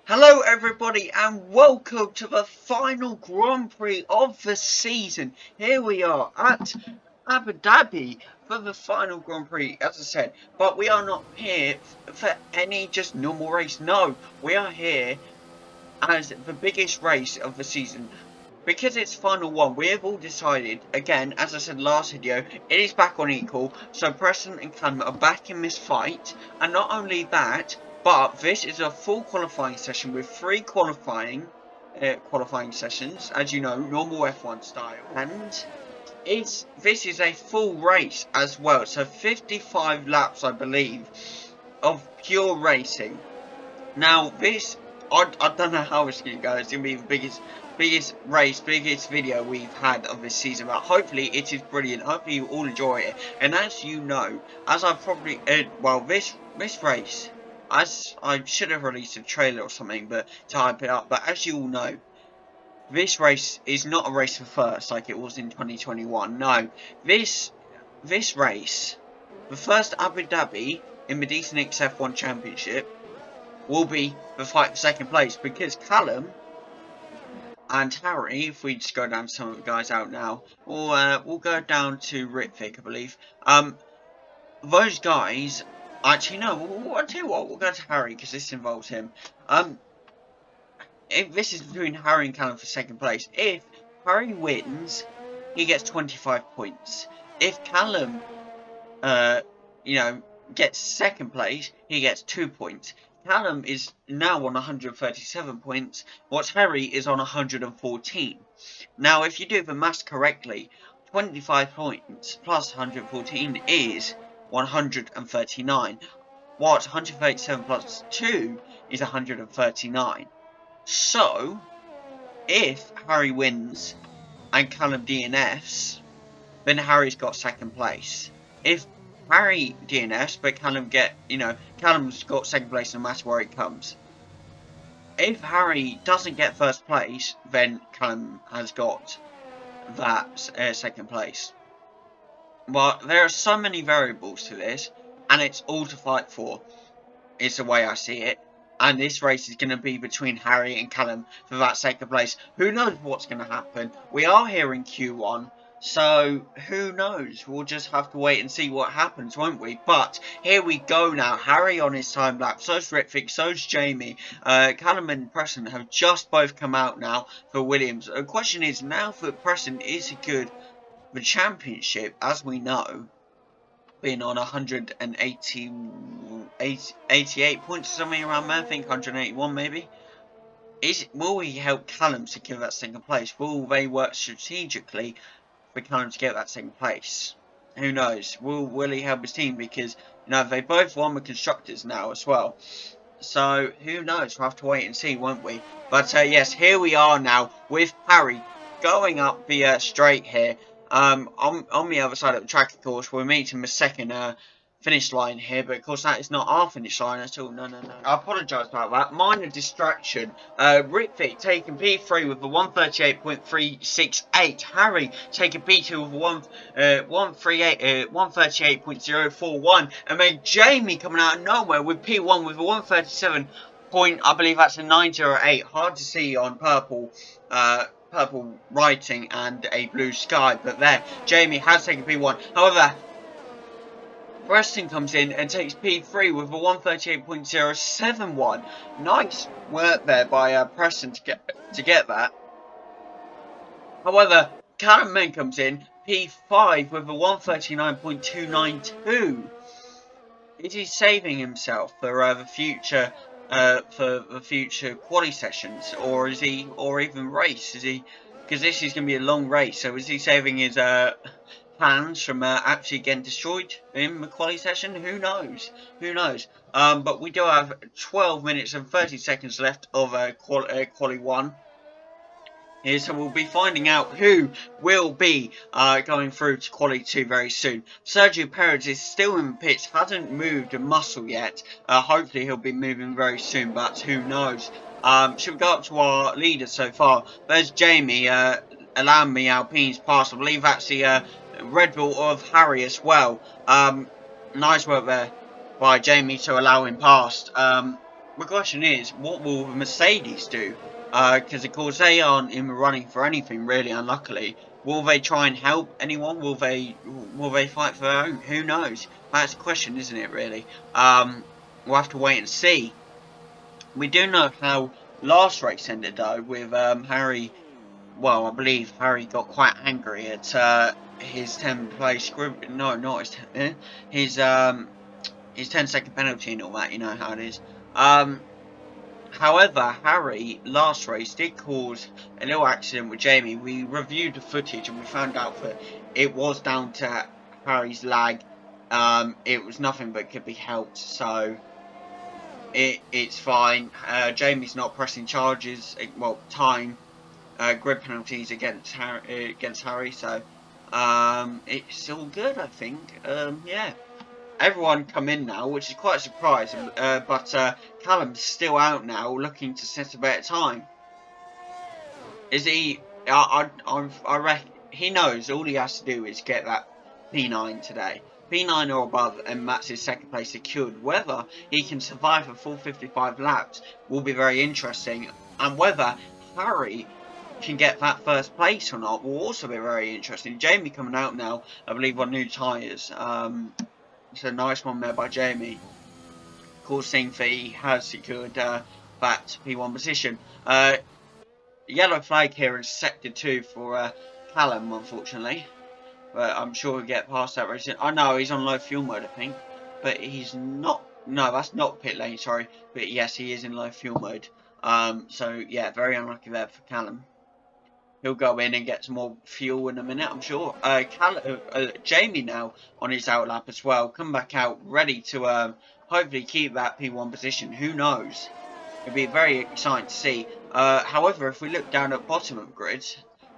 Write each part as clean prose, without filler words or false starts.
Hello everybody and welcome to the final Grand Prix of the season. Here we are at Abu Dhabi for the final Grand Prix, as I said. But we are not here for any just normal race. No, we are here as the biggest race of the season. Because it's final one, we have all decided, again, as I said last video, it is back on equal. So Preston and Callum are back in this fight. And not only that, but this is a full qualifying session with 3 qualifying sessions, as you know, normal F1 style. And this is a full race as well. So 55 laps, I believe, of pure racing. Now, I don't know how it's going to go. It's going to be the biggest race, biggest video we've had of this season. But hopefully it is brilliant. Hopefully you all enjoy it. And as you know, as I probably, this race, as I should have released a trailer or something, but to hype it up. But as you all know, this race is not a race for first like it was in 2021. No, this race, the first Abu Dhabi in the Decent F1 Championship, will be the fight for second place, because Callum and Harry, if we just go down to some of the guys out now, we'll go down to Ritvic, I believe. Those guys, actually no, I'll tell you what, we'll go to Harry because this involves him. If this is between Harry and Callum for second place, if Harry wins, he gets 25 points. If Callum, gets second place, he gets 2 points. Callum is now on 137 points, whilst Harry is on 114. Now, if you do the maths correctly, 25 points plus 114 is 139, whilst 137 plus 2 is 139. So, if Harry wins and Callum DNFs, then Harry's got second place. If Harry DNFs, but Callum's got second place no matter where it comes. If Harry doesn't get first place, then Callum has got that second place. But there are so many variables to this, and it's all to fight for, is the way I see it. And this race is going to be between Harry and Callum for that second place. Who knows what's going to happen? We are here in Q1. So, who knows? We'll just have to wait and see what happens, won't we? But, here we go now. Harry on his time lapse. So's Ritvic. So's Jamie. Callum and Preston have just both come out now for Williams. The question is, now for Preston, is he good? The championship, as we know, being on 188 points or something around there. I think 181 maybe. Will he help Callum secure that second place? Will they work strategically for Callum to get that second place? Who knows? Will he help his team? Because they both won the constructors now as well. So who knows? We'll have to wait and see, won't we? But yes, here we are now with Harry going up the straight here. On the other side of the track, of course, we're meeting the second finish line here, but of course that is not our finish line at all. No. I apologise about that. Minor distraction. Ritvic taking P3 with a 138.368. Harry taking P2 with a 138.041. And then Jamie coming out of nowhere with P1 with a 137. I believe that's a 908. Hard to see on purple writing and a blue sky, but there, Jamie has taken P1. However, Preston comes in and takes P3 with a 138.071. Nice work there by Preston to get that. However, Callum then comes in P5 with a 139.292. Is he saving himself for the future? For the future quali sessions, or even race? Because this is going to be a long race, so is he saving his plans from actually getting destroyed in the quali session? Who knows? But we do have 12 minutes and 30 seconds left of quali 1 here, so we'll be finding out who will be going through to quali 2 very soon. Sergio Perez is still in the pits, hasn't moved a muscle yet. Hopefully he'll be moving very soon, but who knows. Should we go up to our leader so far? There's Jamie allowing the Alpines past. I believe that's the Red Bull of Harry as well. Nice work there by Jamie to allow him past. the question is, what will Mercedes do? Because of course they aren't in the running for anything really. Unluckily, will they try and help anyone? Will they fight for their own? Who knows? That's the question, isn't it? Really. We'll have to wait and see. We do know how last race ended though, with Harry. Well, I believe Harry got quite angry at his 10th place group. No, not his 10, his 10-second penalty and all that. You know how it is. However, Harry last race did cause a little accident with Jamie. We reviewed the footage and we found out that it was down to Harry's lag. It was nothing but could be helped, so it's fine. Jamie's not pressing charges, well, time grid penalties against Harry, so it's all good, I think. Yeah. Everyone come in now, which is quite a surprise, but Callum's still out now, looking to set a better time. Is he? I reckon he knows all he has to do is get that P9 today. P9 or above, and that's his second place secured. Whether he can survive a full 55 laps will be very interesting, and whether Harry can get that first place or not will also be very interesting. Jamie coming out now, I believe, on new tyres. It's a nice one there by Jamie. Of course, seeing that he has secured that P1 position. Yellow flag here in sector 2 for Callum, unfortunately. But I'm sure he'll get past that race. I know he's on low fuel mode, I think. But he's not. No, that's not pit lane, sorry. But yes, he is in low fuel mode. So yeah, very unlucky there for Callum. He'll go in and get some more fuel in a minute, I'm sure. Jamie now on his out lap as well. Come back out, ready to hopefully keep that P1 position. Who knows? It'll be very exciting to see. However, if we look down at the bottom of the grid,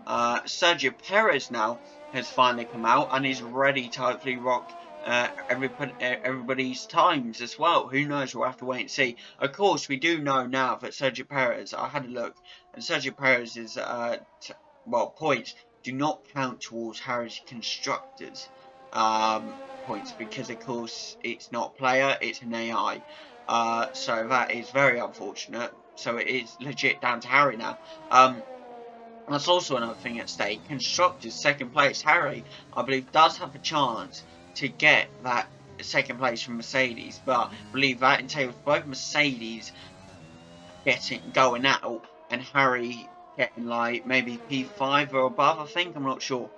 Sergio Perez now has finally come out and is ready to hopefully rock everybody's times as well. Who knows? We'll have to wait and see. Of course, we do know now that Sergio Perez, I had a look, and Sergio Perez's points do not count towards Harry's constructors points, because of course it's not player, it's an AI. So that is very unfortunate. So it is legit down to Harry now. That's also another thing at stake. Constructors, second place. Harry, I believe, does have a chance to get that second place from Mercedes, but I believe that entails both Mercedes going out and Harry getting like maybe P5 or above, I think. I'm not sure.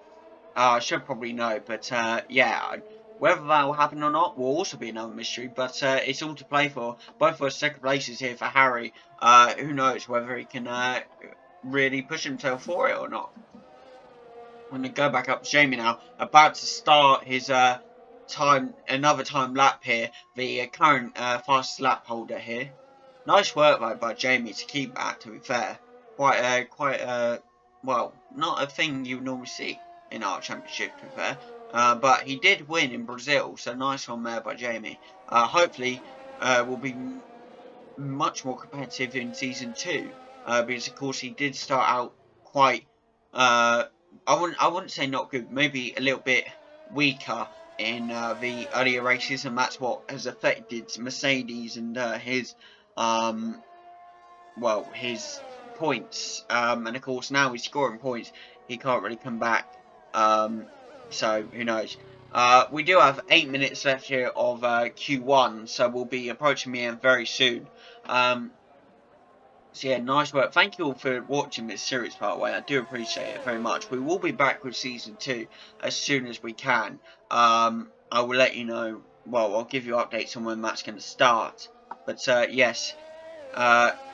I should probably know, but yeah, whether that will happen or not will also be another mystery, but it's all to play for. Both those second places here for Harry. Who knows whether he can really push himself for it or not. I'm going to go back up to Jamie now, about to start his another time lap here, the current fastest lap holder here. Nice work though by Jamie to keep that, to be fair. Well, not a thing you normally see in our championship, to be fair. But he did win in Brazil, so nice one there by Jamie. Hopefully, will be much more competitive in season 2, because of course he did start out quite. I wouldn't say not good, maybe a little bit weaker in the earlier races, and that's what has affected Mercedes and his his points, and of course now he's scoring points, he can't really come back, so who knows. We do have 8 minutes left here of Q1, so we'll be approaching the end very soon. So yeah, nice work. Thank you all for watching this series, by the way. I do appreciate it very much. We will be back with season 2 as soon as we can. I will let you know. Well, I'll give you updates on when that's going to start. But yes,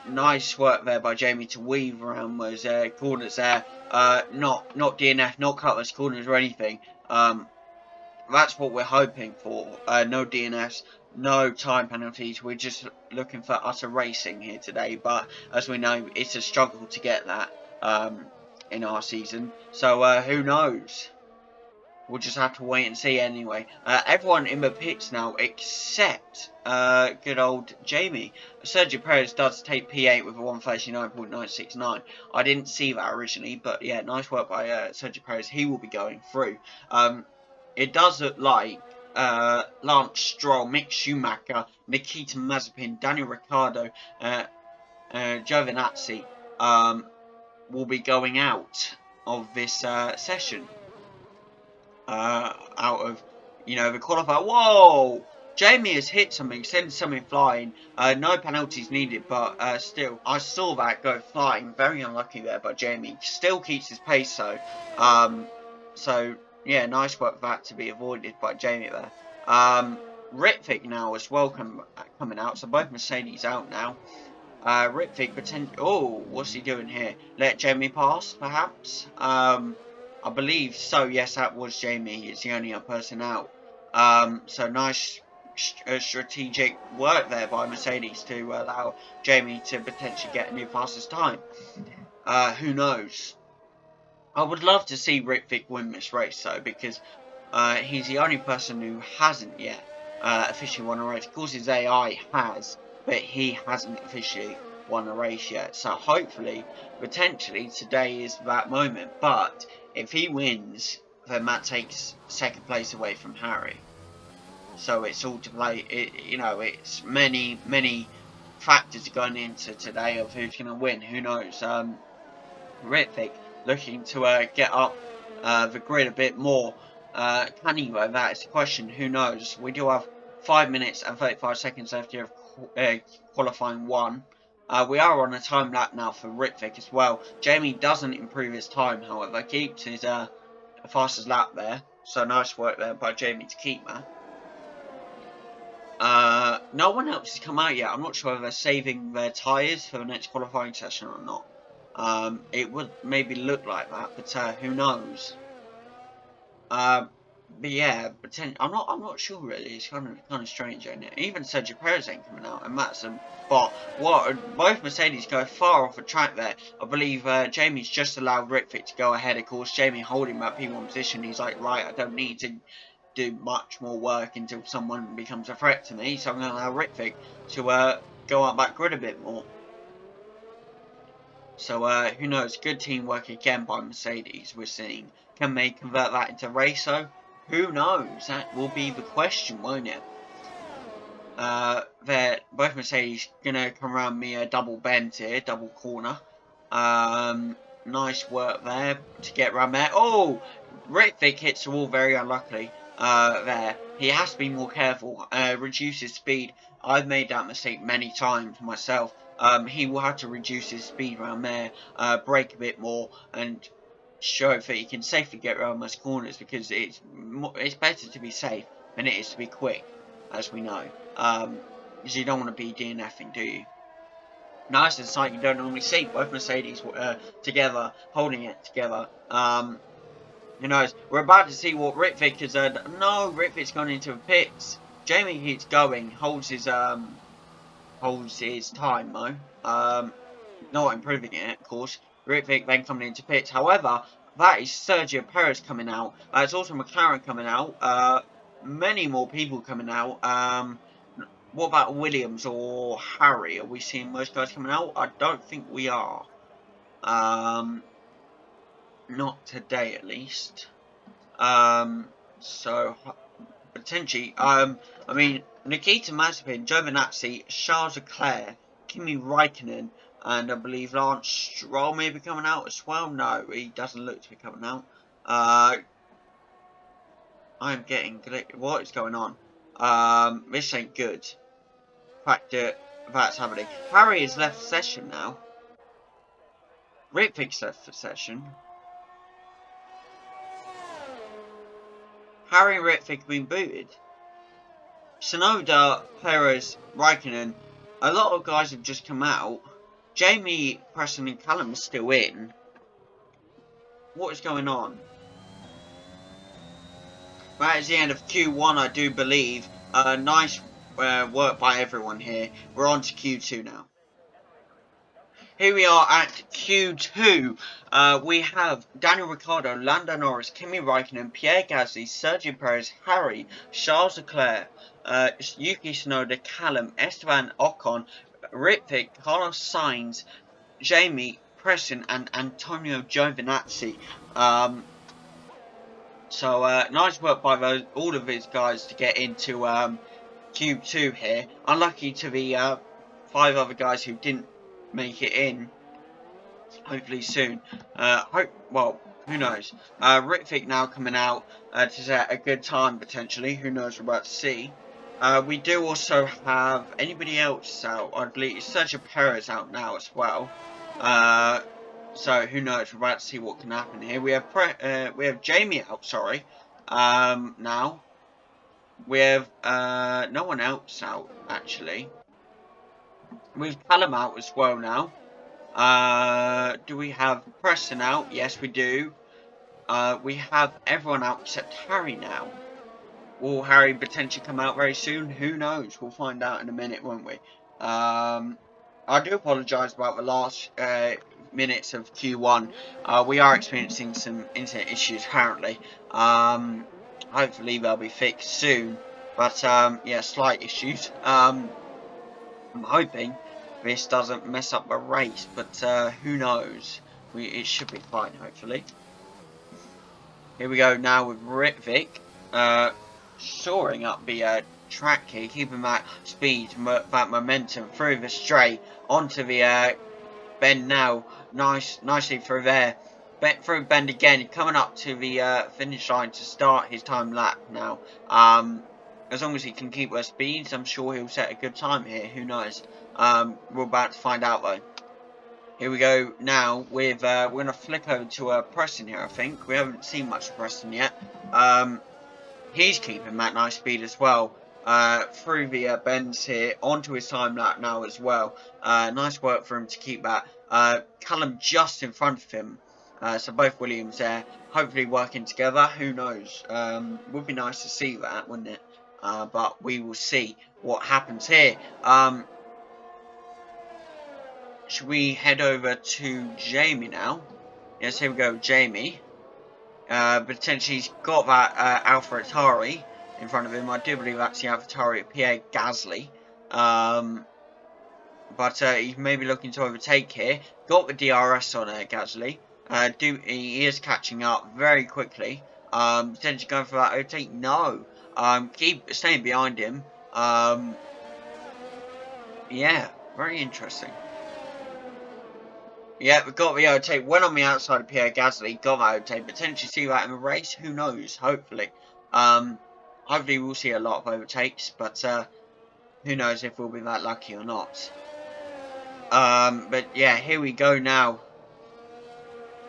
nice work there by Jamie to weave around those corners there. Not DNF, not cutlass corners or anything. That's what we're hoping for. No DNFs, no time penalties. We're just looking for utter racing here today. But as we know, it's a struggle to get that in our season. So who knows? We'll just have to wait and see anyway. Everyone in the pits now except good old Jamie. Sergio Perez does take P8 with a 139.969. I didn't see that originally, but yeah, nice work by Sergio Perez. He will be going through. It does look like Lance Stroll, Mick Schumacher, Nikita Mazepin, Daniel Ricciardo, Giovinazzi will be going out of this session. Out of, the qualifier. Whoa! Jamie has hit something, sent something flying. No penalties needed, but still, I saw that go flying. Very unlucky there by Jamie. Still keeps his pace though. So yeah, nice work for that to be avoided by Jamie there. Ritvic now as well coming out. So both Mercedes out now. Ritvic potentially. Oh, what's he doing here? Let Jamie pass, perhaps. I believe so. Yes, that was Jamie. He's the only other person out. So nice strategic work there by Mercedes to allow Jamie to potentially get a new fastest time. Who knows? I would love to see Ritvic win this race though, because he's the only person who hasn't yet officially won a race. Of course, his AI has, but he hasn't officially won a race yet. So hopefully, potentially, today is that moment. But if he wins, then that takes second place away from Harry. So it's all to play. It's many factors going into today of who's going to win. Who knows? Ritvic looking to get up the grid a bit more. Can he though? That is the question. Who knows? We do have 5 minutes and 35 seconds left here of qualifying 1. We are on a time lap now for Ritvic as well. Jamie doesn't improve his time, however, keeps his fastest lap there. So nice work there by Jamie to keep that. No one else has come out yet. I'm not sure if they're saving their tyres for the next qualifying session or not. It would maybe look like that, but who knows? But yeah, I'm not sure really. It's kind of strange, ain't it? Even Sergio Perez ain't coming out, and that's a bot. Both Mercedes go far off the track there. I believe Jamie's just allowed Ritvic to go ahead. Of course, Jamie holding that P1 position. He's like, right, I don't need to do much more work until someone becomes a threat to me, so I'm going to allow Ritvic to go up that grid a bit more. So who knows? Good teamwork again by Mercedes. We're seeing. Can they convert that into racer? Who knows? That will be the question, won't it? Both Mercedes gonna come around me a double bend here, double corner. Nice work there to get around there. Oh, Ritvic hits the wall very unluckily. There, he has to be more careful. Reduce his speed. I've made that mistake many times myself. He will have to reduce his speed around there, brake a bit more, and show that he can safely get around those corners, because it's better to be safe than it is to be quick, as we know. Because you don't want to be DNFing, do you? Nice and sight you don't normally see. Both Mercedes together, holding it together. Who knows? We're about to see what Ritvic has done. No, Ritvic's gone into the pits. Jamie keeps going, holds his time though. Not improving it, of course. Ritvic then coming into pits. However, that is Sergio Perez coming out. It's also McLaren coming out. Many more people coming out. What about Williams or Harry? Are we seeing most guys coming out? I don't think we are. Not today, at least. So potentially, I mean, Nikita Mazepin, Giovinazzi, Charles Leclerc, Kimi Raikkonen, and I believe Lance Stroll may be coming out as well. No, he doesn't look to be coming out. I'm getting... What is going on? This ain't good. The fact that that's happening. Harry has left the session now. Ritvic's left the session. Harry and Ritvic have been booted. Tsunoda, Perez, Raikkonen, a lot of guys have just come out. Jamie, Preston and Callum are still in. What is going on? That is the end of Q1, I do believe. Nice work by everyone here. We're on to Q2 now. Here we are at Q2. We have Daniel Ricciardo, Lando Norris, Kimi Raikkonen, Pierre Gasly, Sergio Perez, Harry, Charles Leclerc, Yuki Tsunoda, Callum, Esteban Ocon, Ritvic, Carlos Sainz, Jamie, Preston, and Antonio Giovinazzi. So nice work by all of these guys to get into Q2 here. Unlucky to the 5 other guys who didn't make it in. Hopefully soon. Well, who knows? Ritvik now coming out to set a good time potentially. Who knows? We're about to see. We do also have anybody else out. I believe Sergio Perez out now as well. So who knows? We're about to see what can happen here. We have Jamie out. Sorry. Now we have no one else out actually. We've Callum out as well now. Do we have Preston out? Yes, we do. We have everyone out except Harry now. Will Harry potentially come out very soon? Who knows? We'll find out in a minute, won't we? I do apologise about the last minutes of Q1. We are experiencing some internet issues apparently. Hopefully they'll be fixed soon. But yeah, slight issues. I'm hoping this doesn't mess up the race, but who knows? It should be fine, hopefully. Here we go now with Ritvik, soaring up the track here, keeping that speed, that momentum through the straight, onto the bend now, nicely through there, through bend again, coming up to the finish line to start his time lap now. As long as he can keep those speeds, I'm sure he'll set a good time here. Who knows? We're about to find out though. Here we go now with we're gonna flick over to Preston here. I think we haven't seen much of Preston yet. He's keeping that nice speed as well. Through the bends here onto his time lap now as well. Nice work for him to keep that. Callum just in front of him. So both Williams there, hopefully working together. Who knows? Would be nice to see that, wouldn't it? But we will see what happens here. Should we head over to Jamie now? Yes, here we go, Jamie. Potentially he's got that Alpha Atari in front of him. I do believe that's the Alpha Atari of Pierre Gasly. But he may be looking to overtake here. Got the DRS on Gasly. He is catching up very quickly. Potentially going for that overtake. No. Keep staying behind him. Yeah, very interesting. Yeah, we've got the overtake. Went on the outside of Pierre Gasly. Got that overtake. Potentially see that in the race. Who knows? Hopefully. Hopefully we'll see a lot of overtakes. But who knows if we'll be that lucky or not. But yeah, here we go now.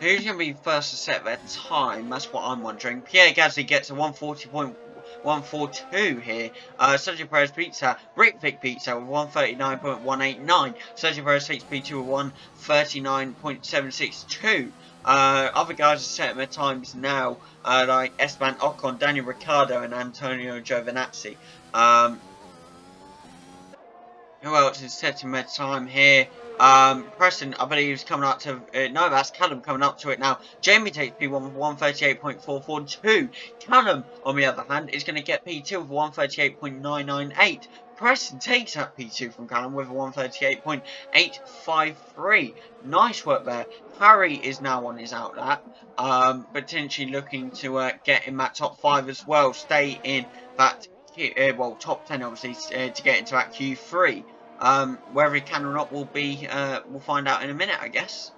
Who's going to be first to set their time? That's what I'm wondering. Pierre Gasly gets a 140.142 here. Sergio Perez beats her. Ritvik beats her with 139.189. Sergio Perez takes P2 with 139.762. Other guys are setting their times now, like Esteban Ocon, Daniel Ricciardo, and Antonio Giovinazzi. Who else is setting their time here? Preston, I believe, is coming up to... no, that's Callum coming up to it now. Jamie takes P1 with 138.442. Callum, on the other hand, is going to get P2 with 138.998. Preston takes that P2 from Callum with a 138.853. Nice work there. Harry is now on his out lap. Potentially looking to get in that top 5 as well. Stay in that... well, top 10 obviously to get into that Q3. Whether he can or not will be we'll find out in a minute, I guess.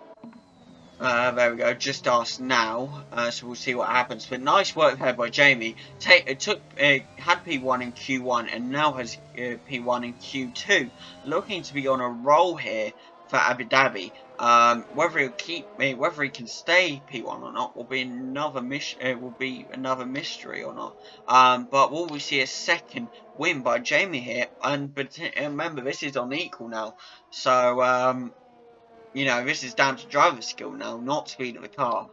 There we go, just asked now, so we'll see what happens. But nice work there by Jamie. Had P1 in Q1 and now has P1 in Q2. Looking to be on a roll here for Abu Dhabi. Whether he can stay P1 or not will be another mystery or not. But will we see a second win by Jamie here? And remember, this is on equal now, so you know, this is down to driver skill now, not speed of the car.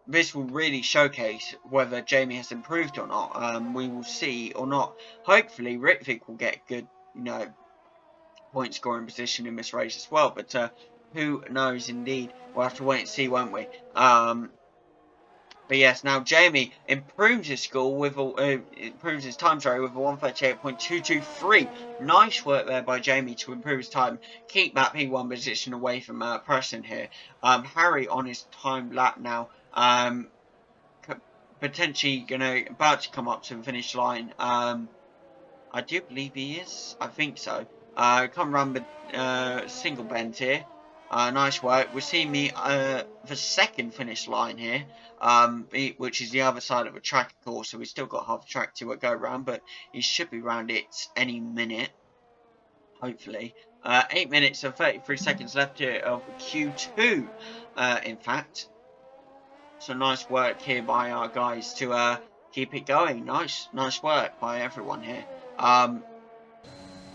This will really showcase whether Jamie has improved or not. We will see or not. Hopefully, Ritvik will get good, you know, point scoring position in this race as well. But who knows? Indeed, we'll have to wait and see, won't we? But yes, now Jamie improves his score with improves his time, sorry, with a 138.223. Nice work there by Jamie to improve his time, keep that P1 position away from Preston here. Harry on his time lap now, potentially about to come up to the finish line. I do believe he is. I think so. Come around the single bend here. Nice work. We're seeing the second finish line here, which is the other side of the track, of course. So we've still got half the track to go around, but he should be around it any minute, hopefully. 8 minutes and 33 seconds left here of Q2, in fact. So nice work here by our guys to keep it going. Nice work by everyone here.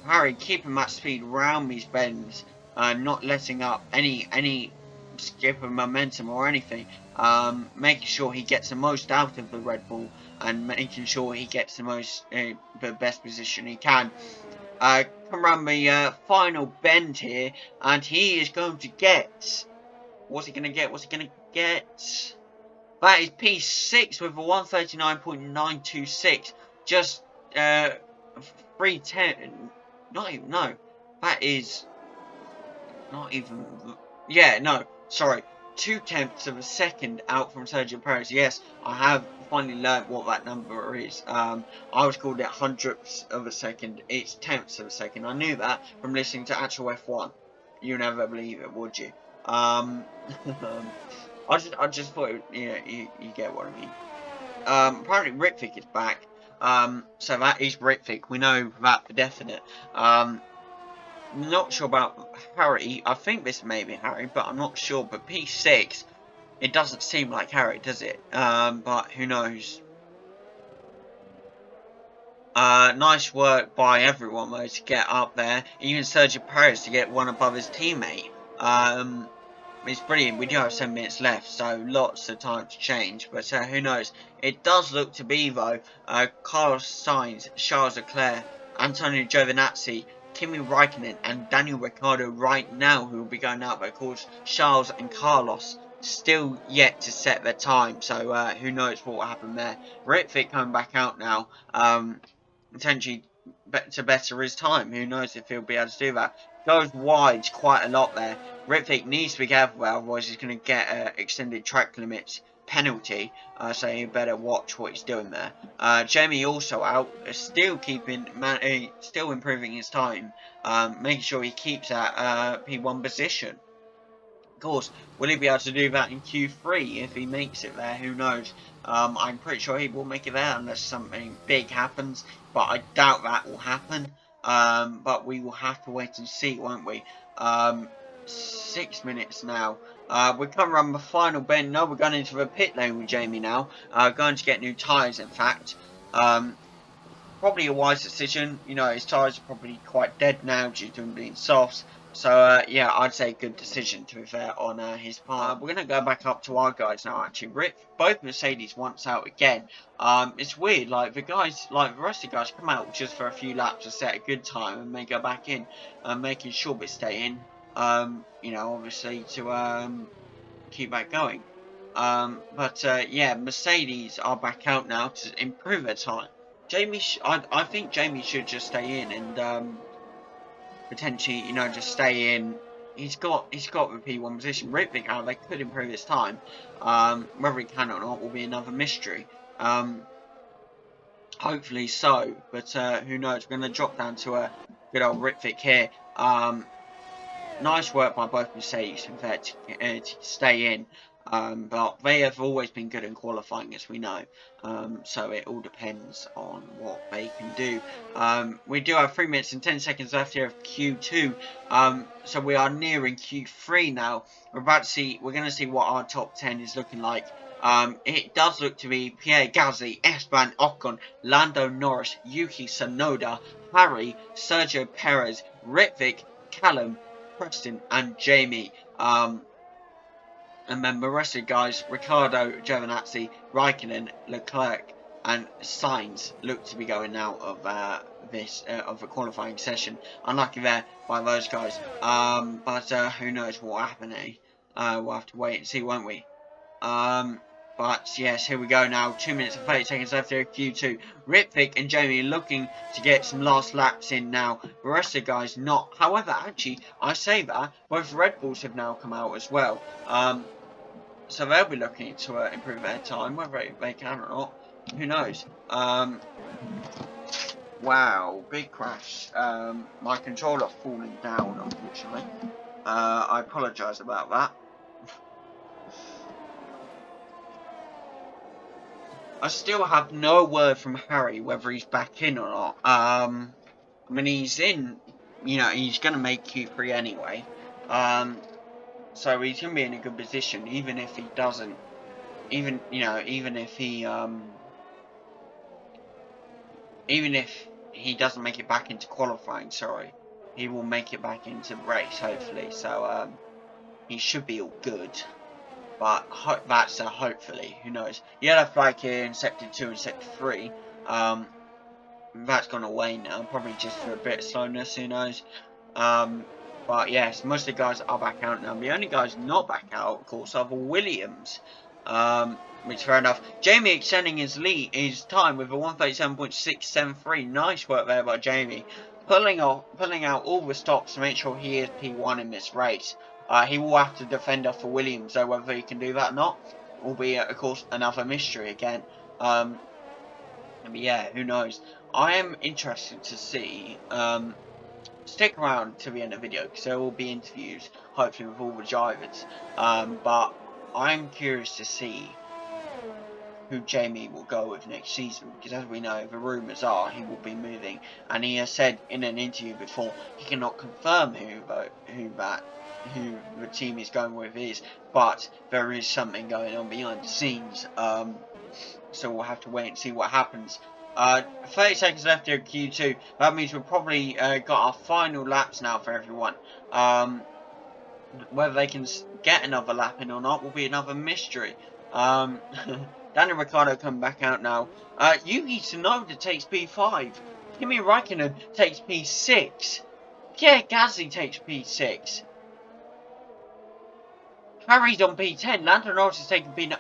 Harry keeping that speed round these bends, not letting up any skip of momentum or anything. Making sure he gets the most out of the Red Bull and making sure he gets the best position he can. Come around the final bend here, and he is going to get. What's he gonna get? What's he gonna get? That is P6 with a 139.926. Just 310. Not even, no. That is not even. Yeah, no. Sorry. 0.2 of a second out from Sergio Perez. Yes, I have finally learned what that number is. I was called it hundredths of a second. It's tenths of a second. I knew that from listening to actual F1. You never believe it, would you? I just thought, you get what I mean. Apparently Ritvic is back. So that is Ritvic. We know that for definite. Not sure about Harry. I think this may be Harry, but I'm not sure. But P6, it doesn't seem like Harry, does it? But who knows? Nice work by everyone though to get up there. Even Sergio Perez to get one above his teammate. It's brilliant. We do have 7 minutes left, so lots of time to change. But who knows? It does look to be though. Carlos Sainz, Charles Leclerc, Antonio Giovinazzi, Kimi Raikkonen, and Daniel Ricciardo right now who will be going out. But of course, Charles and Carlos still yet to set their time. So who knows what will happen there? Ritvic coming back out now. Potentially to better his time. Who knows if he'll be able to do that? Goes wide quite a lot there. Ritvic needs to be careful, otherwise he's going to get an extended track limits penalty. So you better watch what he's doing there. Jamie also out, still still improving his time, making sure he keeps that P1 position. Of course, will he be able to do that in Q3 if he makes it there? Who knows? I'm pretty sure he will make it there unless something big happens, but I doubt that will happen. But we will have to wait and see, won't we? 6 minutes now. We're coming around the final bend. No, we're going into the pit lane with Jamie now. Going to get new tyres, in fact. Probably a wise decision. You know, his tyres are probably quite dead now due to them being softs. So, yeah, I'd say good decision, to be fair, on his part. We're going to go back up to our guys now, actually. Both Mercedes once out again. It's weird, like, the rest of the guys come out just for a few laps to set a good time and may go back in, making sure they stay in, you know, obviously, to keep that going. Yeah, Mercedes are back out now to improve their time. I think Jamie should just stay in and, potentially, you know, just stay in. He's got the P1 position. Ritvic, how they could improve his time. Whether he can or not will be another mystery. Hopefully so, but who knows? We're going to drop down to a good old Ritvic here. Nice work by both Mercedes, in fact, to stay in. But they have always been good in qualifying, as we know. So it all depends on what they can do. We do have 3 minutes and 10 seconds left here of Q2. So we are nearing Q3 now. We're going to see what our top 10 is looking like. It does look to be Pierre Gasly, Esteban Ocon, Lando Norris, Yuki Tsunoda, Harry, Sergio Perez, Ritvic, Callum, Preston, and Jamie. And then the rest of the guys, Ricciardo, Giovinazzi, Raikkonen, Leclerc, and Sainz look to be going out of of the qualifying session. Unlucky there by those guys. But who knows what will happen, eh? We'll have to wait and see, won't we? But yes, here we go now. 2 minutes and 30 seconds left here at Q2. Ritvic and Jamie looking to get some last laps in now. The rest of the guys not. However, actually, I say that, both Red Bulls have now come out as well. So they'll be looking to improve their time, whether they can or not. Who knows? Wow, big crash. My controller falling down, unfortunately. I apologise about that. I still have no word from Harry whether he's back in or not. I mean, he's in, you know, he's going to make Q3 anyway. So he's going to be in a good position, even if he doesn't, even if he doesn't make it back into qualifying, sorry. He will make it back into race, hopefully. So, he should be all good. But that's a hopefully, who knows. Yellow flag here in Sector 2 and Sector 3. That's gone away now, probably just for a bit of slowness, who knows. But yes, most of the guys are back out now. The only guys not back out, of course, are the Williams. Which fair enough. Jamie extending his lead, his time with a 137.673. Nice work there by Jamie. Pulling out all the stops to make sure he is P1 in this race. He will have to defend off for Williams, though whether he can do that or not, albeit, of course, another mystery again. But yeah, who knows. I am interested to see, stick around to the end of the video, because there will be interviews, hopefully with all the drivers, but I'm curious to see who Jamie will go with next season, because as we know, the rumours are he will be moving, and he has said in an interview before he cannot confirm who the team is going with is, but there is something going on behind the scenes, so we'll have to wait and see what happens. 30 seconds left here at Q2. That means we've probably got our final laps now for everyone. Whether they can get another lap in or not will be another mystery. Daniel Ricciardo coming back out now. Yuki Tsunoda takes P5. Kimi Räikkönen takes P6. Pierre Gasly takes P6. Harry's on P10. Lando Norris is taking P9.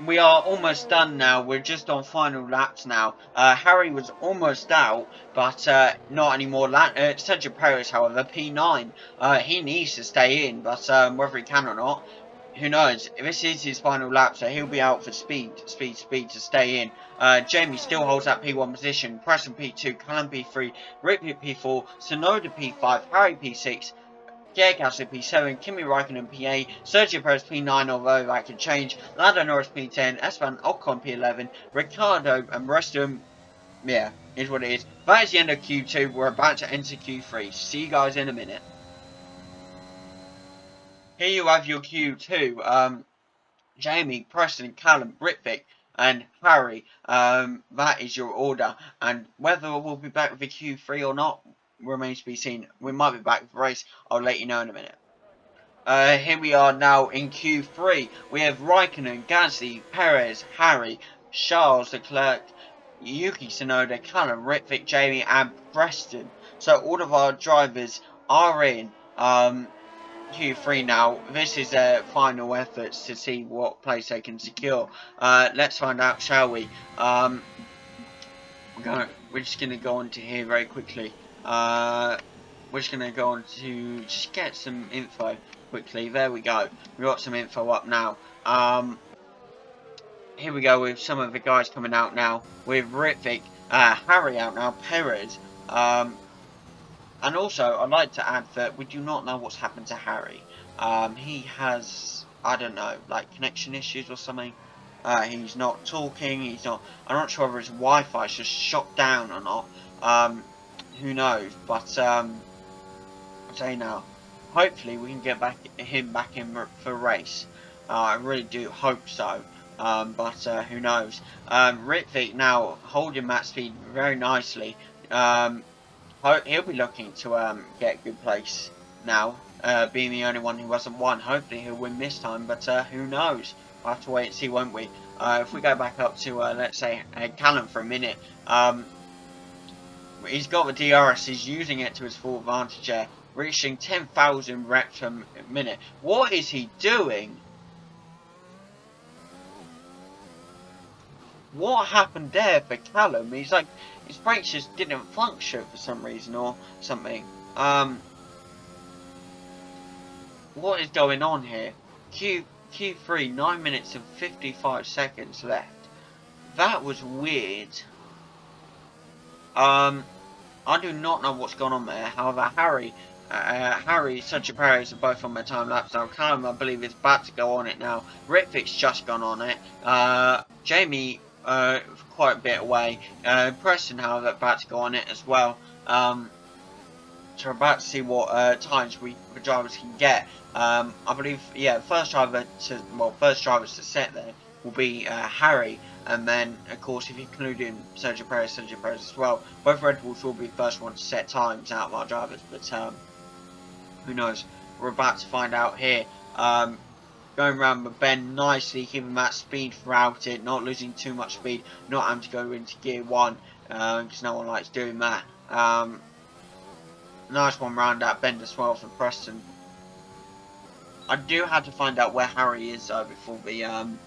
We are almost done now. We're just on final laps now. Harry was almost out, but not anymore. Sergio Perez, however, P9. He needs to stay in, but whether he can or not, who knows. This is his final lap, so he'll be out for speed to stay in. Jamie still holds that P1 position. Preston P2, Callum P3, Rick P4, Tsunoda P5, Harry P6. Pierre Gasly P7, Kimi Räikkönen P8, Sergio Perez P9, although that could change, Lando Norris P10, Esteban Ocon P11, Ricciardo and the rest of them, yeah, is what it is. That is the end of Q2, we're about to enter Q3, see you guys in a minute. Here you have your Q2, Jamie, Preston, Callum, Ritvick and Harry, that is your order, and whether we'll be back with the Q3 or not, remains to be seen. We might be back with the race. I'll let you know in a minute. Here we are now in Q3. We have Räikkönen, Gasly, Perez, Harry, Charles Leclerc, Yuki Tsunoda, Callum, Ritvick, Jamie, and Preston. So all of our drivers are in Q3 now. This is their final efforts to see what place they can secure. Let's find out, shall we? We're just going to go on to here very quickly. We're just going to go on to just get some info quickly. There we go. We've got some info up now. Here we go with some of the guys coming out now. With Ritvick, Harry out now, Perez. And also, I'd like to add that we do not know what's happened to Harry. He has, I don't know, like connection issues or something. He's not talking, I'm not sure whether his Wi-Fi is just shut down or not. Who knows, but I'll say now, hopefully we can get him back in for a race. I really do hope so, but who knows. Ritvick now holding that speed very nicely. He'll be looking to get a good place now, being the only one who hasn't won. Hopefully he'll win this time, but who knows. We'll have to wait and see, won't we? If we go back up to, let's say, Callum for a minute, he's got the DRS, he's using it to his full advantage there, reaching 10,000 reps per minute. What is he doing? What happened there for Callum? He's like, his brakes just didn't function for some reason or something. What is going on here? Q3, 9 minutes and 55 seconds left. That was weird. I do not know what's going on there. However, Harry, Sergio Perez are both on their time lapse now. Callum, I believe, is about to go on it now. Ritvik's just gone on it. Jamie, quite a bit away. Preston, however, about to go on it as well. So we're about to see what times the drivers can get. I believe, yeah, first drivers to set there will be Harry, and then of course if you include in Sergio Perez as well. Both Red Bulls will be the first one to set times out of our drivers, but who knows? We're about to find out here. Going around with Ben nicely, keeping that speed throughout it, not losing too much speed, not having to go into gear 1, because no one likes doing that. Nice one round out bend as well for Preston. I do have to find out where Harry is though before the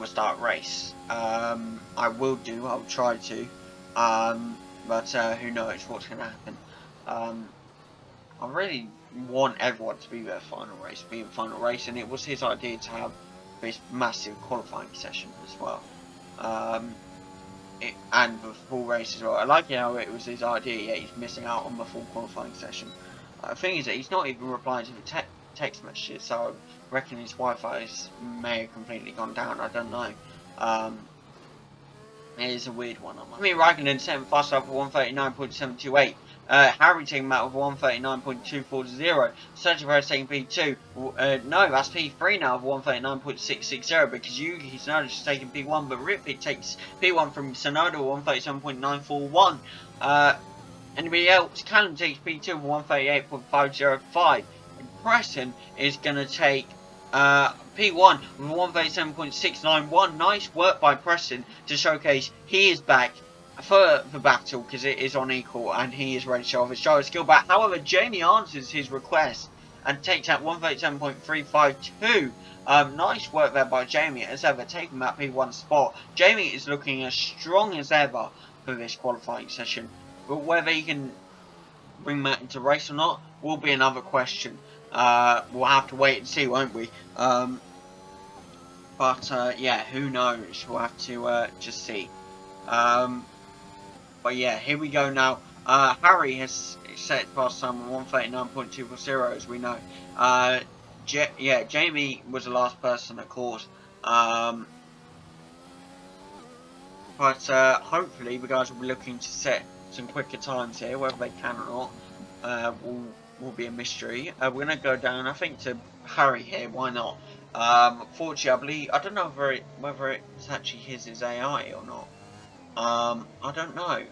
start race. I will do. I'll try to. But who knows what's going to happen. I really want everyone to be the final race, and it was his idea to have this massive qualifying session as well. And the full race as well. I like how it was his idea, yet he's missing out on the full qualifying session. The thing is that he's not even replying to the text messages, so I reckon his Wi-Fi may have completely gone down. I don't know. It is a weird one. I mean, Raikkonen 7th, fast up for 139.728. Harry taking that with 139.240. Sergio Perez taking P2. No, that's P3 now with 139.660 because Yuki Tsunoda is taking P1, but Ritvick takes P1 from Tsunoda with 137.941. Anybody else? Callum takes P2 with 138.505. Preston is going to take P1 with 137.691. Nice work by Preston to showcase he is back for the battle because it is on equal and he is ready to show off his driver skill back. However, Jamie answers his request and takes out 137.352. Nice work there by Jamie as ever, taking that P1 spot. Jamie is looking as strong as ever for this qualifying session, but whether he can bring that into race or not will be another question. We'll have to wait and see, won't we? Yeah, who knows? We'll have to just see. But yeah, here we go now. Harry has set past time 139.240, as we know. Yeah, Jamie was the last person, of course. But hopefully the guys will be looking to set some quicker times here, whether they can or not. Will be a mystery. We're gonna go down, I think, to Harry here. Why not? Fortunately, I don't know whether it's actually his AI or not. I don't know.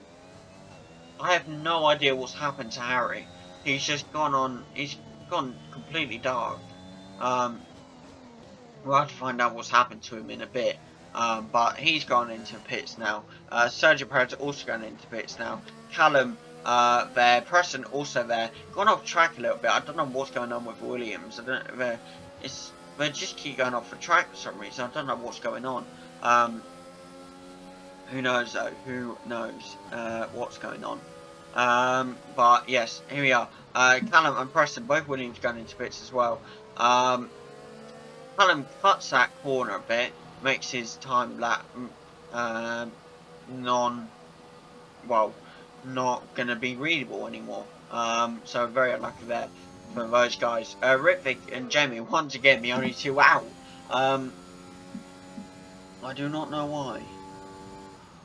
I have no idea what's happened to Harry. He's just gone completely dark. We'll have to find out what's happened to him in a bit. But he's gone into pits now. Sergio Perez also going into pits now. Callum there, Preston also there. Gone off track a little bit. I don't know what's going on with Williams. I don't know. They just keep going off the track for some reason. I don't know what's going on. Who knows though? Who knows what's going on? But yes, here we are. Callum and Preston both Williams going into pits as well. Callum cuts that corner a bit, makes his time lap not going to be readable anymore. So very unlucky there for those guys. Ritvick and Jamie once again the only two out. I do not know why.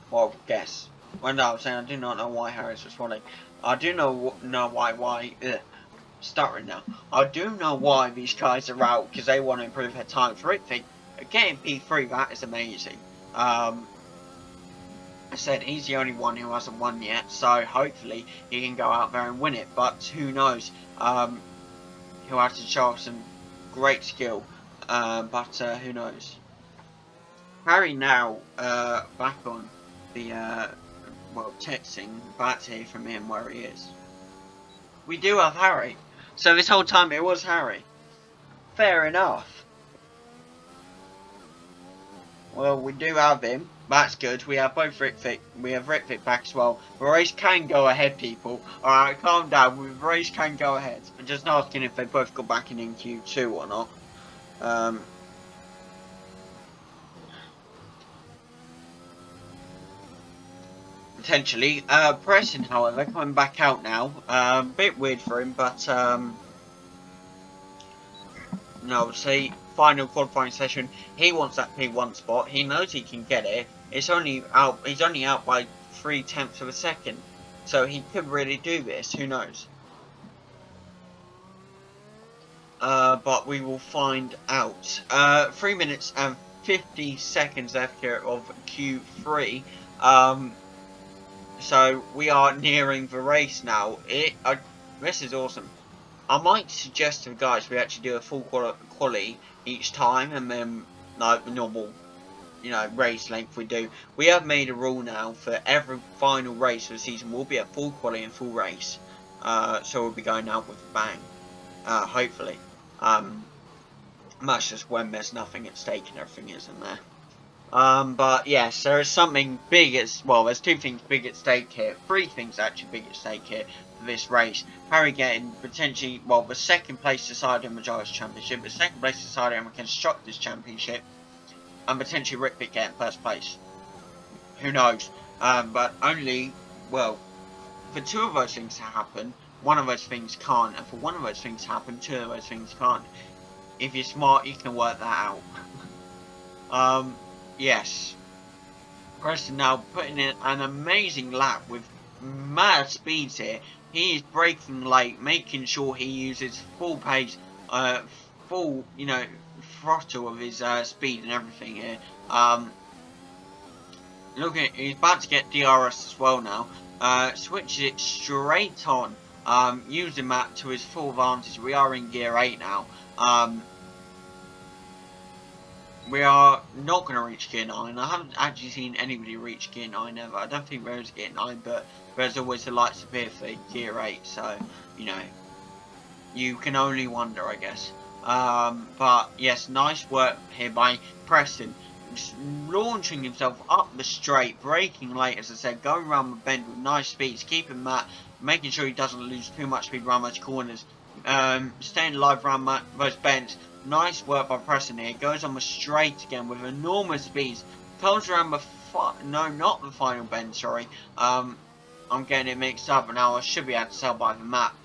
Well, guess. Well, no, I'm saying I do not know why Harry's responding. I do know why. Stuttering now. I do know why these guys are out because they want to improve their times. Ritvick getting P3, that is amazing. I said he's the only one who hasn't won yet, so hopefully he can go out there and win it. But who knows? He'll have to show some great skill. But who knows? Harry now back on the texting back to hear from him where he is. We do have Harry. So this whole time it was Harry. Fair enough. Well, we do have him. That's good. We have both Ritvick. We have Ritvick back as well. The race can go ahead, people. Alright, calm down. The race can go ahead. I'm just asking if they both got back in Q2 or not. potentially. Preston, however, coming back out now. Bit weird for him, but no, see, final qualifying session. He wants that P1 spot. He knows he can get it. It's only out. He's only out by 0.3 of a second, so he could really do this. Who knows? But we will find out. 3 minutes and 50 seconds left here of Q3. So we are nearing the race now. This is awesome. I might suggest to the guys we actually do a full quali each time, and then like the normal, you know, race length we do. We have made a rule now for every final race of the season will be a full quali and full race. So we'll be going out with a bang. Hopefully. That's just when there's nothing at stake and everything isn't there. But yes, there is something big there's two things big at stake here. Three things actually big at stake here for this race. Harry getting potentially, the second place decided in the Drivers' Championship, the second place decided in the Constructors' Championship, and potentially Rick getting first place. Who knows? But only, for two of those things to happen, one of those things can't, and for one of those things to happen, two of those things can't. If you're smart, you can work that out. Yes. Preston now putting in an amazing lap with mad speeds here. He is braking late, making sure he uses full pace, full, throttle of his speed and everything here. He's about to get DRS as well now. Switches it straight on, using that to his full advantage. We are in gear 8 now. We are not going to reach gear 9. I haven't actually seen anybody reach gear 9 ever. I don't think there is gear 9, but there's always the lights appear for gear 8, so, you can only wonder, I guess. But, yes, nice work here by Preston. Launching himself up the straight, braking late, as I said, going around the bend with nice speeds, keeping that, making sure he doesn't lose too much speed around those corners, staying alive around those bends. Nice work by Preston here. Goes on the straight again with enormous speeds. Comes around the not the final bend, sorry. I'm getting it mixed up, and now I should be able to tell by the map.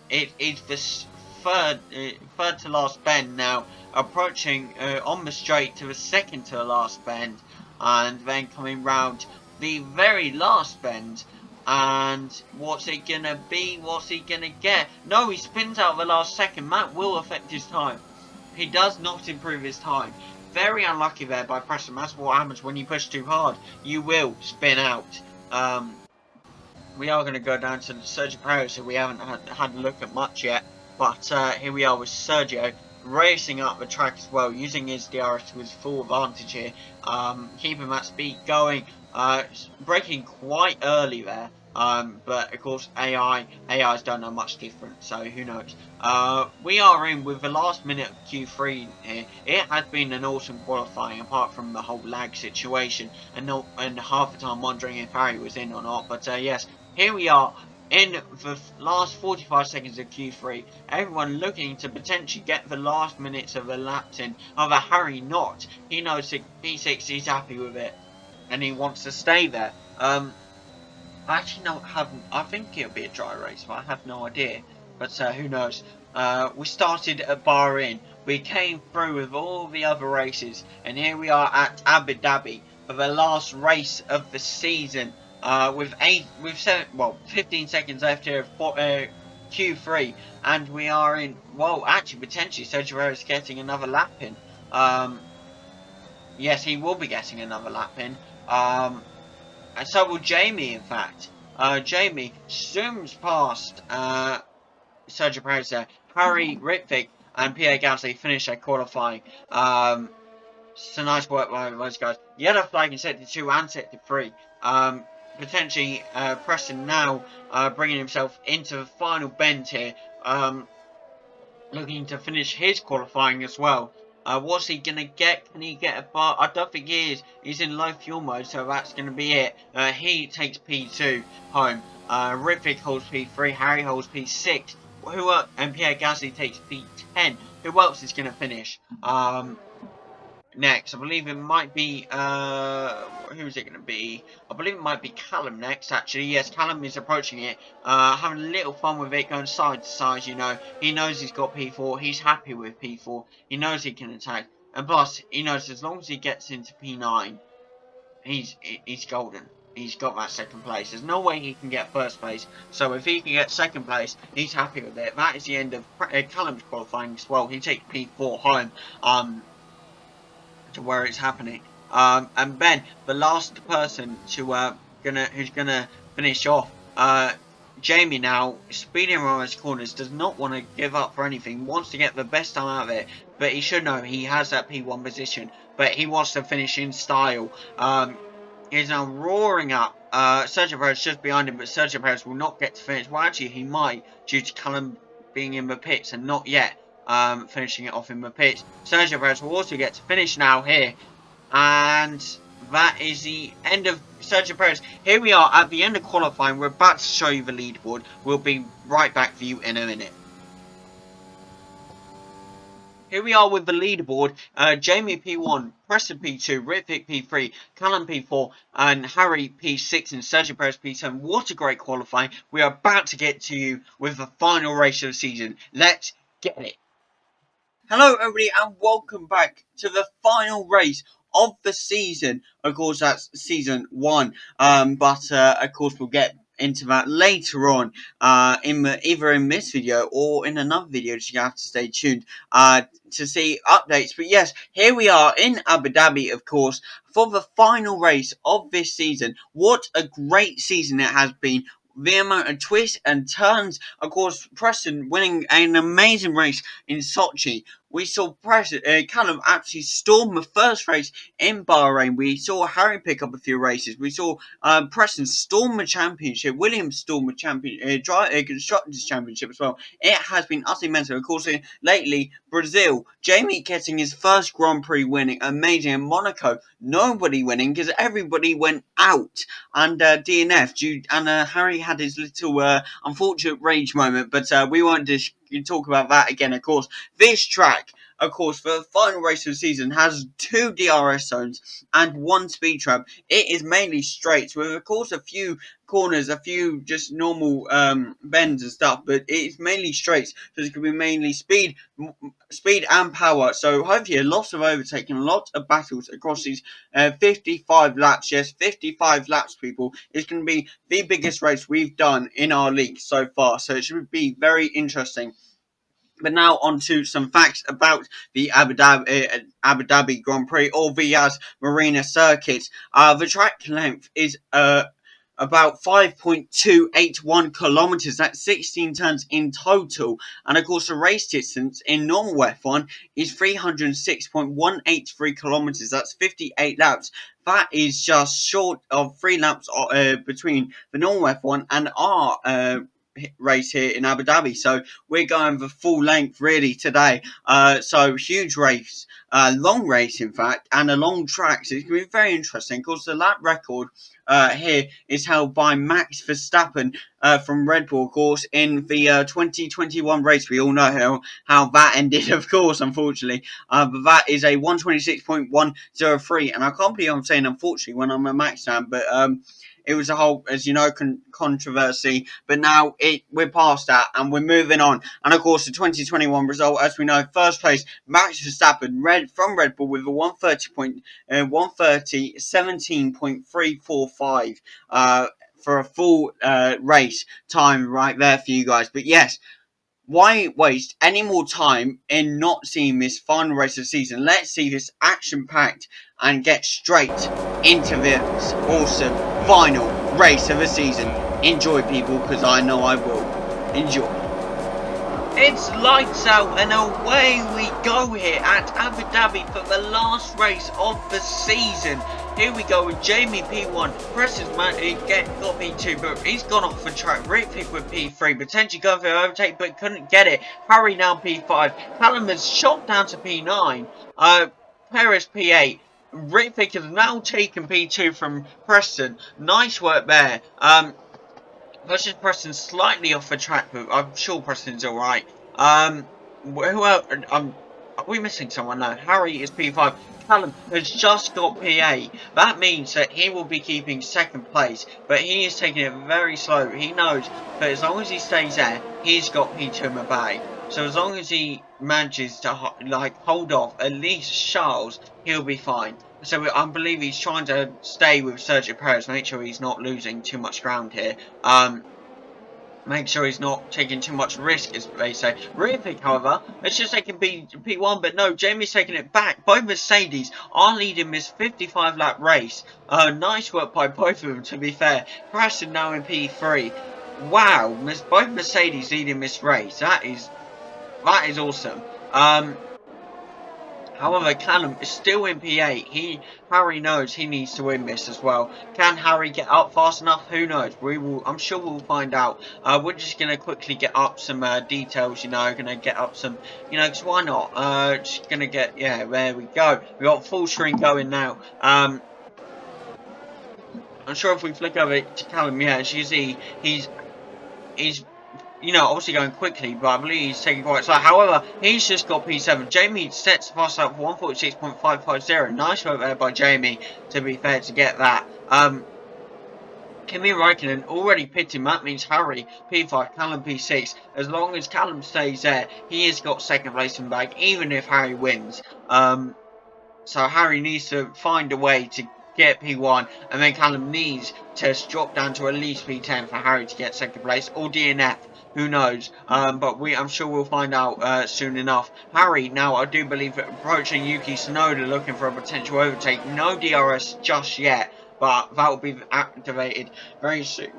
It is the third to last bend now, approaching on the straight to the second to the last bend, and then coming round the very last bend. And what's it gonna be? What's he gonna get? No, he spins out the last second. That will affect his time. He does not improve his time. Very unlucky there by Preston. That's what happens when you push too hard. You will spin out. We are going to go down to Sergio Perez, who we haven't had a look at much yet. But here we are with Sergio racing up the track as well, using his DRS to his full advantage here. Keeping that speed going. Braking quite early there. But of course AI's don't know much different, so who knows. We are in with the last minute of Q3 here. It has been an awesome qualifying, apart from the whole lag situation and half the time wondering if Harry was in or not. But yes, here we are in the last 45 seconds of Q3. Everyone looking to potentially get the last minutes of the laps in. However, Harry not. He knows P6, he's happy with it, and he wants to stay there. Actually, no, I think it'll be a dry race, but I have no idea. But who knows? We started at Bahrain. We came through with all the other races, and here we are at Abu Dhabi for the last race of the season. With 15 seconds left here of Q3, and we are in. Actually, potentially Sergio Perez getting another lap in. Yes, he will be getting another lap in. And so will Jamie, in fact. Jamie zooms past Sergio Perez there. Harry, Ritvick, and Pierre Gasly finish their qualifying. It's a nice work by those guys. Yellow flag in sector 2 and sector 3. Potentially Preston now bringing himself into the final bend here. Looking to finish his qualifying as well. What's he going to get? Can he get a bar? I don't think he is. He's in low fuel mode, so that's going to be it. He takes P2 home. Ritvick holds P3. Harry holds P6. And Pierre Gasly takes P10. Who else is going to finish? next. I believe it might be, who is it going to be? I believe it might be Callum next, actually. Yes, Callum is approaching it, having a little fun with it, going side to side, you know. He knows he's got P4, he's happy with P4, he knows he can attack. And plus, he knows as long as he gets into P9, he's golden. He's got that second place. There's no way he can get first place. So if he can get second place, he's happy with it. That is the end of Callum's qualifying as well. He takes P4 home. To where it's happening. And Ben, the last person to who's gonna finish off. Jamie now, speeding around his corners, does not want to give up for anything, wants to get the best time out of it, but he should know he has that P1 position, but he wants to finish in style. He's now roaring up. Sergio Perez just behind him, but Sergio Perez will not get to finish. Well, actually, he might, due to Callum being in the pits and not yet finishing it off in the pits. Sergio Perez will also get to finish now here. And that is the end of Sergio Perez. Here we are at the end of qualifying. We're about to show you the leaderboard. We'll be right back for you in a minute. Here we are with the leaderboard. Jamie P1, Preston P2, Ritvic P3, Callum P4, and Harry P6, and Sergio Perez P7. What a great qualifying. We are about to get to you with the final race of the season. Let's get it. Hello everybody and welcome back to the final race of the season. Of course that's season 1, but of course we'll get into that later on either in this video or in another video, so you have to stay tuned to see updates. But yes, here we are in Abu Dhabi, of course, for the final race of this season. What a great season it has been. The amount of twists and turns. Of course, Preston winning an amazing race in Sochi. We saw Preston, Callum actually storm the first race in Bahrain. We saw Harry pick up a few races. We saw Preston storm the championship. Williams storm the Constructors' Championship as well. It has been utterly mental. Of course, lately, Brazil, Jamie getting his first Grand Prix winning. Amazing. In Monaco, nobody winning because everybody went out. And DNF, and Harry had his little unfortunate rage moment, but we won't just talk about that again. Of course, this track, of course, for the final race of the season, has 2 DRS zones and 1 speed trap. It is mainly straights, with of course a few corners, a few just normal bends and stuff, but it's mainly straights, so it's going to be mainly speed and power. So hopefully a lot of overtaking, a lot of battles across these 55 laps. Yes, 55 laps, people. It's going to be the biggest race we've done in our league so far, so it should be very interesting. But now on to some facts about the Abu Dhabi Grand Prix, or Riyadh Marina Circuit. The track length is about 5.281 kilometers. That's 16 turns in total. And of course, the race distance in normal F1 is 306.183 kilometers. That's 58 laps. That is just short of 3 laps between the normal F1 and our race here in Abu Dhabi. So we're going the full length really today. So huge race, long race in fact, and a long track. So it's going to be very interesting. Of course, the lap record here is held by Max Verstappen from Red Bull, of course, in the 2021 race. We all know how that ended, of course, unfortunately. But that is a 126.103, and I can't believe I'm saying unfortunately when I'm a Max fan, but it was a whole, as you know, controversy, but now we're past that and we're moving on. And of course, the 2021 result, as we know, first place Max Verstappen from Red Bull with a 17.345 for a full race time right there for you guys. But yes, why waste any more time in not seeing this final race of the season? Let's see this action-packed and get straight into this awesome final race of the season. Enjoy, people, because I know I will. Enjoy. It's lights out and away we go here at Abu Dhabi for the last race of the season. Here we go with Jamie P1, Preston's man, he got P2, but he's gone off the track. Ritvic with P3, potentially going for an overtake, but couldn't get it. Harry now P5, Callum has shot down to P9, Perez P8. Ritvic has now taken P2 from Preston. Nice work there. Versus Preston slightly off the track, but I'm sure Preston's alright. Who else? Are we missing someone now? Harry is P5. Callum has just got P8. That means that he will be keeping second place, but he is taking it very slow. He knows that as long as he stays there, he's got P2 in the bag. So as long as he manages to hold off at least Charles, he'll be fine. So I believe he's trying to stay with Sergio Perez, make sure he's not losing too much ground here. Make sure he's not taking too much risk, as they say. Ripik, however, it's just taking P1, but no, Jamie's taking it back. Both Mercedes are leading this 55-lap race. Nice work by both of them, to be fair. Preston now in P3. Wow, both Mercedes leading this race. That is awesome. However, Callum is still in P8. Harry knows he needs to win this as well. Can Harry get up fast enough? Who knows? I'm sure we'll find out. We're just going to quickly get up some details, going to get up some, because why not? Just going to get, yeah, there we go. We got full screen going now. I'm sure if we flick over to Callum, yeah, as you see, he's obviously going quickly, but I believe he's taking quite slow. However, he's just got P7. Jamie sets the fast up for 146.550. Nice work there by Jamie, to be fair, to get that. Kimi Räikkönen already pitting. That means Harry P5, Callum P6. As long as Callum stays there, he has got second place in the bag, even if Harry wins. So Harry needs to find a way to get P1, and then Callum needs to drop down to at least P10 for Harry to get second place, or DNF. Who knows? But I'm sure we'll find out soon enough. Harry, now I do believe approaching Yuki Tsunoda, looking for a potential overtake. No DRS just yet, but that will be activated very soon.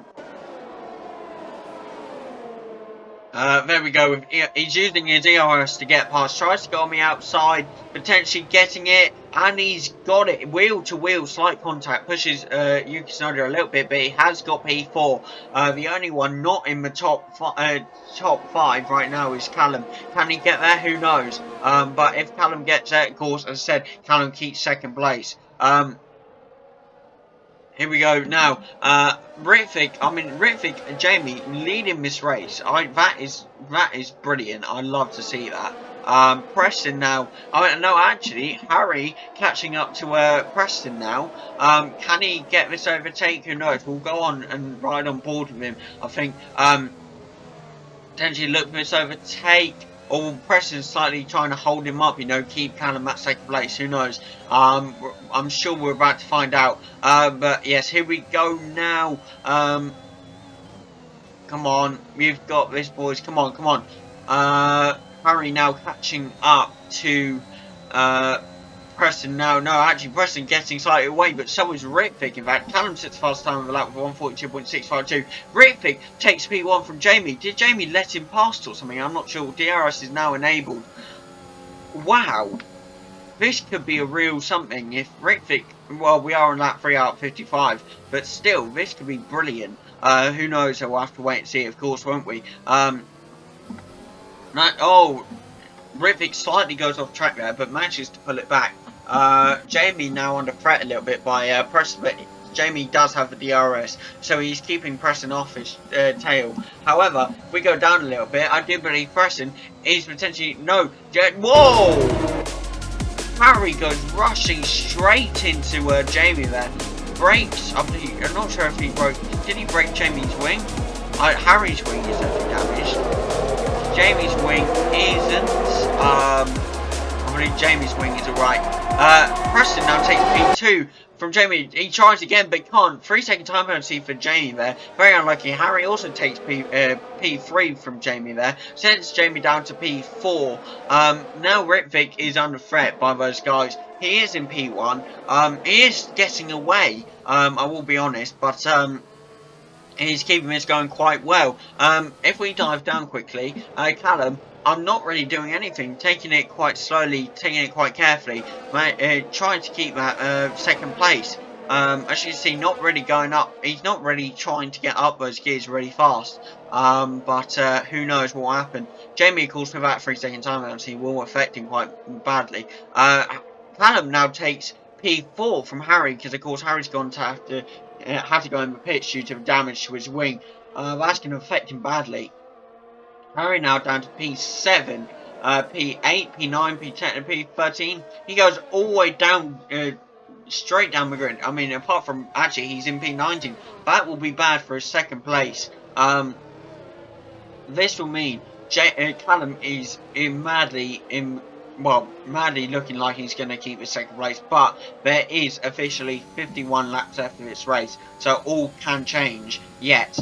There we go. He's using his DRS to get past. Tries to go on the outside, potentially getting it, and he's got it. Wheel to wheel, slight contact, pushes Yuki Tsunoda a little bit, but he has got P4. The only one not in the top 5 right now is Callum. Can he get there? Who knows? But if Callum gets there, of course, as I said, Callum keeps second place. Here we go now. Ritvick and Jamie leading this race. That is brilliant. I love to see that. Preston now. No, actually, Harry catching up to Preston now. Can he get this overtake? Who knows? We'll go on and ride on board with him. I think. Potentially look for this overtake. Or Preston's slightly trying to hold him up, keep Callum at second place. Who knows? I'm sure we're about to find out. But yes, here we go now. Come on, we've got this, boys. Come on. Harry now catching up to Preston now. No, actually, Preston getting slightly away, but so is Ritvick. In fact, Callum sits fast time of the lap with 142.652. Ritvick takes P1 from Jamie. Did Jamie let him past or something? I'm not sure. DRS is now enabled. Wow. This could be a real something if Ritvick... Well, we are on lap 3 out of 55, but still, this could be brilliant. Who knows? We'll have to wait and see, of course, won't we? Ritvick slightly goes off track there, but manages to pull it back. Jamie now under threat a little bit by Preston, but Jamie does have the DRS, so he's keeping Preston off his tail. However, if we go down a little bit, I do believe Preston is potentially... No! Whoa! Harry goes rushing straight into Jamie there. Breaks, I'm not sure if he broke... Did he break Jamie's wing? Harry's wing is damaged. Jamie's wing isn't. I believe Jamie's wing is alright. Preston now takes P2 from Jamie. He tries again, but can't. 3-second time penalty for Jamie there. Very unlucky. Harry also takes P3 from Jamie there. Sends Jamie down to P4. Now Ritvick is under threat by those guys. He is in P1. He is getting away. I will be honest, but he's keeping this going quite well. If we dive down quickly, Callum, I'm not really doing anything, taking it quite slowly, taking it quite carefully, trying to keep that second place. As you can see, not really going up. He's not really trying to get up those gears really fast. But who knows what will happen. Jamie, of course, with that 3-second time penalty will affect him quite badly. Callum now takes P4 from Harry, because of course Harry's going to have to go in the pits due to the damage to his wing. That's going to affect him badly. Harry now down to P7. P8, P9, P10, and P13. He goes all the way down, straight down the grid. I mean, apart from, actually, he's in P19. That will be bad for his second place. This will mean Callum is madly looking like he's going to keep his second place, but there is officially 51 laps left of this race, so all can change yet.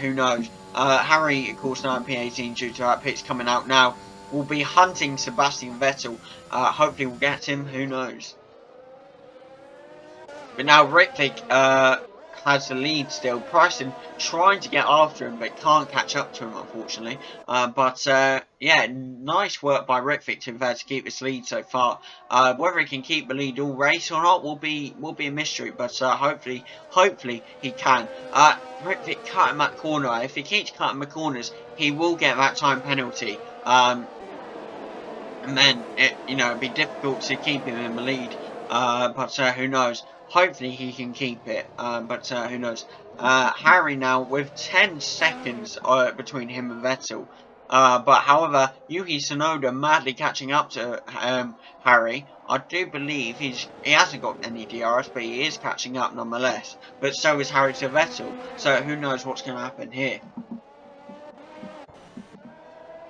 Who knows? Harry, of course, now in P18 due to our pits coming out now, will be hunting Sebastian Vettel. Hopefully we'll get him, who knows? But now Ritvick has the lead still. Preston trying to get after him, but can't catch up to him, unfortunately. Yeah, nice work by Ritvick to keep this lead so far. Whether he can keep the lead all race or not will be a mystery, but hopefully he can. Ritvick cutting that corner. If he keeps cutting the corners, he will get that time penalty. And then it'd be difficult to keep him in the lead. But who knows? Hopefully he can keep it, but who knows. Harry now with 10 seconds between him and Vettel. But however, Yuki Tsunoda madly catching up to Harry. I do believe he hasn't got any DRS, but he is catching up nonetheless. But so is Harry to Vettel. So who knows what's going to happen here.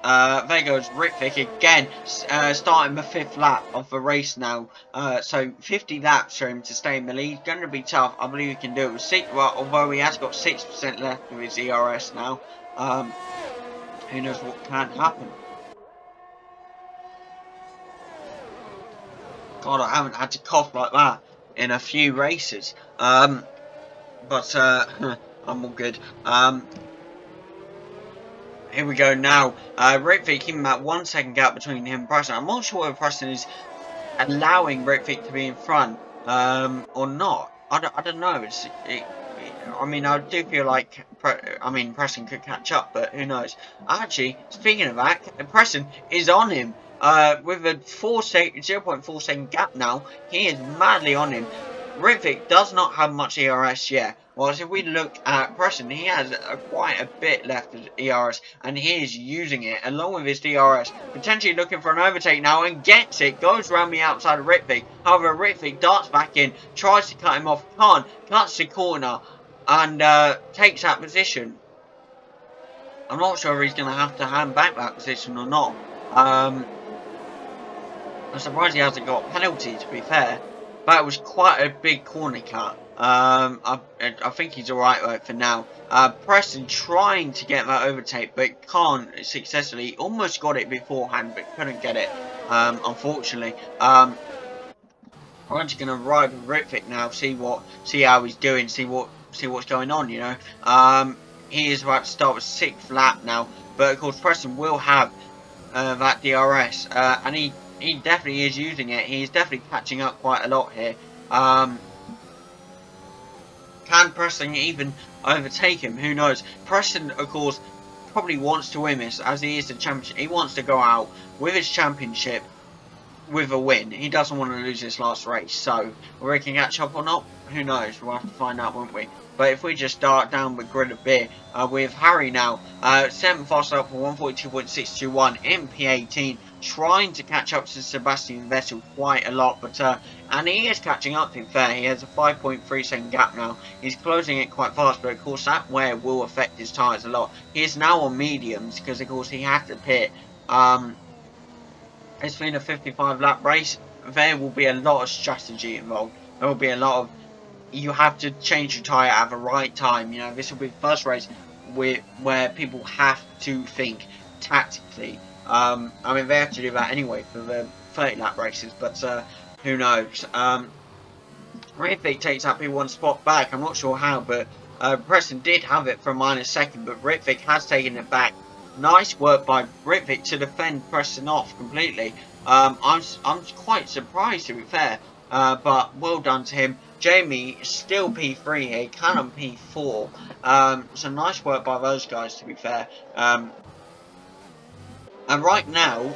There goes Ritvick again, starting the 5th lap of the race now. So 50 laps for him to stay in the lead. Going to be tough. I believe he can do it. Although he has got 6% left of his ERS now. Who knows what can happen. God, I haven't had to cough like that in a few races. I'm all good. Here we go now. Ritvick keeping that 1 second gap between him and Preston. I'm not sure if Preston is allowing Ritvick to be in front or not. I don't know. I mean, I do feel like Preston could catch up, but who knows? Actually, speaking of that, Preston is on him with a 0.4 second gap now. He is madly on him. Ritvick does not have much ERS yet. Whilst if we look at Preston, he has quite a bit left of ERS, and he is using it along with his DRS. Potentially looking for an overtake now and gets it. Goes around the outside of Ritvick. However, Ritvick darts back in, tries to cut him off, can't, cuts the corner, and takes that position. I'm not sure if he's going to have to hand back that position or not. I'm surprised he hasn't got a penalty, to be fair. That was quite a big corner cut. I think he's alright for now. Preston trying to get that overtake, but can't successfully. Almost got it beforehand, but couldn't get it, unfortunately. I'm just gonna ride with Ritvick now, see how he's doing, see what's going on. You know, he is about to start with 6th lap now, but of course Preston will have that DRS, and he definitely is using it. He's definitely catching up quite a lot here. Can Preston even overtake him? Who knows? Preston, of course, probably wants to win this, as he is the championship. He wants to go out with his championship with a win. He doesn't want to lose this last race. So, whether he can catch up or not, who knows? We'll have to find out, won't we? But if we just start down the grid a bit, with Harry now, 7th fast up for 142.621 in P18, trying to catch up to Sebastian Vettel quite a lot, but and he is catching up, to be fair. He has a 5.3 second gap now. He's closing it quite fast, but of course that wear will affect his tyres a lot. He is now on mediums, because of course he had to pit. It's been a 55 lap race. There will be a lot of strategy involved. There will be a lot of, you have to change your tyre at the right time. You know, this will be the first race where people have to think tactically. I mean, they have to do that anyway for the 30 lap races, but who knows? Ritvick takes that P1 spot back. I'm not sure how, but Preston did have it for a -2nd, but Ritvick has taken it back. Nice work by Ritvick to defend Preston off completely. I'm quite surprised, to be fair, but well done to him. Jamie still P3 here, Callum P4. So nice work by those guys, to be fair. And right now,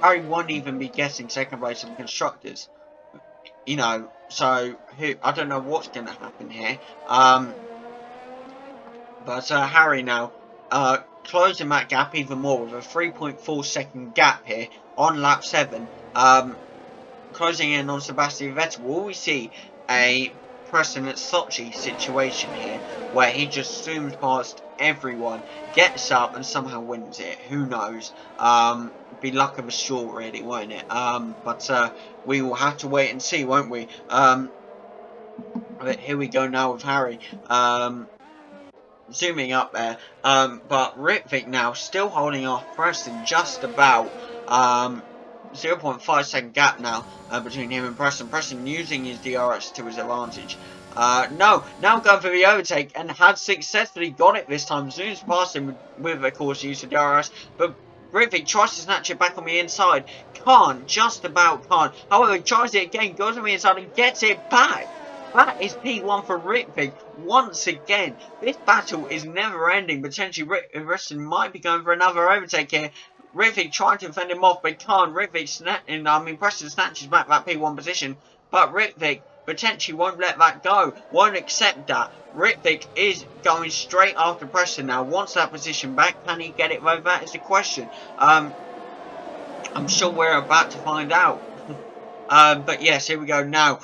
Harry won't even be getting second place in constructors. You know, so I don't know what's going to happen here. But Harry now closing that gap even more with a 3.4 second gap here. on lap 7, closing in on Sebastian Vettel. Will we see a Preston at Sochi situation here, where he just zooms past everyone, gets up and somehow wins it? Who knows? Be luck of a short, really, won't it? But we will have to wait and see, won't we? But here we go now with Harry. Zooming up there, but Ritvic now still holding off Preston just about. 0.5 second gap now between him and Preston. Preston using his DRS to his advantage. No, now going for the overtake and had successfully got it this time. Zooms past him with of course use of DRS, but Ritvic tries to snatch it back on the inside. Can't, just about can't. However, tries it again, goes on the inside and gets it back. That is P1 for Ritvic once again. This battle is never ending. Potentially Preston might be going for another overtake here. Ritvic trying to fend him off, but can't. Preston snatches back that P1 position, but Ritvic potentially won't let that go, won't accept that. Ritvic is going straight after Preston now, wants that position back. Can he get it? Well, that is the question. I'm sure we're about to find out. But yes, here we go now.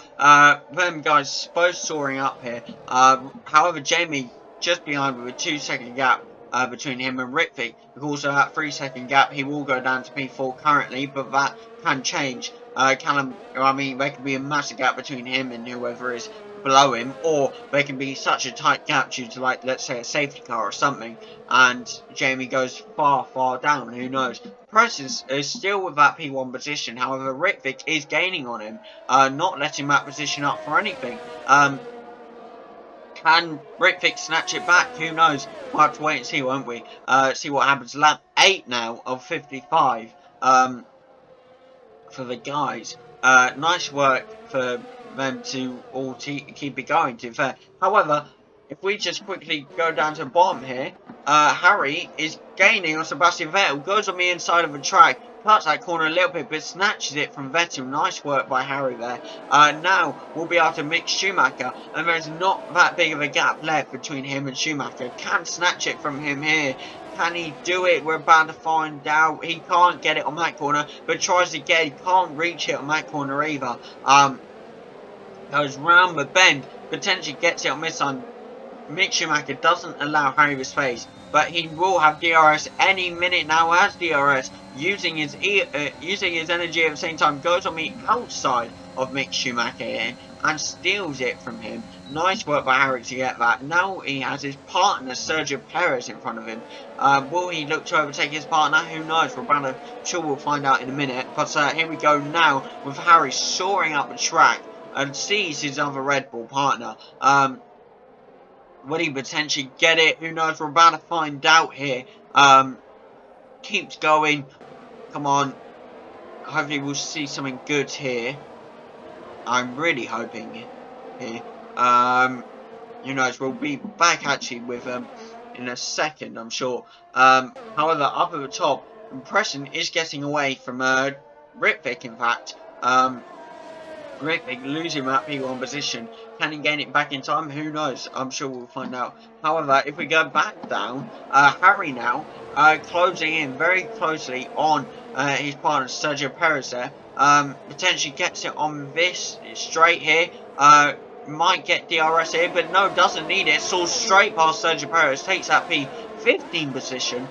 Them guys both soaring up here. However, Jamie just behind with a 2-second gap between him and Ritvic. Also, that 3-second gap, he will go down to P4 currently, but that can change. There could be a massive gap between him and whoever is below him, or there can be such a tight gap due to, like, let's say a safety car or something, and Jamie goes far down. Who knows? Press is still with that P1 position. However, Ritvic is gaining on him, not letting that position up for anything. Can Ritvic snatch it back? Who knows? We'll have to wait and see, won't we? See what happens. Lap 8 now of 55 for the guys. Nice work for them to all keep it going, to be fair. However, if we just quickly go down to the bottom here, Harry is gaining on Sebastian Vettel, goes on the inside of the track, cuts that corner a little bit, but snatches it from Vettel. Nice work by Harry there. Now we'll be able to mix Schumacher, and there's not that big of a gap left between him and Schumacher. Can snatch it from him here. Can he do it? We're about to find out. He can't get it on that corner, but tries to get it. Can't reach it on that corner either. Goes round the bend, potentially gets it on this side. Mick Schumacher doesn't allow Harry the space, but he will have DRS any minute now. As DRS, using his energy at the same time, goes on the outside of Mick Schumacher here and steals it from him. Nice work by Harry to get that. Now he has his partner Sergio Perez in front of him. Will he look to overtake his partner? Who knows? Sure we'll find out in a minute. But here we go now with Harry soaring up the track and sees his other Red Bull partner. Will he potentially get it? Who knows? We're about to find out here. Keeps going. Come on. Hopefully we'll see something good here. I'm really hoping here. Who knows? We'll be back actually with in a second, I'm sure. However, up at the top, Preston is getting away from Ritvic, in fact. Ritvic losing that P1 position. Can he gain it back in time? Who knows? I'm sure we'll find out. However, if we go back down, Harry now closing in very closely on his partner Sergio Perez there. Potentially gets it on this straight here. Might get DRS here, but no, doesn't need it. Soars straight past Sergio Perez, takes that P15 position.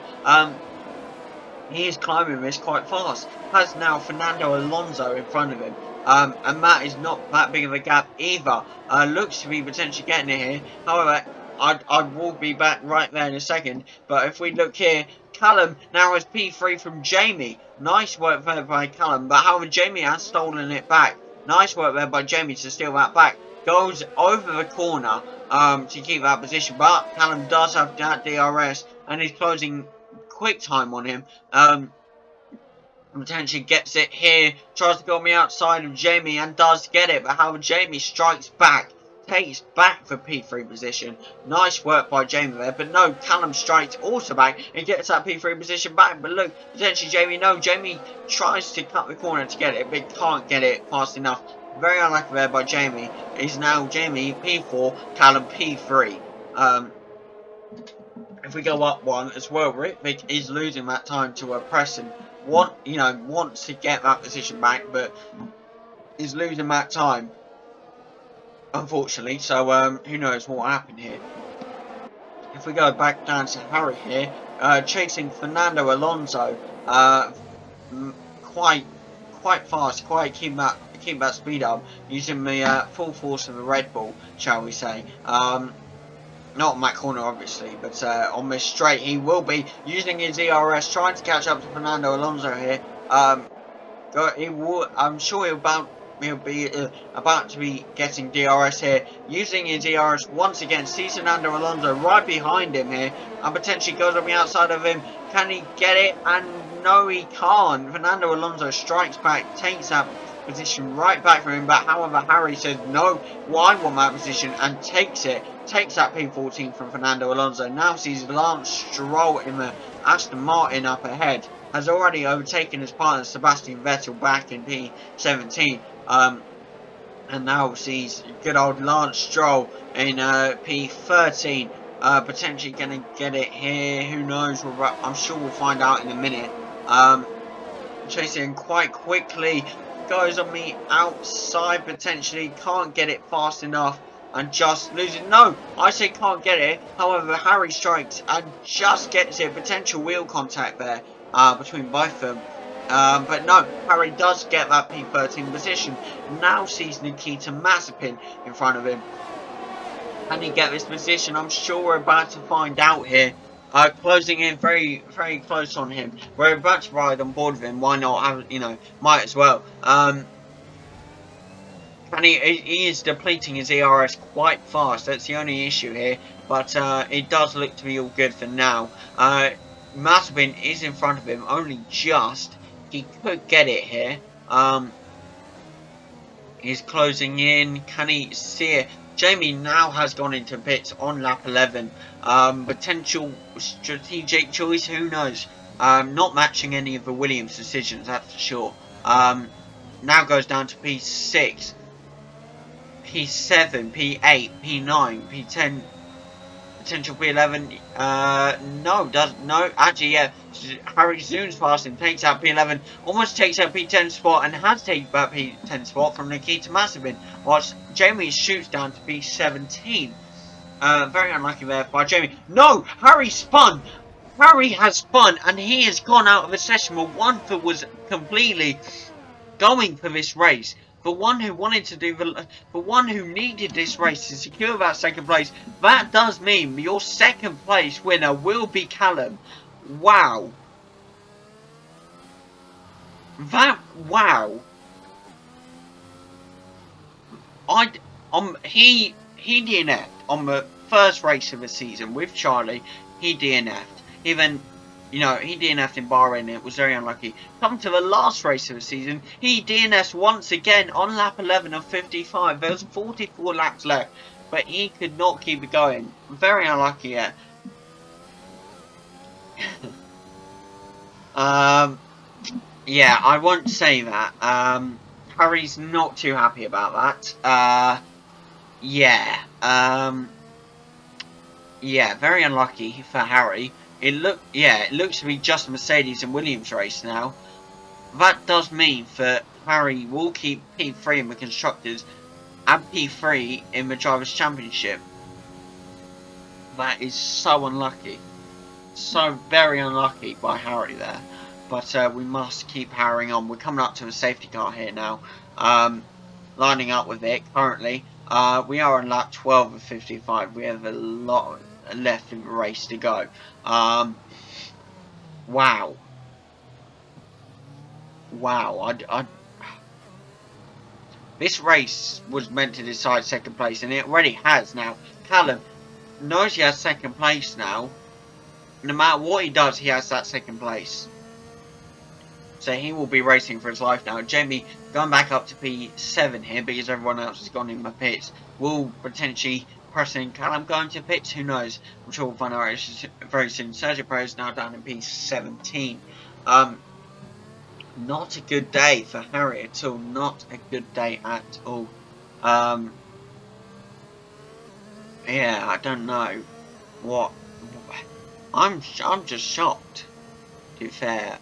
He is climbing this quite fast. Has now Fernando Alonso in front of him. And that is not that big of a gap either. Looks to be potentially getting it here. However, I will be back right there in a second. But if we look here, Callum now has P3 from Jamie. Nice work there by Callum. But however, Jamie has stolen it back. Nice work there by Jamie to steal that back. Goes over the corner to keep that position. But Callum does have that DRS and is closing quick time on him. Potentially gets it here, tries to go on the outside of Jamie and does get it, but however Jamie strikes back, takes back the P3 position. Nice work by Jamie there, but no, Callum strikes also back and gets that P3 position back, but look, potentially Jamie tries to cut the corner to get it, but can't get it fast enough. Very unlucky there by Jamie. Is now Jamie P4, Callum P3. If we go up one as well, Ritvic is losing that time to Preston. wants to get that position back, but is losing that time, unfortunately. So who knows what will happen here. If we go back down to Harry here, chasing Fernando Alonso, quite fast, quite keep that speed up, using the full force of the Red Bull, shall we say. Not on that corner, obviously, but on this straight, he will be using his ERS, trying to catch up to Fernando Alonso here. I'm sure he'll be about to be getting DRS here, using his ERS once again. Sees Fernando Alonso right behind him here, and potentially goes on the outside of him. Can he get it? And no, he can't. Fernando Alonso strikes back, takes that position right back from him, but however, Harry says no, well, I want that position, and takes it. Takes that P14 from Fernando Alonso. Now sees Lance Stroll in the Aston Martin up ahead. Has already overtaken his partner Sebastian Vettel back in P17. And now sees good old Lance Stroll in P13. Potentially going to get it here. Who knows? I'm sure we'll find out in a minute. Chasing quite quickly. Goes on the outside potentially. Can't get it fast enough. And just losing. No, I say can't get it. However, Harry strikes and just gets it. Potential wheel contact there between both of them. But no, Harry does get that P13 position. Now sees Nikita Mazepin in front of him. Can he get this position? I'm sure we're about to find out here. Closing in very, very close on him. We're about to ride on board with him. Why not? Might as well. And he is depleting his ERS quite fast. That's the only issue here. But it does look to be all good for now. Mazepin is in front of him, only just. He could get it here. He's closing in. Can he see it? Jamie now has gone into pits on lap 11. Potential strategic choice, who knows? Not matching any of the Williams decisions, that's for sure. Now goes down to P6. P7, P8, P9, P10, potential P11. No, actually, yeah. Harry zooms past him, takes out P11, almost takes out P10 spot, and has taken that P10 spot from Nikita Mazepin, whilst Jamie shoots down to P17. Very unlucky there by Jamie. No, Harry spun. Harry has spun, and he has gone out of the session. But one that was completely going for this race. The one who wanted to do the one who needed this race to secure that second place. That does mean your second place winner will be Callum. Wow. Wow. He DNF'd on the first race of the season with Charlie. He DNF'd. Even, he DNF'd in Bahrain. It was very unlucky. Come to the last race of the season, he DNF'd once again on lap 11 of 55. There was 44 laps left, but he could not keep it going. Very unlucky, yeah. Yeah, I won't say that. Harry's not too happy about that. Yeah, very unlucky for Harry. It looks to be just a Mercedes and Williams race now. That does mean that Harry will keep P3 in the Constructors and P3 in the Drivers' Championship. That is so unlucky. So very unlucky by Harry there. But we must keep harrying on. We're coming up to a safety car here now. Lining up with it currently. We are on lap 12 of 55. We have a lot left in the race to go. Wow. This race was meant to decide second place, and it already has now. Callum knows he has second place now. No matter what he does, he has that second place. So he will be racing for his life now. Jamie going back up to P7 here because everyone else has gone in the pits. Will potentially pressing Callum going to pits, who knows? I'm sure we'll find out very soon. Sergio Perez now down in P17. Not a good day for Harry at all. Not a good day at all. Yeah, I don't know what. I'm just shocked. To be fair.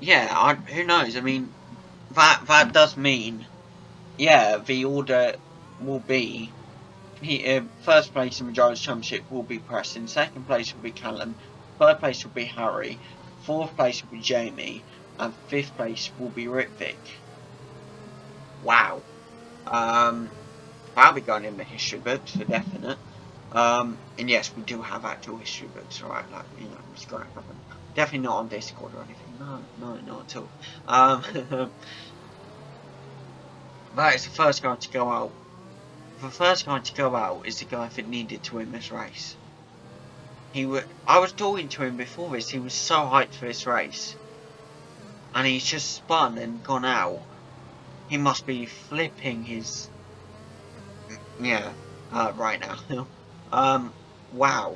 yeah, who knows? I mean, that does mean, yeah, the order will be first place in the Drivers' Championship will be Preston, second place will be Callum, third place will be Harry, fourth place will be Jamie, and fifth place will be Ritvic. Wow. That'll be going in the history books for definite. And yes, we do have actual history books, right? Like, you know, it's going to happen. Definitely not on Discord or anything. No, not at all. That is the first guy to go out. The first guy to go out is the guy that needed to win this race. I was talking to him before this. He was so hyped for this race, and he's just spun and gone out. He must be flipping his right now. Wow.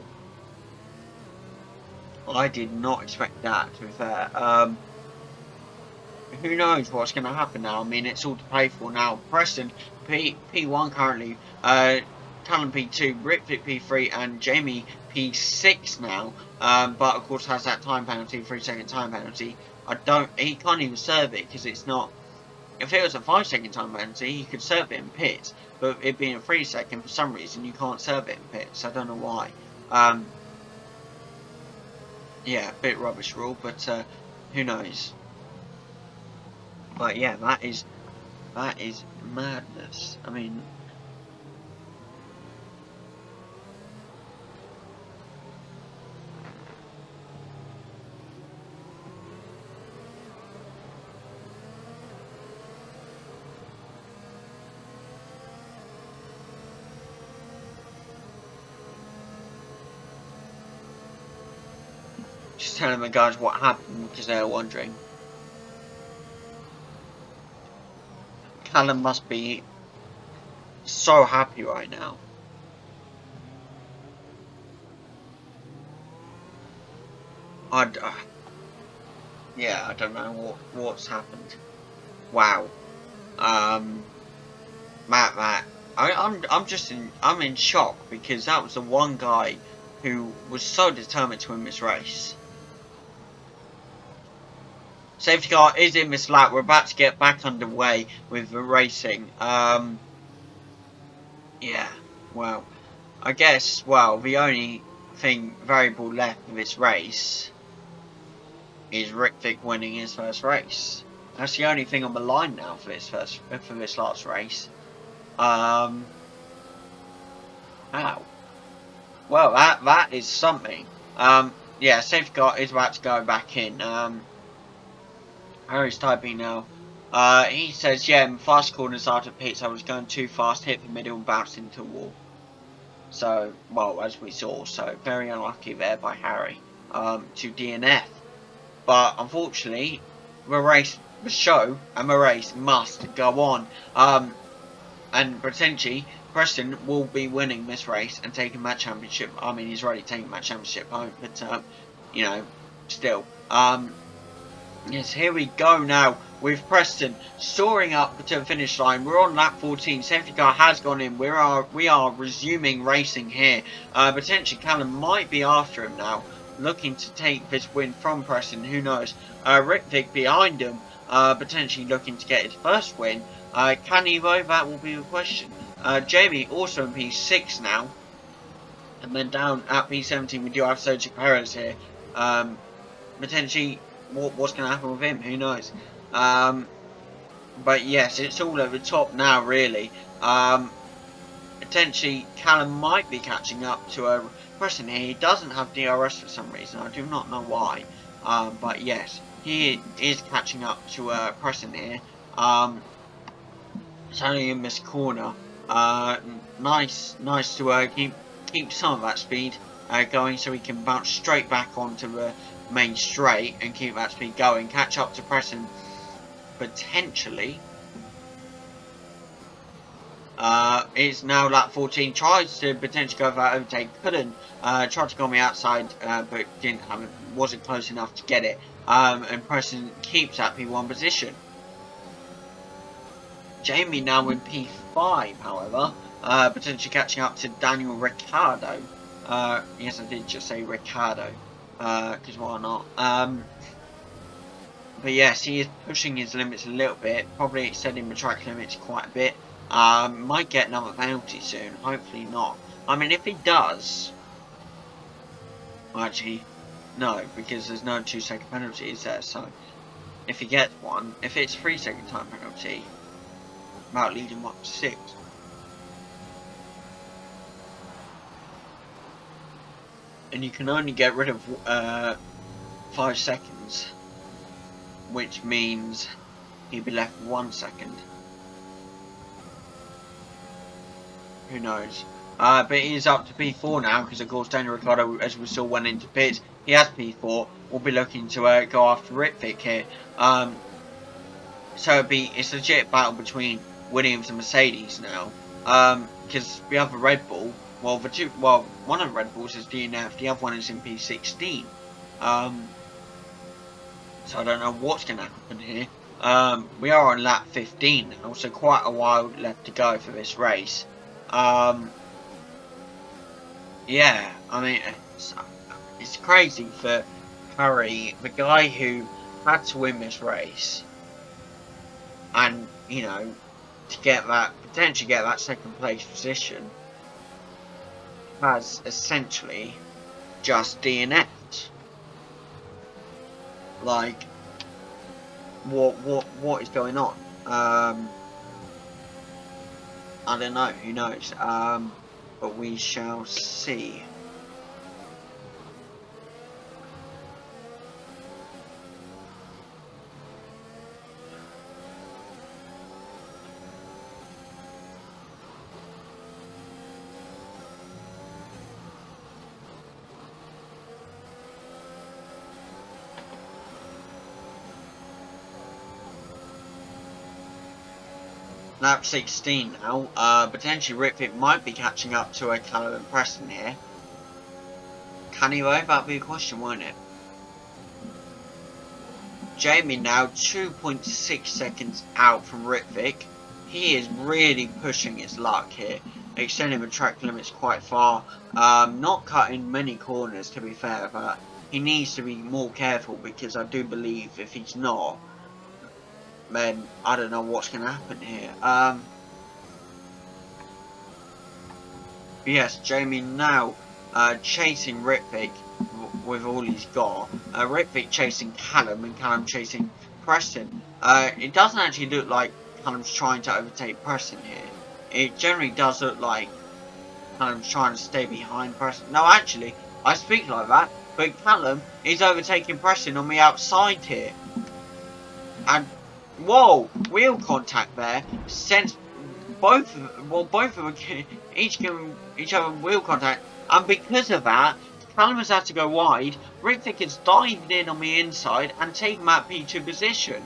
I did not expect that, to be fair. Who knows what's going to happen now? I mean, it's all to play for now. Preston, P1 currently, Callum P2, Ritvic P3, and Jamie P6 now. But of course has that time penalty, 3-second time penalty. He can't even serve it because it's not. If it was a 5-second time penalty, he could serve it in pits. But it being a 3-second, for some reason, you can't serve it in pits. I don't know why. Yeah, a bit rubbish rule, but who knows? But yeah, that is madness. I mean, just telling the guys what happened because they're wondering. Callum must be so happy right now. Yeah, I don't know what's happened. Wow. Matt, I'm in shock because that was the one guy who was so determined to win this race. Safety car is in this lap. We're about to get back underway with the racing. Yeah, well, I guess, well, the only variable left in this race is Ritvic winning his first race. That's the only thing on the line now for this last race. Wow. Well, that is something. Yeah, safety car is about to go back in. Harry's typing now. He says, yeah, in fast corners after pits, I was going too fast, hit the middle and bounced into a wall. So, well, as we saw, so very unlucky there by Harry to DNF. But unfortunately, the show and the race must go on. And potentially, Preston will be winning this race and taking that championship. I mean, he's already taken that championship home, but, you know, still. Yes, here we go now with Preston soaring up to the finish line. We're on lap 14. Safety car has gone in. We are resuming racing here. Potentially Callum might be after him now, looking to take this win from Preston. Who knows? Ritvic behind him, potentially looking to get his first win. Can he though? That will be the question. Jamie also in P6 now. And then down at P17 we do have Sergio Perez here. Potentially what's going to happen with him, who knows. But yes, it's all over the top now really. Potentially Callum might be catching up to a Preston here. He doesn't have DRS for some reason, I do not know why. But yes, he is catching up to Preston here. It's only in this corner. Nice to keep some of that speed going so we can bounce straight back onto the main straight and keep that speed going, catch up to Preston potentially. It's now lap 14, tries to potentially go for that overtake, couldn't, tried to go on the outside, but wasn't close enough to get it, and Preston keeps that P1 position. Jamie now in P5, however, potentially catching up to Daniel Ricciardo. Yes, I did just say Ricciardo, because why not? But yes, he is pushing his limits a little bit, probably extending the track limits quite a bit. Might get another penalty soon, hopefully not. I mean, if he does... Well, actually, no, because there's no 2-second penalty, is there? So, if he gets one, if it's 3-second time penalty, about leading him up to 6. And you can only get rid of 5 seconds, which means he'd be left 1 second. Who knows? But he is up to P4 now, because of course Daniel Ricciardo, as we saw, went into pits. He has P4. We'll be looking to go after Ritvic here. So it's a legit battle between Williams and Mercedes now. Because we have a Red Bull. Well, one of the Red Bulls is DNF. The other one is in P16. So I don't know what's going to happen here. We are on lap 15 now, so quite a while left to go for this race. Yeah, I mean, it's crazy for Curry, the guy who had to win this race, and, you know, to get that, potentially get that second place position, has essentially just DNF'd. Like, what is going on? I don't know, who knows? But we shall see. Lap 16 now. Potentially Ritvic might be catching up to a Callum and Preston here. Can he though? That'd be a question, won't it? Jamie now 2.6 seconds out from Ritvic. He is really pushing his luck here, extending the track limits quite far. Not cutting many corners, to be fair, but he needs to be more careful, because I do believe if he's not, then I don't know what's going to happen here. Yes, Jamie now chasing Ritvic with all he's got. Ritvic chasing Callum, and Callum chasing Preston. It doesn't actually look like Callum's trying to overtake Preston here. It generally does look like Callum's trying to stay behind Preston. No, actually, I speak like that, but Callum is overtaking Preston on the outside here. And whoa, wheel contact there. Since both of them each give each other wheel contact, and because of that, Callum has had to go wide. Ritvic has dived in on the inside and taken that P2 position.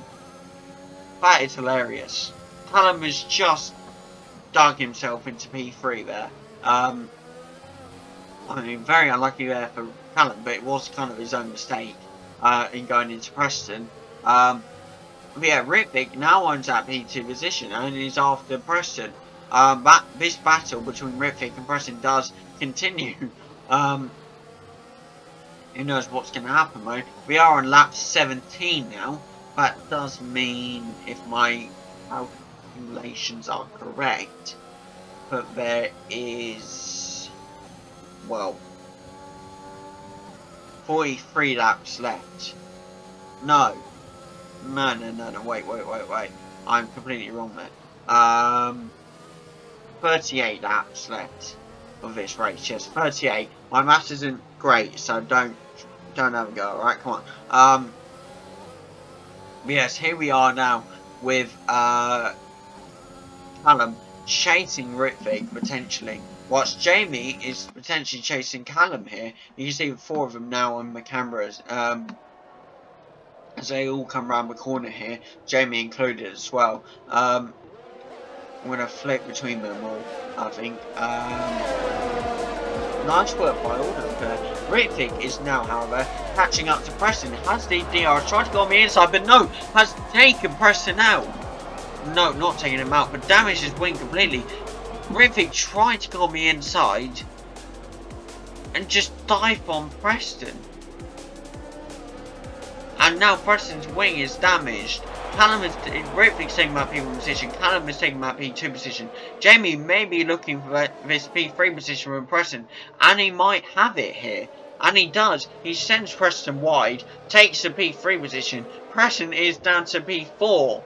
That is hilarious. Callum has just dug himself into P3 there. I mean, very unlucky there for Callum, but it was kind of his own mistake in going into Preston. But yeah, Ritvic now owns that P2 position and is after Preston. This battle between Ritvic and Preston does continue. Who knows what's going to happen though. We are on lap 17 now. That does mean, if my calculations are correct, that there is, well, 43 laps left. No, wait. I'm completely wrong there. 38 laps left of this race. Yes, 38. My maths isn't great, so don't have a go. Alright, come on. Yes, here we are now with Callum chasing Ritvic potentially, whilst Jamie is potentially chasing Callum here. You can see 4 of them now on the cameras. As they all come around the corner here, Jamie included as well. I'm going to flip between them all, I think. Nice work by all of them. Ritvic is now, however, catching up to Preston. Has the DR tried to go on the inside, but no, has taken Preston out. No, not taking him out, but damaged his wing completely. Ritvic tried to go on the inside and just dive bomb Preston. And now Preston's wing is damaged. Callum is Ritvic's taking that P1 position. Callum is taking that P2 position. Jamie may be looking for this P3 position from Preston, and he might have it here. And he does. He sends Preston wide, takes the P3 position. Preston is down to P4.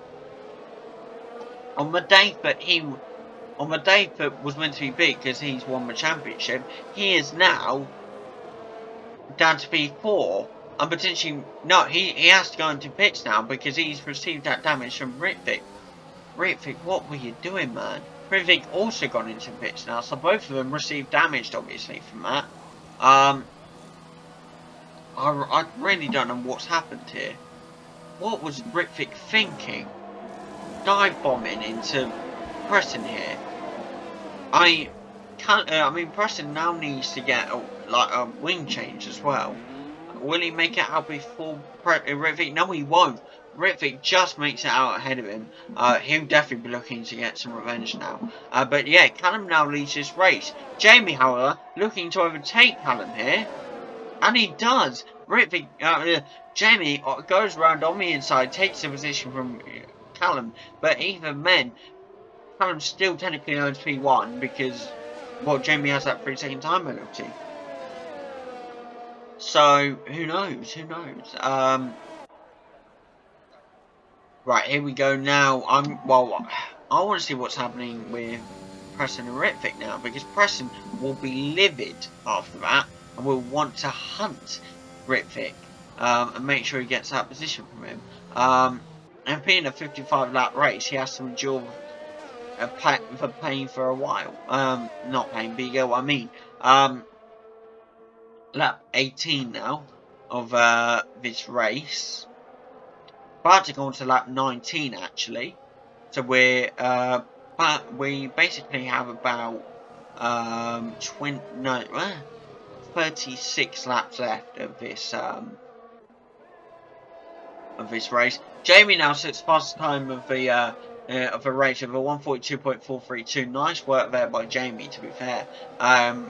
On the day that was meant to be big because he's won the championship, he is now down to P4. And potentially, no, he has to go into pits now because he's received that damage from Ritvic. Ritvic, what were you doing, man? Ritvic also gone into pits now, so both of them received damage, obviously, from that. I really don't know what's happened here. What was Ritvic thinking? Dive bombing into Preston here. I mean, Preston now needs to get a wing change as well. Will he make it out before Ritvic? No, he won't. Ritvic just makes it out ahead of him. He'll definitely be looking to get some revenge now. But yeah, Callum now leads this race. Jamie, however, looking to overtake Callum here. And he does. Ritvic, Jamie goes around on the inside, takes the position from Callum. But even then, Callum still technically owns P1 because, well, Jamie has that 3-second time penalty. So, who knows? Who knows? Right, here we go now. Well, I want to see what's happening with Preston and Ritvic now, because Preston will be livid after that and will want to hunt Ritvic and make sure he gets that position from him. And being a 55-lap race, he has to endure the pain for a while. Not pain, but you get what I mean. Lap 18 now of this race. About to go on to lap 19 actually. So we basically have about 36 laps left of this race. Jamie now sits past the time of the race of a 142.432. Nice work there by Jamie, to be fair.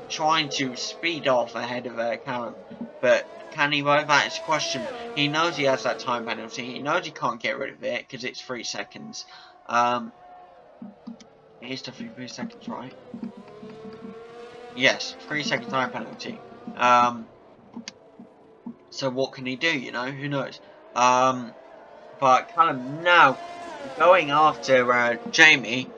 Trying to speed off ahead of Callum, but can he though? That is the question. He knows he has that time penalty. He knows he can't get rid of it because it's 3 seconds. It is definitely 3 seconds, right? Yes, 3 second time penalty. So what can he do? You know, who knows? But Callum now going after Jamie,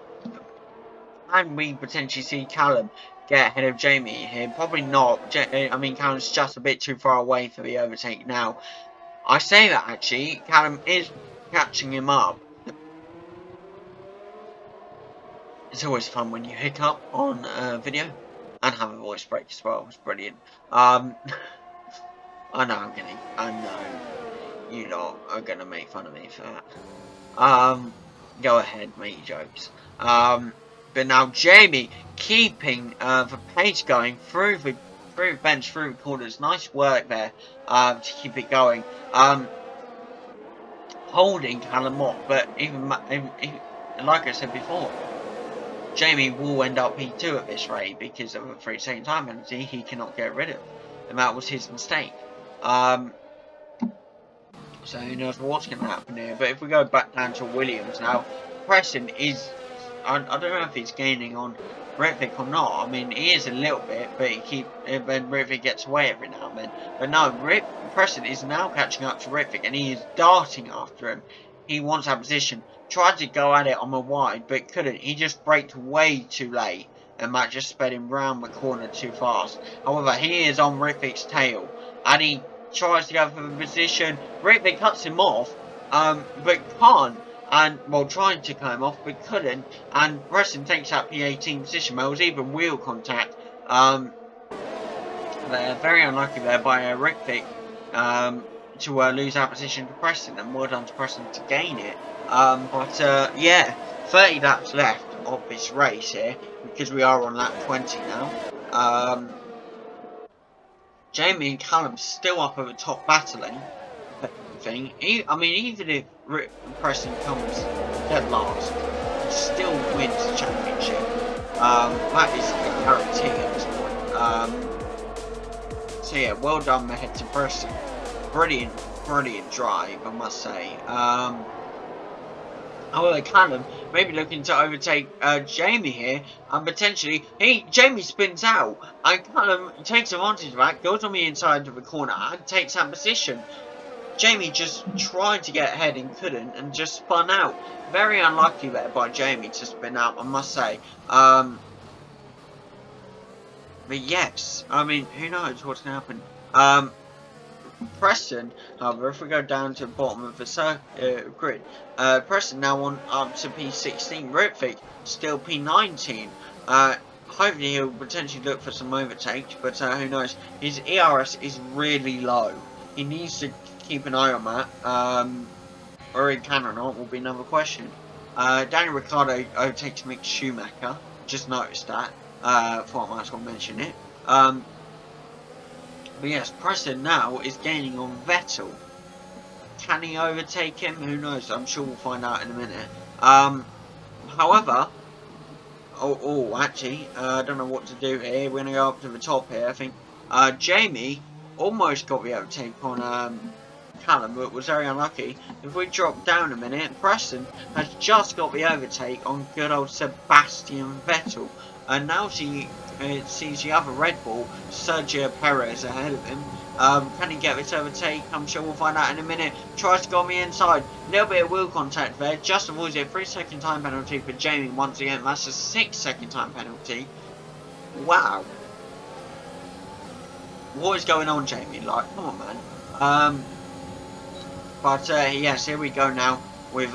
and we potentially see Callum get ahead of Jamie here. Probably not. I mean, Callum's just a bit too far away for the overtake now. I say that actually, Callum is catching him up. It's always fun when you hiccup on video and have a voice break as well. It's brilliant. I know I'm kidding. I know you lot are gonna make fun of me for that. Go ahead, make your jokes. But now Jamie keeping the pace going through the bench, through the corners. Nice work there to keep it going. Holding Callum off, but even like I said before, Jamie will end up P2 at this rate because of a 3 second time penalty he cannot get rid of, and that was his mistake. So who knows what's going to happen here. But if we go back down to Williams now, Preston is, I don't know if he's gaining on Ritvic or not. I mean, he is a little bit, but then Ritvic gets away every now and then. But no, Preston is now catching up to Ritvic, and he is darting after him. He wants that position. Tried to go at it on the wide, but couldn't. He just braked way too late, and that just sped him round the corner too fast. However, he is on Ritvic's tail, and he tries to go for the position. Ritvic cuts him off, but can't. And, well, trying to cut him off, but couldn't. And Preston takes up the 18 position. There was even wheel contact. They're very unlucky there by Ritvic to lose that position to Preston. And well done to Preston to gain it. Yeah, 30 laps left of this race here, because we are on lap 20 now. Jamie and Callum still up at the top battling. Thing. I mean, even if Preston comes dead last, he still wins the championship. That is a guarantee at this point. So yeah, well done ahead to Preston. brilliant drive, I must say. However, Callum maybe looking to overtake Jamie here, and potentially Jamie spins out, and Callum takes advantage of that, goes on the inside of the corner and takes that position. Jamie just tried to get ahead and couldn't, and just spun out. Very unlucky there by Jamie to spin out, I must say. But yes, I mean, who knows what's going to happen. Preston, however, if we go down to the bottom of the grid, Preston now on up to P16, Ritvic still P19. Hopefully he'll potentially look for some overtakes, but who knows. His ERS is really low. He needs to keep an eye on that. Or he can or not will be another question. Daniel Ricciardo overtakes Mick Schumacher. Just noticed that. Thought I might as well mention it. But yes, Preston now is gaining on Vettel. Can he overtake him? Who knows? I'm sure we'll find out in a minute. However, actually, I don't know what to do here. We're going to go up to the top here. I think Jamie almost got the overtake on Callum, but was very unlucky. If we drop down a minute, Preston has just got the overtake on good old Sebastian Vettel. And now she sees the other Red Bull, Sergio Perez, ahead of him. Can he get this overtake? I'm sure we'll find out in a minute. Tries to go on the inside. Little bit of wheel contact there. Just avoids a 3-second time penalty for Jamie once again. That's a 6-second time penalty. Wow. What is going on, Jamie? Like, come on, man. But yes, here we go now with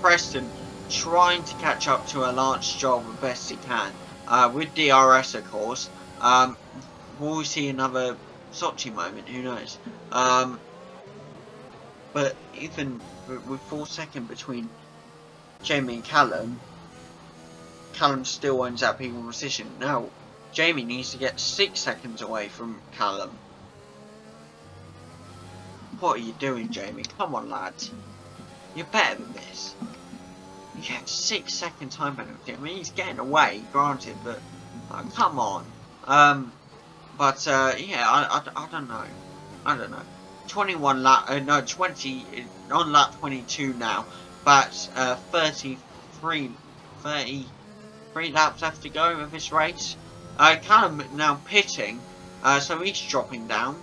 Preston trying to catch up to a Lance Stroll the best he can. With DRS, of course. Will we see another Sochi moment? Who knows? But even with 4 seconds between Jamie and Callum still owns that P1 position. Now, Jamie needs to get 6 seconds away from Callum. What are you doing, Jamie? Come on, lads. You're better than this. You get 6-second time penalty. I mean, he's getting away, granted, but come on. Yeah, I don't know. I don't know. 21 lap, no, 20 on lap 22 now. But 33 laps left to go of this race. Callum now pitting, so he's dropping down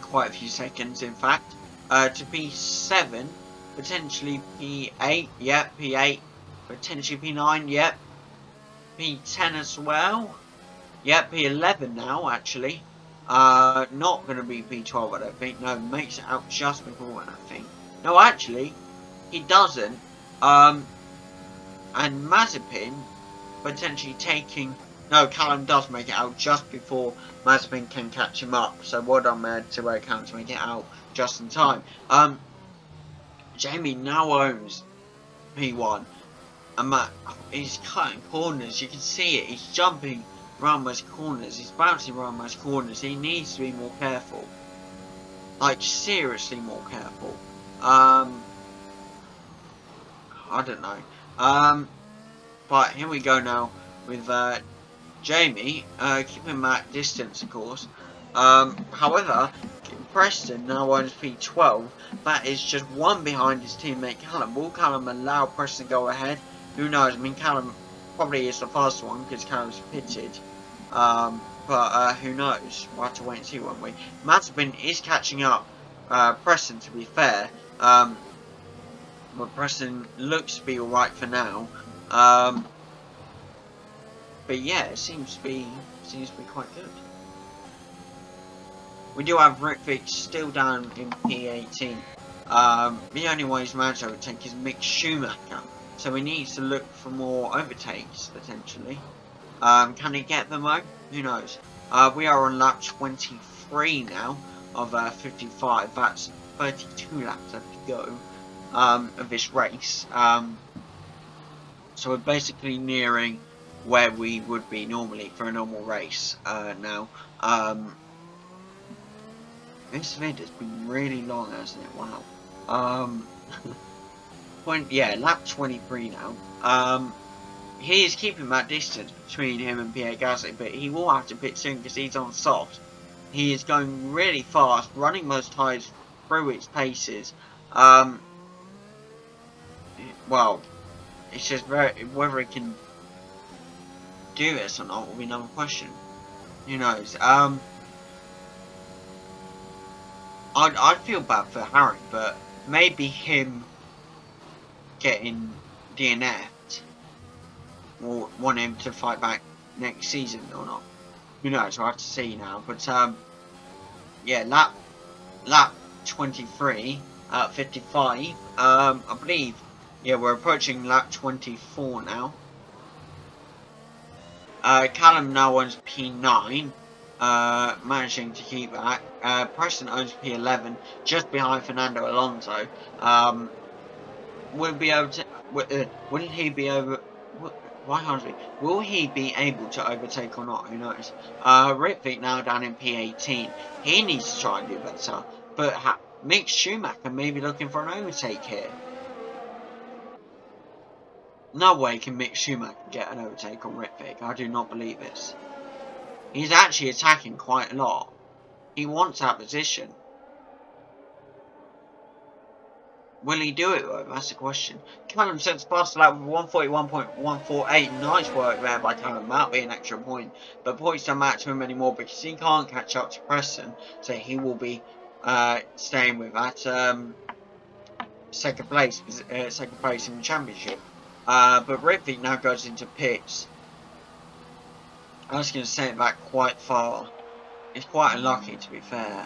quite a few seconds, in fact, to P7. Potentially P8, yep, P8, potentially P9, yep, P10 as well, yep, P11 now, actually, not going to be P12, I don't think, no, makes it out just before one, I think, no, actually, he doesn't, and Mazepin potentially taking, no, Callum does make it out just before Mazepin can catch him up, so well done there to Callum to make it out just in time. Jamie now owns P1, and he's cutting corners. You can see it. He's jumping around those corners. He's bouncing around those corners. He needs to be more careful. Like, seriously more careful. I don't know. But here we go now with Jamie, keeping that distance, of course. However, Preston now owns P12. That is just one behind his teammate Callum. Will Callum allow Preston to go ahead? Who knows? I mean, Callum probably is the first one because Callum's pitted. But who knows? We'll have to wait and see, won't we? Mazepin is catching up Preston, to be fair. But Preston looks to be alright for now. But yeah, it seems to be quite good. We do have Ritvic still down in P18. The only way he's managed to overtake is Mick Schumacher. So he needs to look for more overtakes, potentially. Can he get them though? Who knows? We are on lap 23 now of 55. That's 32 laps left to go of this race. So we're basically nearing where we would be normally for a normal race now. This vid has been really long, hasn't it? Wow. Yeah, lap 23 now. He is keeping that distance between him and Pierre Gasly, but he will have to pit soon because he's on soft. he is going really fast, running most tyres through its paces. Well, it's just whether he can do this or not will be another question. Who knows? I'd feel bad for Harry, but maybe him getting DNF'd will want him to fight back next season or not. Who knows? We'll have to see now. But yeah, lap 23 at 55. I believe. Yeah, we're approaching lap 24 now. Callum now owns P9, managing to keep that. Preston owns P11, just behind Fernando Alonso. Will be able to? Wouldn't he be over? Why can't we? Will he be able to overtake or not? Who knows? Ritvic now down in P18. He needs to try and do better. But Mick Schumacher may be looking for an overtake here. No way can Mick Schumacher get an overtake on Ritvic. I do not believe this. He's actually attacking quite a lot. He wants that position. Will he do it though? That's the question. Callum sets past lap with 141.148. Nice work there by Callum. That'll be an extra point. But points don't matter to him anymore because he can't catch up to Preston. So he will be staying with that second place in the championship. But Ritvic now goes into pits. I was going to send it back quite far. It's quite unlucky, to be fair.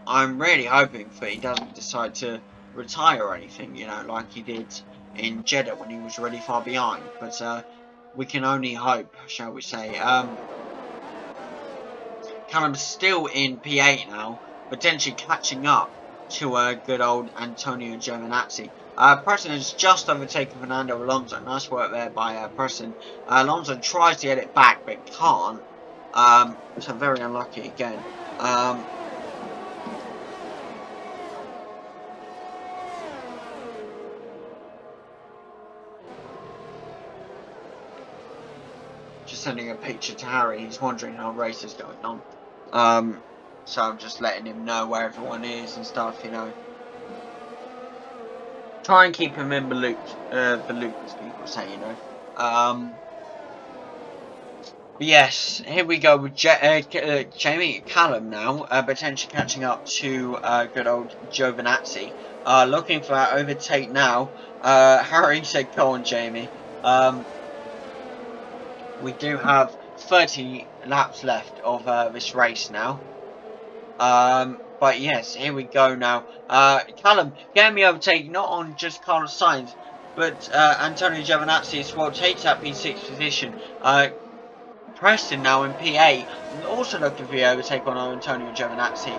I'm really hoping that he doesn't decide to retire or anything, you know, like he did in Jeddah when he was really far behind. But we can only hope, shall we say. Callum's still in P8 now, potentially catching up to good old Antonio Giovinazzi. Preston has just overtaken Fernando Alonso. Nice work there by Preston. Alonso tries to get it back, but can't. So very unlucky again. Just sending a picture to Harry. He's wondering how the race is going on. So I'm just letting him know where everyone is and stuff, you know. Try and keep him in the loop, as people say, you know. But yes, here we go with Jamie Callum now, potentially catching up to good old Giovinazzi. Looking for that overtake now. Harry said, "Go on, Jamie." We do have 30 laps left of this race now. But yes, here we go now. Callum getting me overtake not on just Carlos Sainz, but Antonio Giovinazzi as well takes that P6 position. Preston now in P8, also looking for the overtake on Antonio Giovinazzi.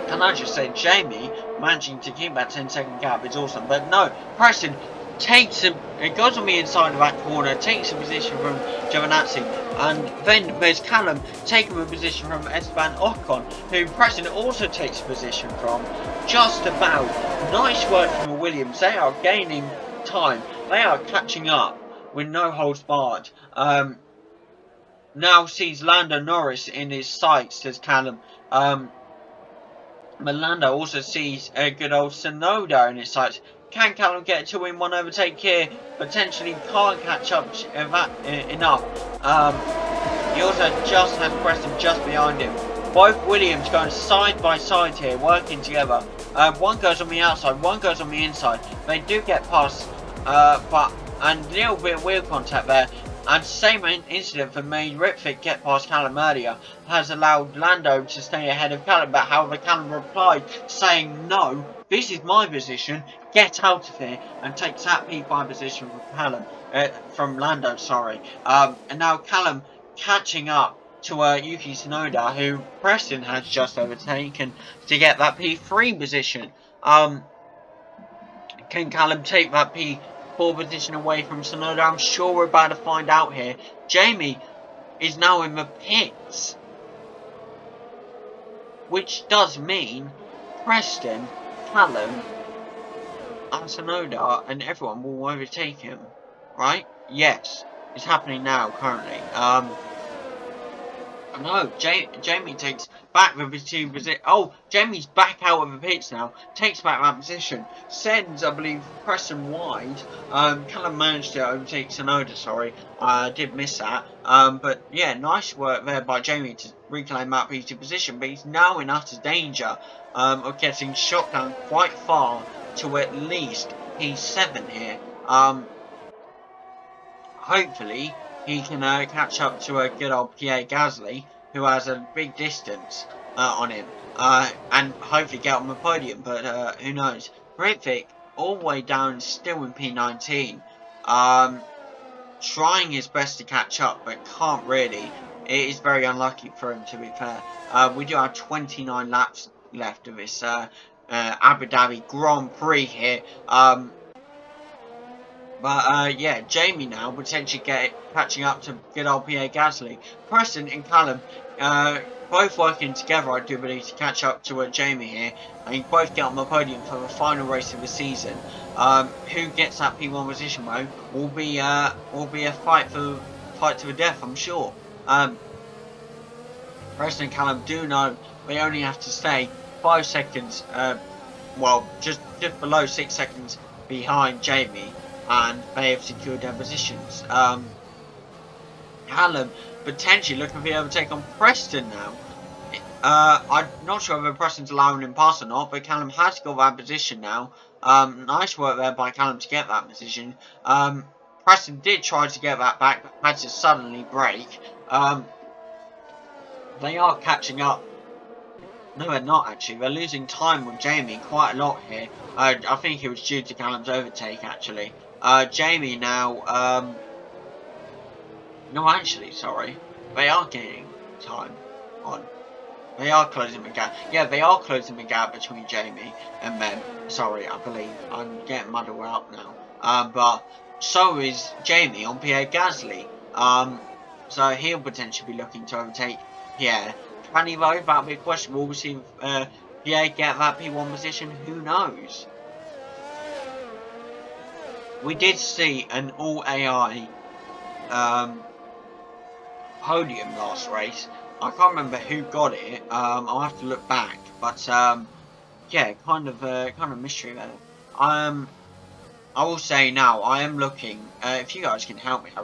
Can I just say, Jamie managing to keep that 10-second gap is awesome. But no, Preston takes him, it goes on the inside of that corner, takes a position from Giovinazzi, and then there's Callum taking a position from Esteban Ocon, who Preston also takes a position from. Just about. Nice work from the Williams. They are gaining time. They are catching up with no holds barred. Now sees Lando Norris in his sights, says Callum. Lando also sees a good old Tsunoda in his sights. Can Callum get a 2-in-1 overtake here? Potentially can't catch up enough. He also just has Preston just behind him. Both Williams going side by side here, working together. One goes on the outside, one goes on the inside. They do get past, but a little bit of wheel contact there. And same incident that made Ritvic get past Callum earlier has allowed Lando to stay ahead of Callum. But however, Callum replied saying, "No, this is my position. Get out of here," and takes that P5 position from Lando. Sorry. And now Callum catching up to Yuki Tsunoda, who Preston has just overtaken to get that P3 position. Can Callum take that P4 position away from Tsunoda? I'm sure we're about to find out here. Jamie is now in the pits, which does mean Preston, Callum, and Tsunoda and everyone will overtake him, right? Yes. is happening now, currently. No, Jamie takes back the position. Oh, Jamie's back out of the pits now. Takes back that position. Sends, I believe, Preston wide. Callum managed to overtake Sonoda. Sorry, I did miss that. But yeah, nice work there by Jamie to reclaim that P2 position. But he's now in utter danger of getting shot down quite far to at least P7 here. Hopefully he can catch up to a good old Pierre Gasly, who has a big distance on him, and hopefully get on the podium, but who knows. Ritvic, all the way down, still in P19, trying his best to catch up, but can't really. It is very unlucky for him, to be fair. We do have 29 laps left of this Abu Dhabi Grand Prix here. But yeah, Jamie now potentially catching up to good old Pierre Gasly. Preston and Callum both working together, I do believe, to catch up to Jamie here. And both get on the podium for the final race of the season. Who gets that P1 position, though, will be a fight to the death, I'm sure. Preston and Callum do know they only have to stay 5 seconds, well, just below 6 seconds behind Jamie, and they have secured their positions. Callum potentially looking for the overtake on Preston now. I'm not sure whether Preston's allowing him past or not, but Callum has got that position now. Nice work there by Callum to get that position. Preston did try to get that back, but had to suddenly brake. They are catching up. No, they're not actually. They're losing time with Jamie quite a lot here. I think it was due to Callum's overtake actually. Jamie now, no actually, sorry. They are gaining time on. They are closing the gap. Yeah, they are closing the gap between Jamie and them. Sorry, I believe. I'm getting muddled up now. But so is Jamie on Pierre Gasly. So he'll potentially be looking to overtake Pierre. Can he though? That'll be a question. Will we see Pierre get that P1 position? Who knows? We did see an all AI podium last race. I can't remember who got it. I'll have to look back. But yeah, kind of mystery there. I will say now, I am looking, if you guys can help me, I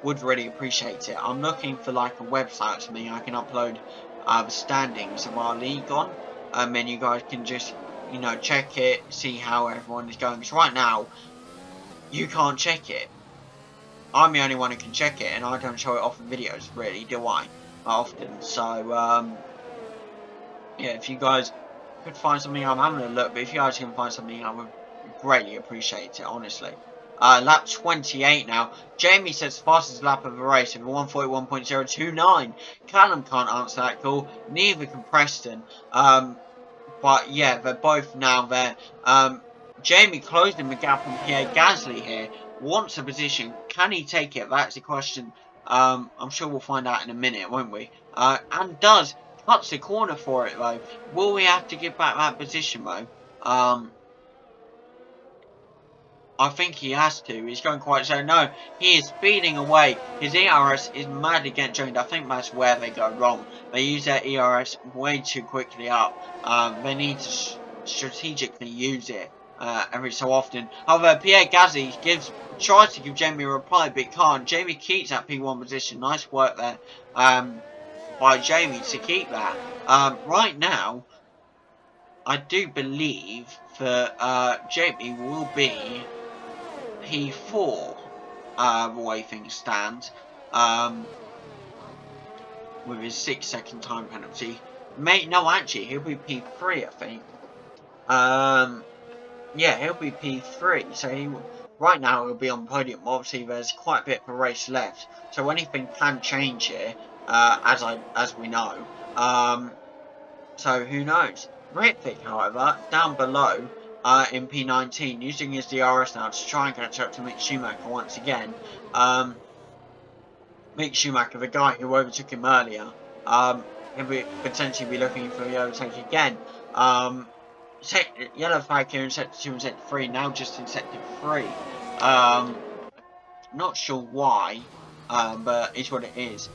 would really appreciate it. I'm looking for like a website to me I can upload the standings of our league on, and then you guys can just, you know, check it, see how everyone is going. Because right now, you can't check it. I'm the only one who can check it, and I don't show it off in videos, really, do I? Often. So, yeah, if you guys could find something, I'm having a look, but if you guys can find something, I would greatly appreciate it, honestly. Lap 28 now. Jamie says fastest lap of the race with 141.029. Callum can't answer that call. Neither can Preston. But yeah, they're both now there. Jamie closing the gap on Pierre Gasly here. Wants a position. Can he take it? That's the question. I'm sure we'll find out in a minute, won't we? And does. Cuts the corner for it, though. Will we have to give back that position, though? I think he has to. He's going quite so. No, he is speeding away. His ERS is madly getting joined. I think that's where they go wrong. They use their ERS way too quickly up. They need to strategically use it every so often. However, Pierre Gasly tries to give Jamie a reply, but can't. Jamie keeps that P1 position. Nice work there by Jamie to keep that. Right now, I do believe that Jamie will be P4, the way things stand, with his 6-second time penalty. No, actually, he'll be P3, I think. Yeah, he'll be P3, so right now he'll be on podium. Obviously, there's quite a bit of a race left, so anything can change here, as we know. So who knows? Ritvic, however, down below, in P19, using his DRS now to try and catch up to Mick Schumacher once again. Mick Schumacher, the guy who overtook him earlier, he'll potentially be looking for the overtake again. Yellow flag here in sector 2 and sector 3, now just in sector 3. Not sure why, but it's what it is.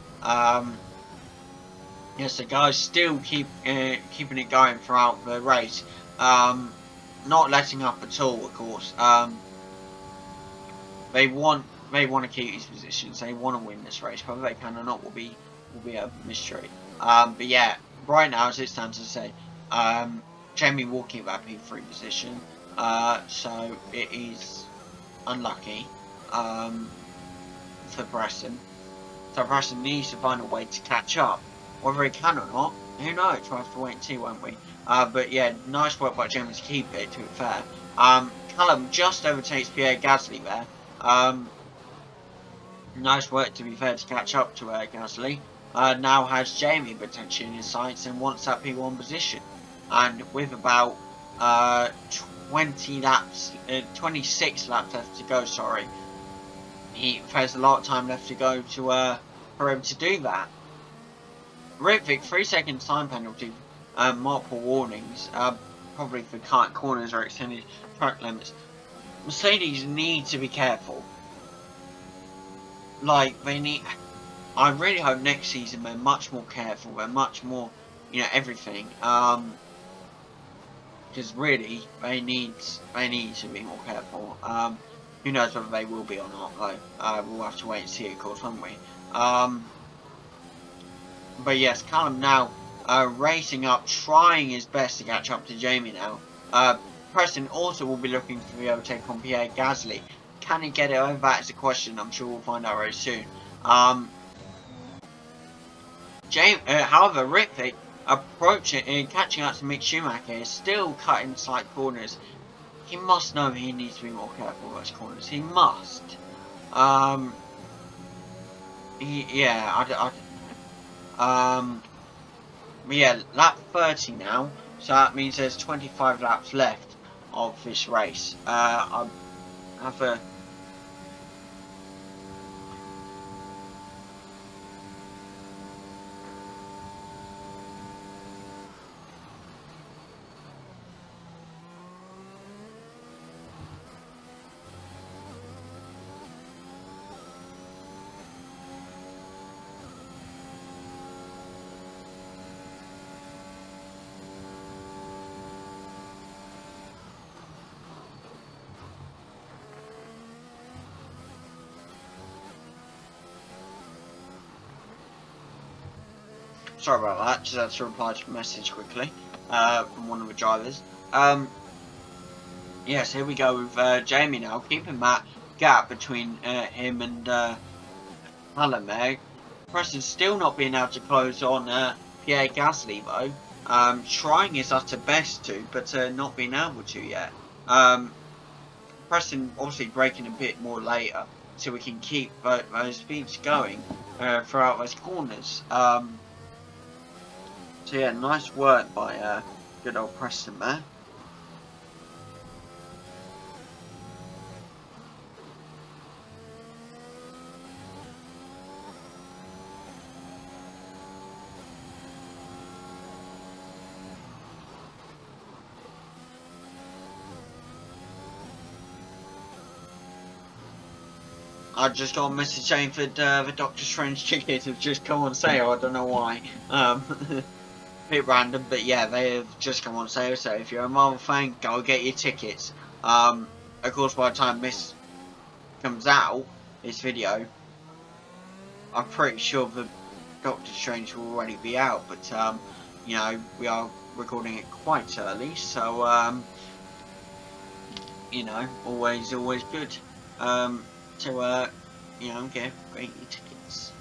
Yes, the guys still keeping it going throughout the race. Not letting up at all, of course. They want to keep these positions. They want to win this race. Whether they can or not will be a mystery. But yeah, right now as it stands, as I say, Jamie will keep that P3 position. So it is unlucky for Preston. So Preston needs to find a way to catch up. Whether he can or not, who knows? We'll have to wait and see, won't we? But yeah, nice work by Jamie to keep it, to be fair. Callum just overtakes Pierre Gasly there. Nice work, to be fair, to catch up to Gasly. Now has Jamie potentially in his sights and wants that P1 position. And with about 20 laps, 26 laps left to go, sorry. There's a lot of time left to go to for him to do that. Ritvik, 3 seconds time penalty, multiple warnings, probably for corners or extended track limits. Mercedes need to be careful. Like, they need... I really hope next season they're much more careful, they're much more, you know, everything. Because really, they need to be more careful. Who knows whether they will be or not, though. We'll have to wait and see, of course, won't we? But yes, Callum now racing up, trying his best to catch up to Jamie now. Preston also will be looking for the overtake on Pierre Gasly. Can he get it over? That is a question. I'm sure we'll find out very soon. However, Ritvik approaching and catching up to Mick Schumacher is still cutting slight corners. He must know he needs to be more careful with those corners. He must. Yeah, lap 30 now, so that means there's 25 laps left of this race. I have a... Sorry about that, just had to reply to a message quickly from one of the drivers. Yes, here we go with Jamie now, keeping that gap between him and Callum there. Preston's still not being able to close on Pierre Gasly though. Trying his utter best to, but not being able to yet. Preston obviously braking a bit more later, so we can keep those speeds going throughout those corners. So yeah, nice work by good old Preston there. I just got a message saying that the Doctor Strange tickets have just come on sale. I don't know why. Bit random, but yeah, they have just come on sale. So if you're a Marvel fan, go get your tickets. Of course, by the time this comes out, this video, I'm pretty sure the Doctor Strange will already be out. But you know, we are recording it quite early, so you know, always good. To you know, get your tickets.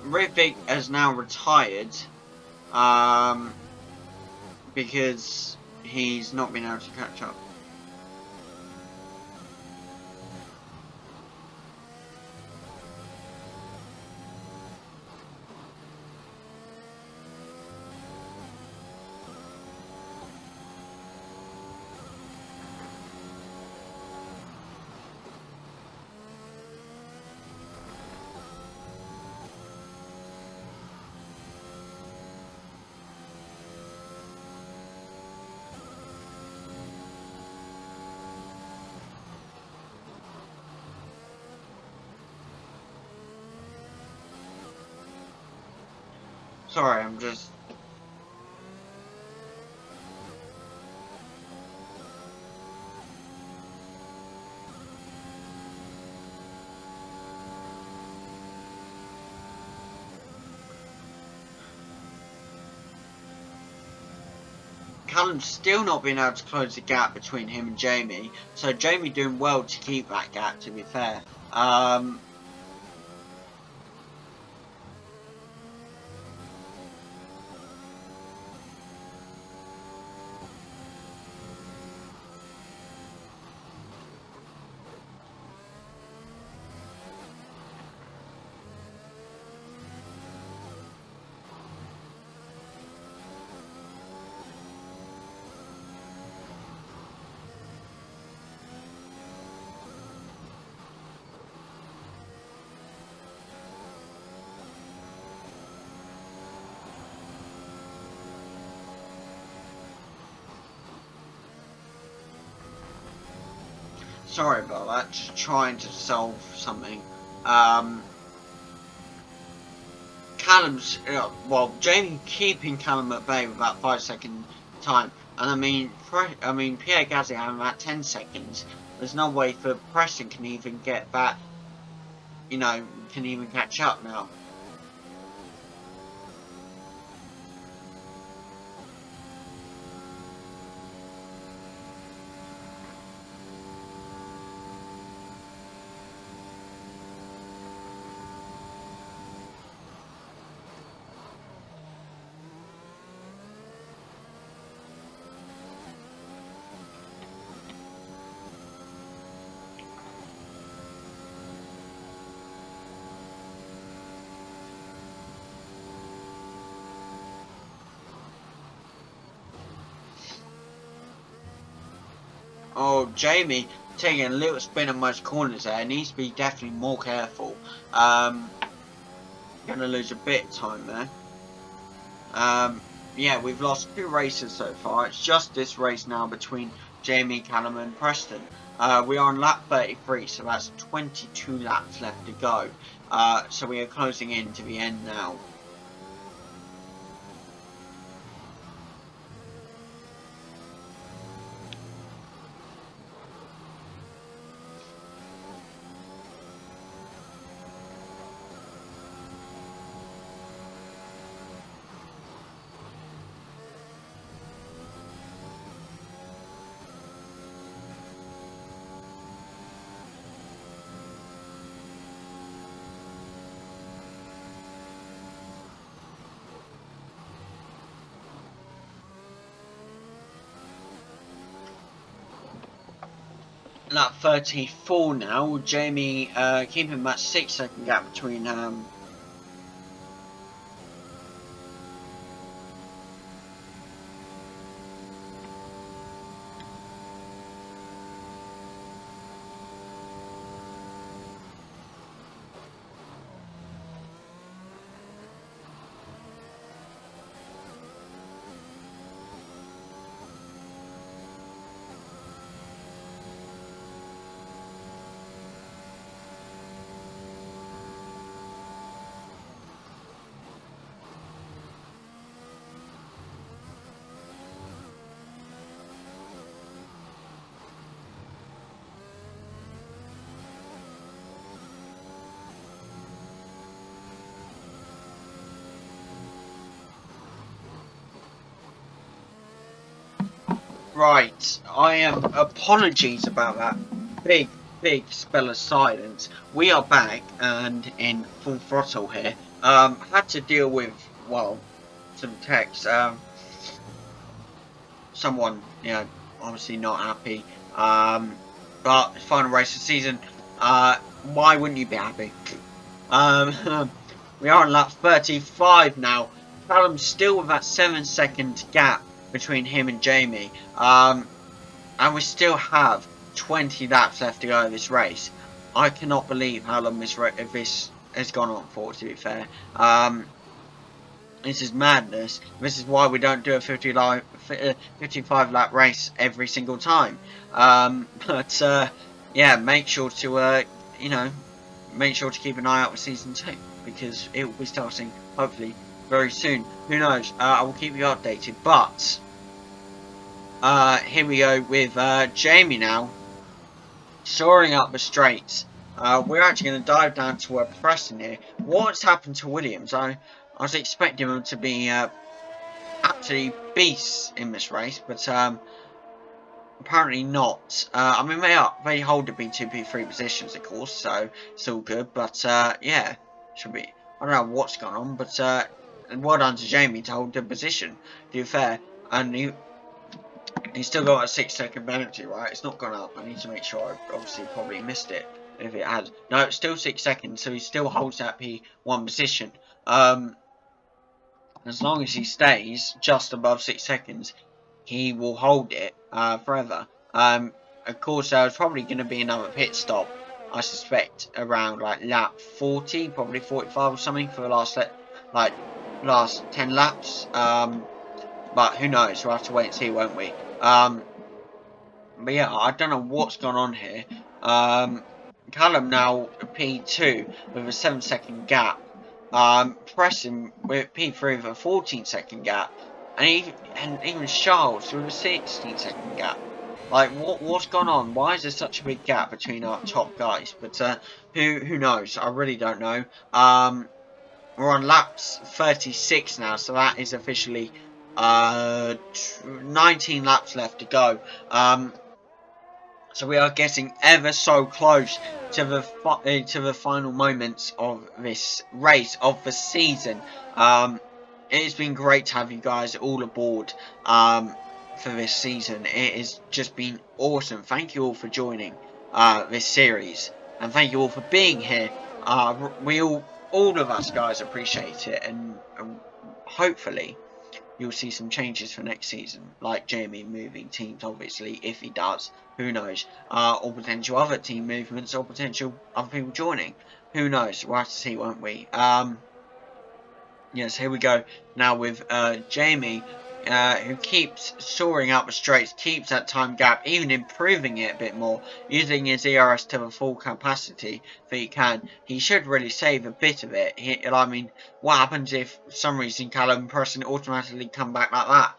Ritvik has now retired because he's not been able to catch up. Sorry, I'm just... Callum's still not been able to close the gap between him and Jamie, so Jamie doing well to keep that gap, to be fair. Sorry about that, just trying to solve something. Callum's, well, Jamie keeping Callum at bay with about 5 second time, and I mean Pierre Gasly having about 10 seconds. There's no way for Preston can even get that, can even catch up now. Oh, Jamie taking a little spin on most corners there. Needs to be definitely more careful. Gonna lose a bit of time there. Yeah, we've lost 2 races so far. It's just this race now between Jamie, Callum and Preston. We are on lap 33, so that's 22 laps left to go. So we are closing in to the end now. Lap 34 now. Jamie keeping that 6 second gap between Right, I am apologies about that big spell of silence. We are back and in full throttle here. Had to deal with, well, some text. Someone, you know, obviously not happy. But final race of the season. Why wouldn't you be happy? We are on lap 35 now. Callum's still with that 7-second gap between him and Jamie. And we still have 20 laps left to go in this race. I cannot believe how long this has gone on for, to be fair. This is madness. This is why we don't do a 55 lap race every single time. Yeah, make sure to make sure to keep an eye out for season 2, because it will be starting hopefully very soon. Who knows? I will keep you updated. But here we go with Jamie now, soaring up the straights. We're actually going to dive down to Preston here. What's happened to Williams? I was expecting them to be absolutely beasts in this race, but apparently not. I mean, they hold the B2, B3 positions, of course, so it's all good. But yeah, should be. I don't know what's going on, but well done to Jamie to hold the position. To be fair, and he's still got a 6-second penalty, right? It's not gone up. I need to make sure. I obviously probably missed it if it had. No, it's still 6 seconds, so he still holds that P1 position. As long as he stays just above 6 seconds, he will hold it forever. Of course, there's probably going to be another pit stop, I suspect, around like lap 40, probably 45 or something for the last 10 laps. But who knows? We'll have to wait and see, won't we? But yeah, I don't know what's gone on here. Callum now P2 with a 7-second gap. Preston with P3 with a 14-second gap, and even Charles with a 16-second gap. Like, what's gone on? Why is there such a big gap between our top guys? But who knows? I really don't know. We're on laps 36 now, so that is officially 19 laps left to go. So we are getting ever so close to the final moments of this race of the season. It's been great to have you guys all aboard for this season. It has just been awesome. Thank you all for joining this series, and thank you all for being here. We all of us guys appreciate it, and hopefully you'll see some changes for next season, like Jamie moving teams, obviously, if he does. Who knows? Or potential other team movements, or potential other people joining. Who knows? We'll have to see, won't we? Yes, here we go now with Jamie, who keeps soaring up the straights, keeps that time gap, even improving it a bit more, using his ERS to the full capacity that he can. He should really save a bit of it. I mean, what happens if for some reason Callum and Preston automatically come back like that?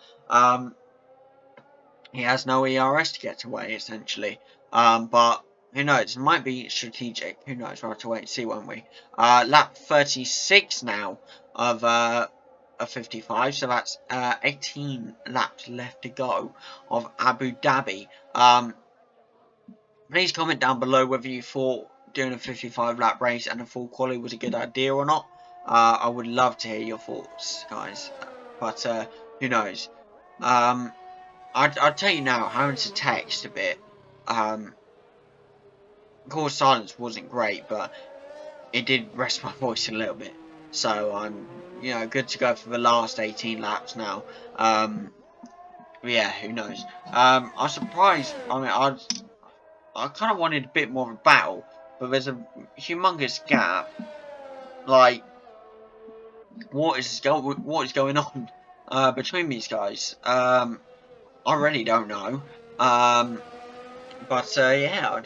He has no ERS to get away, essentially. But who knows? It might be strategic. Who knows? We'll have to wait and see, won't we? Lap 36 now of 55, so that's 18 laps left to go of Abu Dhabi. Please comment down below whether you thought doing a 55 lap race and a full quali was a good idea or not. I would love to hear your thoughts, guys, but who knows. I'll tell you now, having to text a bit, of course silence wasn't great, but it did rest my voice a little bit, so I'm, good to go for the last 18 laps now. Yeah, who knows. I'm surprised. I mean, I kind of wanted a bit more of a battle, but there's a humongous gap. Like, what is going on between these guys? I really don't know. But yeah,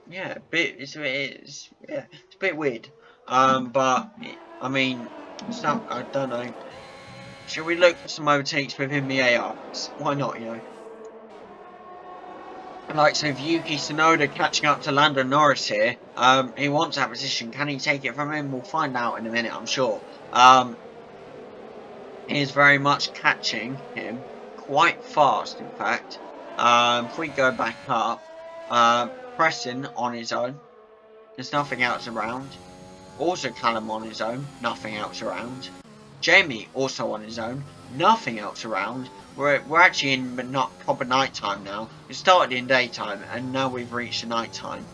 yeah, it's a bit weird. But I mean, I don't know. Shall we look for some overtakes within the ARs? Why not, Like, so Yuki Tsunoda catching up to Lando Norris here. He wants that position. Can he take it from him? We'll find out in a minute, I'm sure. He is very much catching him. Quite fast, in fact. If we go back up, Preston on his own, there's nothing else around. Also Callum on his own, nothing else around. Jamie also on his own, nothing else around. We're actually in not proper nighttime now. It started in daytime, and now we've reached the nighttime.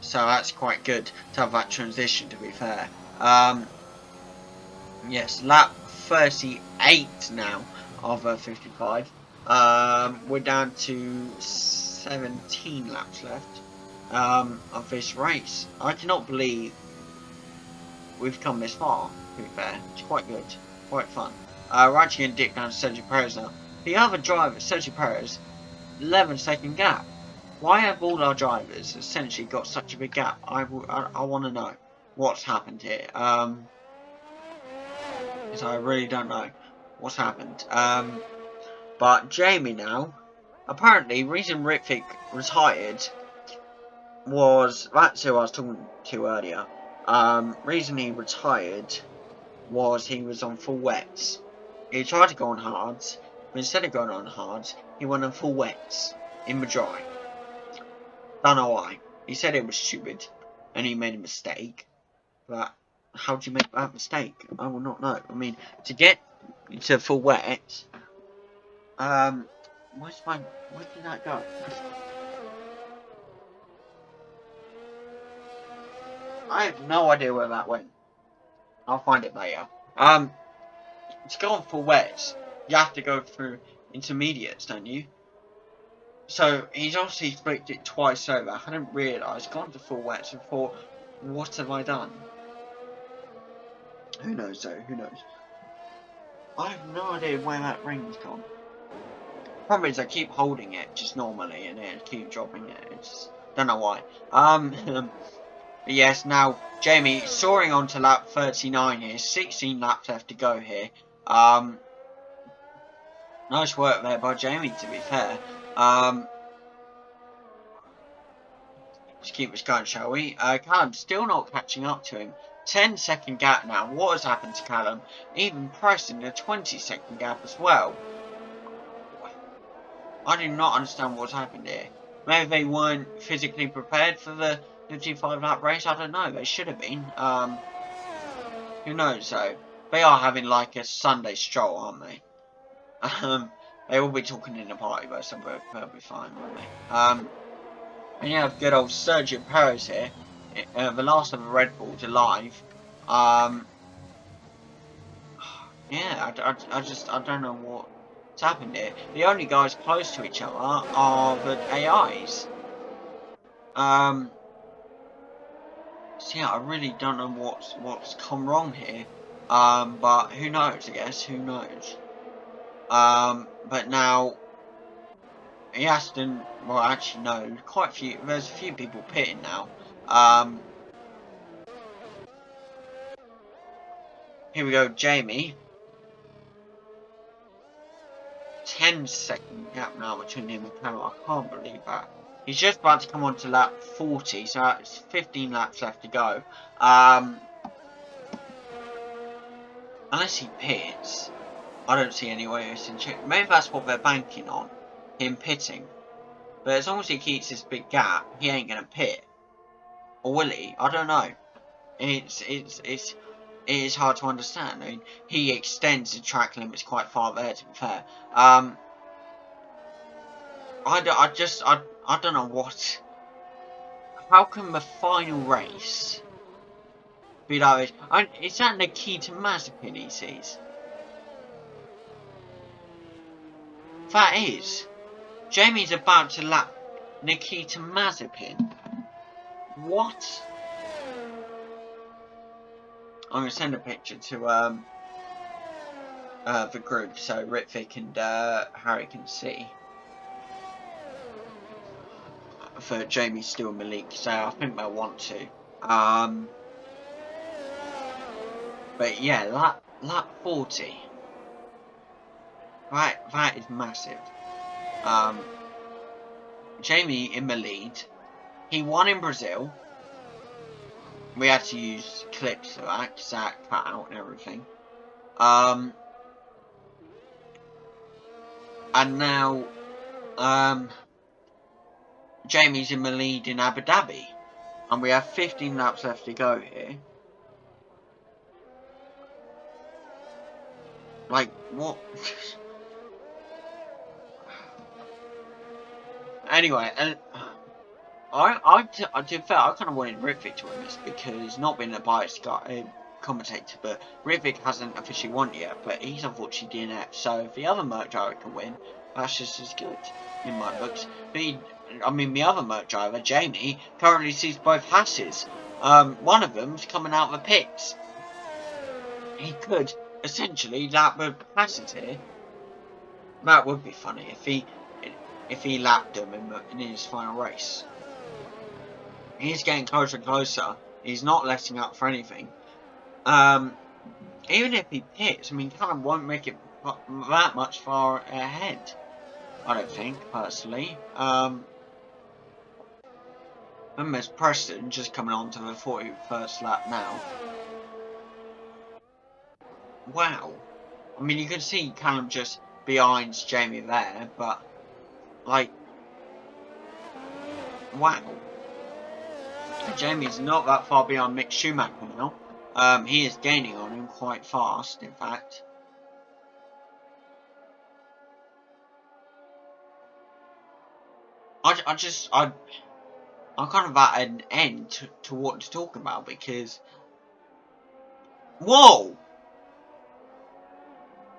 So that's quite good to have that transition, to be fair. Yes, lap 38 now of 55. We're down to 17 laps left of this race. I cannot believe we've come this far, to be fair. It's quite good, quite fun. We're actually going to dip down to Sergio Perez now. The other driver, Sergio Perez, 11-second gap. Why have all our drivers essentially got such a big gap? I want to know what's happened here. Because I really don't know what's happened. But Jamie now, apparently, reason Ritvick retired was, that's who I was talking to earlier. Reason he retired was he was on full wets. He tried to go on hards, but instead of going on hards, he went on full wets in the dry. Don't know why. He said it was stupid, and he made a mistake. But how do you make that mistake? I will not know. I mean, to get to full wet, where did that go? I have no idea where that went. I'll find it later. To go on full wets, you have to go through intermediates, don't you? So he's obviously flicked it twice over. I hadn't realised. Gone to full wets and thought, what have I done? Who knows though? Who knows? I have no idea where that ring's gone. Problem is, I keep holding it just normally, and then keep dropping it. It's don't know why. But yes, now Jamie soaring on to lap 39 here. 16 laps left to go here. Nice work there by Jamie, to be fair. Let's keep this going, shall we? Callum still not catching up to him. 10-second gap now. What has happened to Callum? Even Preston a 20-second gap as well. I do not understand what's happened here. Maybe they weren't physically prepared for the 55-lap race. I don't know. They should have been. Who knows though? They are having like a Sunday stroll, aren't they? They will be talking in the party, but they'll be fine, won't they? And you have good old Sergio Perez here, the last of the Red Bulls alive. Yeah, I don't know what's happened here. The only guys close to each other are the AIs. So yeah, I really don't know what's come wrong here. But who knows? I guess who knows. But now. Aston, well actually no, quite a few, there's a few people pitting now. Here we go, Jamie. 10-second gap now between him and Callum. I can't believe that. He's just about to come on to lap 40, so it's 15 laps left to go. Unless he pits, I don't see any way else in check. Maybe that's what they're banking on, him pitting. But as long as he keeps this big gap, he ain't gonna pit. Or will he? I don't know. It is hard to understand. I mean, he extends the track limits quite far there, to be fair. I don't know what. How can the final race be like this? Is that Nikita Mazepin he sees? That is. Jamie's about to lap Nikita Mazepin. What? I'm going to send a picture to the group so Ritvick and Harry can see. For Jamie still in the league, so I think they'll want to. But yeah, lap 40. Right, that is massive. Jamie in the lead. He won in Brazil. We had to use clips for that, because that cut out and everything. And now, Jamie's in the lead in Abu Dhabi. And we have 15 laps left to go here. Like, what? Anyway, and to be fair, I kind of wanted Ritvic to win this because not being a biased guy, commentator, but Ritvic hasn't officially won yet, but he's unfortunately DNF. So if the other merch driver can win, that's just as good in my books. But I mean, the other merch driver, Jamie, currently sees both Hasses. One of them's coming out of the pits. He could essentially lap with Hasses here. That would be funny if he lapped him in his final race. He's getting closer and closer. He's not letting up for anything. Even if he pits, I mean, Callum won't make it that much far ahead. I don't think, personally. And there's Preston just coming on to the 41st lap now. Wow. I mean, you can see Callum just behind Jamie there, but, like, wow. Jamie's not that far behind Mick Schumacher now. He is gaining on him quite fast, in fact. I'm kind of at an end to what to talk about because... Whoa!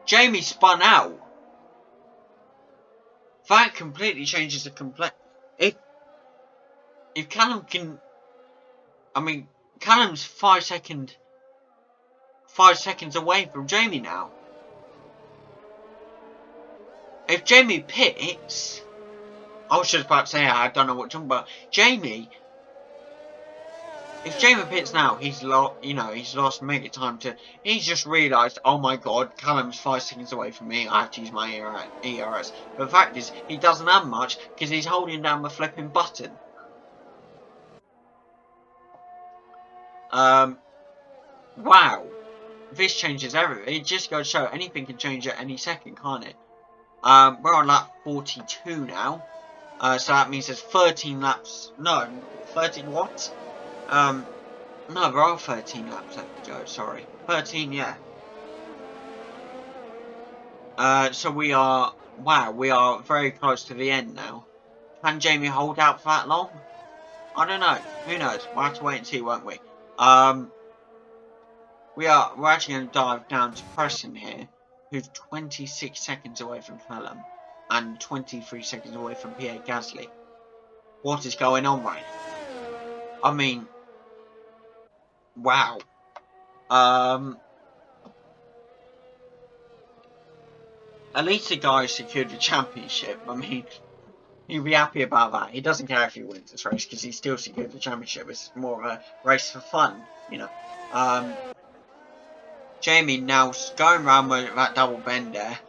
Jamie spun out. That completely changes the If Callum can... I mean, Callum's 5 seconds away from Jamie now. If Jamie pits... I was just about to say I don't know what to talk about. Jamie... If Jamie pits now, he's lost mega time to... He's just realised, oh my god, Callum's 5 seconds away from me, I have to use my ERS. But the fact is, he doesn't have much, because he's holding down the flipping button. Wow. This changes everything. It just goes to show anything can change at any second, can't it? We're on lap 42 now. So that means there's 13 laps. No, 13 what? No, there are 13 laps left to go, sorry. 13, yeah. So we are... Wow, we are very close to the end now. Can Jamie hold out for that long? I don't know. Who knows? We'll have to wait and see, won't we? We're actually going to dive down to Preston here, who's 26 seconds away from Callum, and 23 seconds away from Pierre Gasly. What is going on right now? I mean... Wow. At least the guy secured the championship. I mean, he'll be happy about that. He doesn't care if he wins this race because he still secured the championship. It's more of a race for fun, you know. Jamie now going around with that double bend there.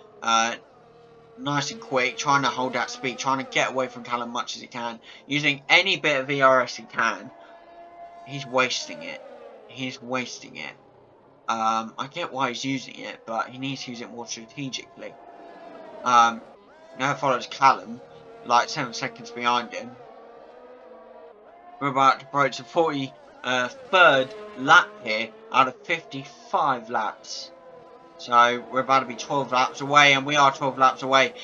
Nice and quick, trying to hold that speed, trying to get away from Callum much as he can. Using any bit of ERS he can. He's wasting it. He's wasting it. I get why he's using it, but he needs to use it more strategically. Now follows Callum, like 7 seconds behind him. We're about to approach the 43rd lap here out of 55 laps. So we're about to be 12 laps away, and we are 12 laps away.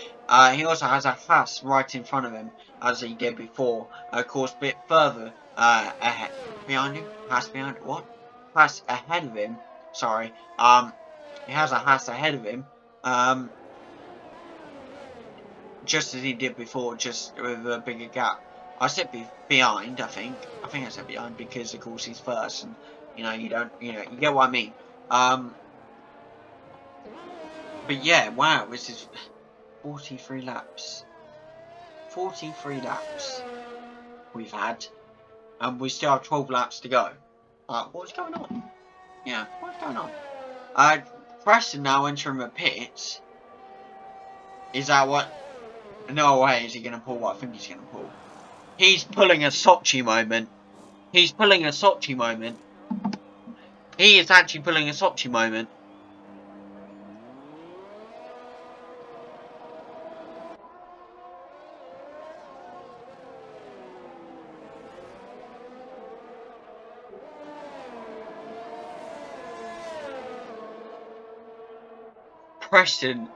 He also has a Haas right in front of him, as he did before. Of course, a bit further ahead. Behind him? Haas behind him? What? Haas ahead of him. Sorry. He has a Haas ahead of him. Just as he did before, just with a bigger gap. I said behind, I think. I think I said behind because, of course, he's first. And, you get what I mean. But yeah, wow, this is 43 laps. 43 laps we've had. And we still have 12 laps to go. What's going on? Yeah, what's going on? Preston now entering the pits. Is that what? No way is he going to pull what I think he's going to pull. He's pulling a Sochi moment. He's pulling a Sochi moment. He is actually pulling a Sochi moment. Preston,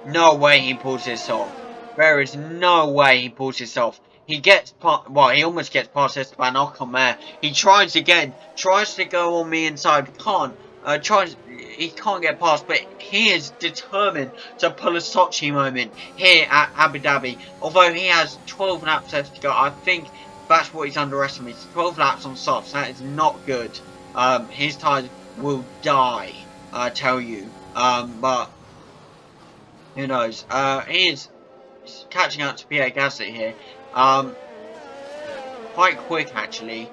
no way he pulls this off. There is no way he pulls this off. He gets he almost gets past Esteban Ocon there. He tries again, tries to go on the inside, can't. He can't get past, but he is determined to pull a Sochi moment here at Abu Dhabi. Although he has 12 laps left to go, I think that's what he's underestimated. 12 laps on softs, that is not good. His tyres will die, I tell you. But who knows? He is catching up to Pierre Gasly here. Quite quick actually.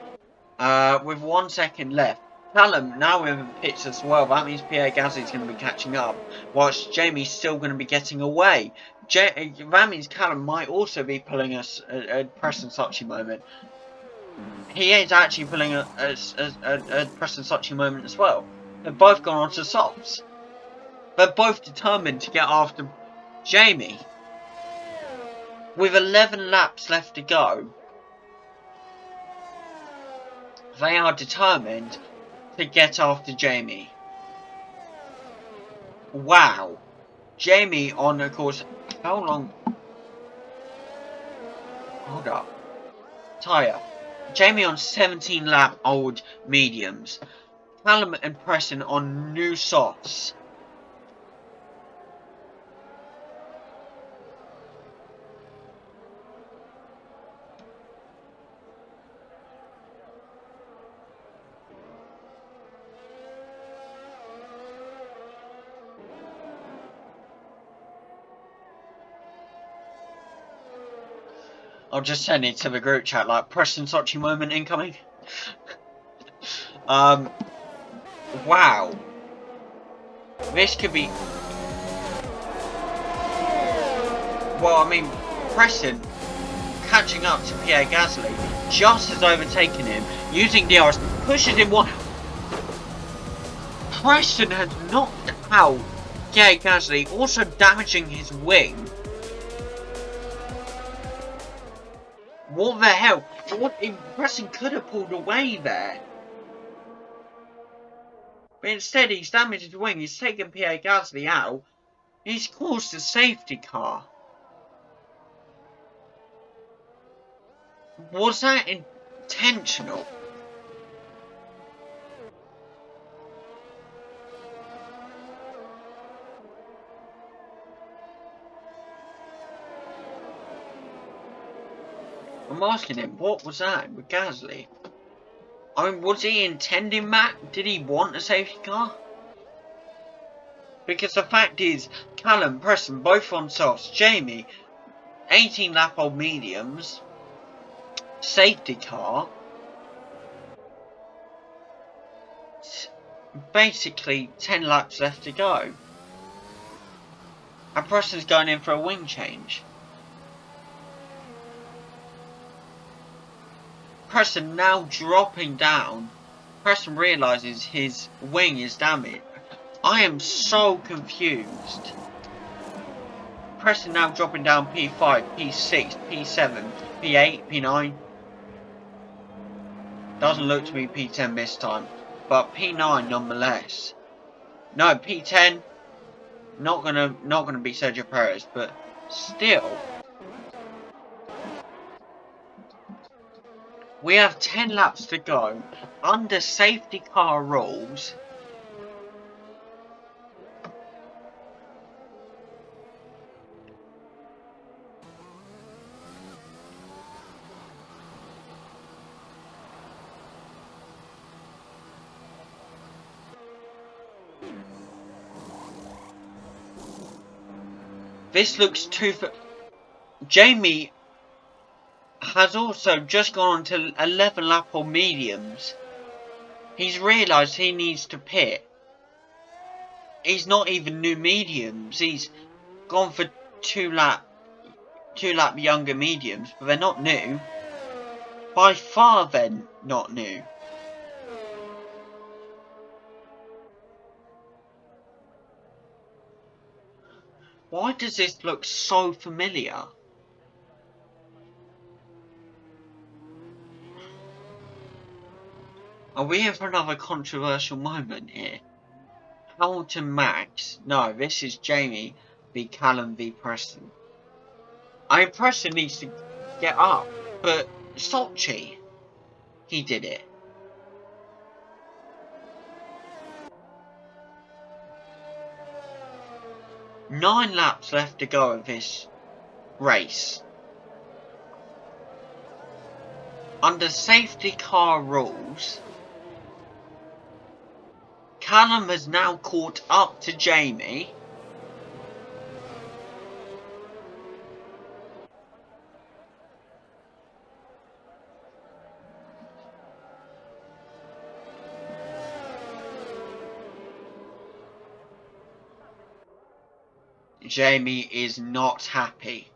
With 1 second left. Callum now in the pits as well. That means Pierre Gasly is going to be catching up, whilst Jamie's still going to be getting away. That means Callum might also be pulling a Preston Sochi moment. He is actually pulling a Preston Sochi moment as well. They've both gone on to softs. They're both determined to get after Jamie. With 11 laps left to go, they are determined to get after Jamie. Wow. Jamie on, of course, how long? Hold up. Tyre. Jamie on 17 lap old mediums. Callum and Preston on new softs. I'll just send it to the group chat like Preston Sochi moment incoming. Wow. This could be... Well, I mean, Preston catching up to Pierre Gasly just has overtaken him, using DRS, pushes him one. Preston has knocked out Pierre Gasly, also damaging his wing. What the hell? Preston could have pulled away there. But instead he's damaged his wing, he's taken Pierre Gasly out. He's caused a safety car. Was that intentional? I'm asking him, what was that with Gasly? I mean, was he intending that? Did he want a safety car? Because the fact is, Callum, Preston, both on softs, Jamie, 18 lap old mediums, safety car, basically 10 laps left to go. And Preston's going in for a wing change. Preston now dropping down. Preston realises his wing is damaged. I am so confused. Preston now dropping down P5, P6, P7, P8, P9. Doesn't look to be P10 this time, but P9 nonetheless. No, P10. Not gonna be Sergio Perez, but still. We have 10 laps to go under safety car rules. This looks too... Jamie has also just gone on to 11 lap or mediums. He's realised he needs to pit. He's not even new mediums. He's gone for two lap younger mediums, but they're not new. By far they're not new. Why does this look so familiar? Are we in for another controversial moment here? Hamilton Max. No, this is Jamie v Callum v Preston. I mean, Preston needs to get up, but Sochi, he did it. Nine laps left to go of this race. Under safety car rules, Callum has now caught up to Jamie. Jamie is not happy.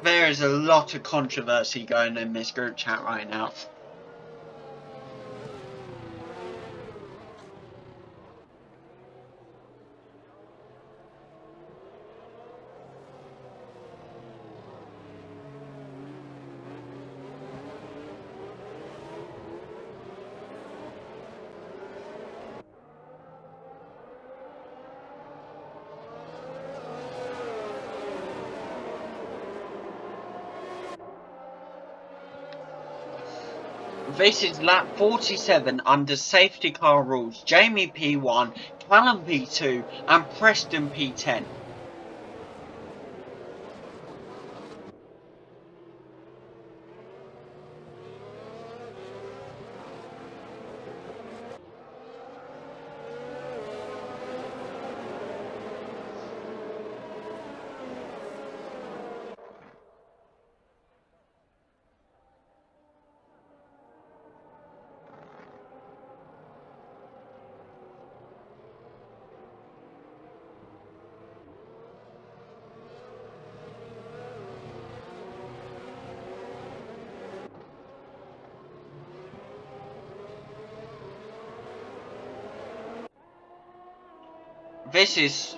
There is a lot of controversy going in this group chat right now. This is lap 47 under safety car rules. Jamie P1, Callum P2 and Preston P10. This is...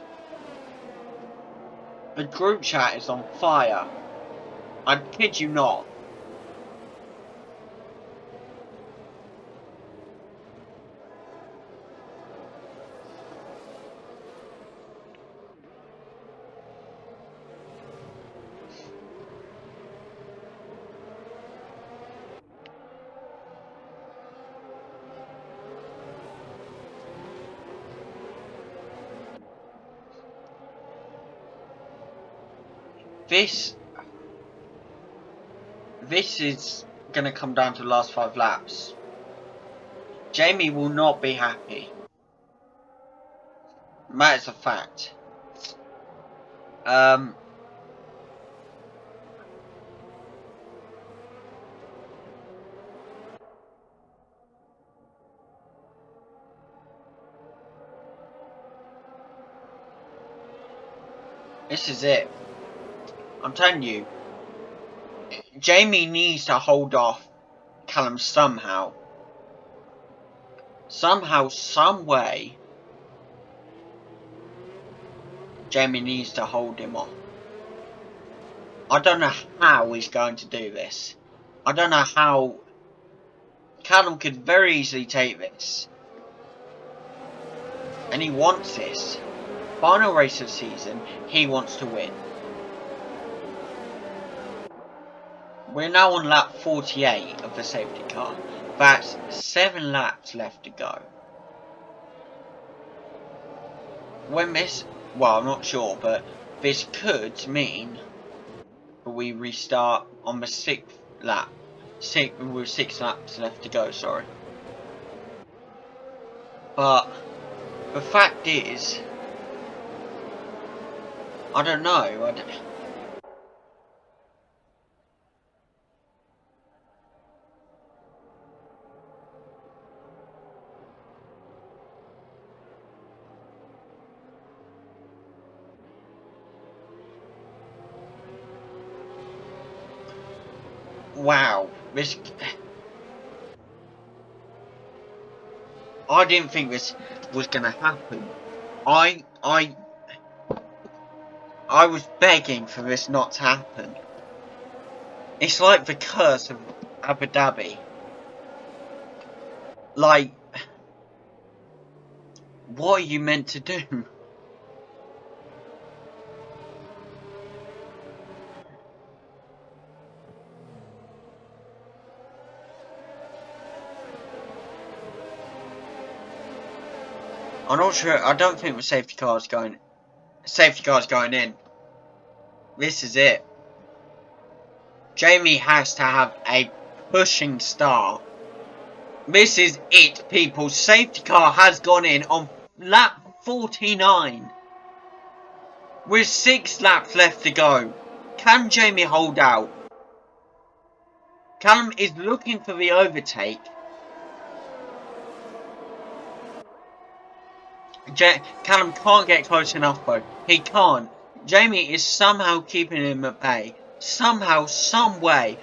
The group chat is on fire. I kid you not. This is going to come down to the last 5 laps. Jamie will not be happy. That is a fact. This is it. I'm telling you, Jamie needs to hold off Callum somehow. Somehow, some way, Jamie needs to hold him off. I don't know how he's going to do this. I don't know how Callum could very easily take this. And he wants this. Final race of the season, he wants to win. We're now on lap 48 of the safety car. That's 7 laps left to go. When this, well, I'm not sure, but this could mean that we restart on the 6th lap. With 6 laps left to go, sorry. But the fact is, I don't know. Wow, this. I didn't think this was gonna happen. I was begging for this not to happen. It's like the curse of Abu Dhabi. Like, what are you meant to do? I'm not sure. I don't think the safety car's going in. This is it. Jamie has to have a pushing start. This is it, people. Safety car has gone in on lap 49. With 6 laps left to go. Can Jamie hold out? Callum is looking for the overtake. Callum can't get close enough though. He can't. Jamie is somehow keeping him at bay. Somehow, some way.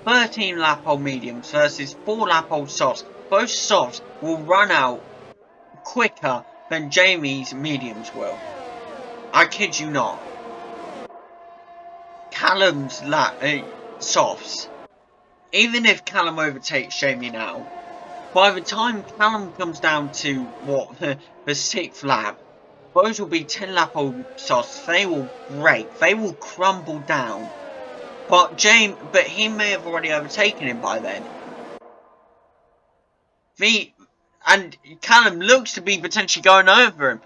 13 lap old mediums versus 4 lap old softs. Both softs will run out quicker than Jamie's mediums will. I kid you not. Callum's softs. Even if Callum overtakes Jamie now, by the time Callum comes down to what the 6th lap, those will be 10 lap old softs. They will break. They will crumble down. But he may have already overtaken him by then. And Callum looks to be potentially going over him.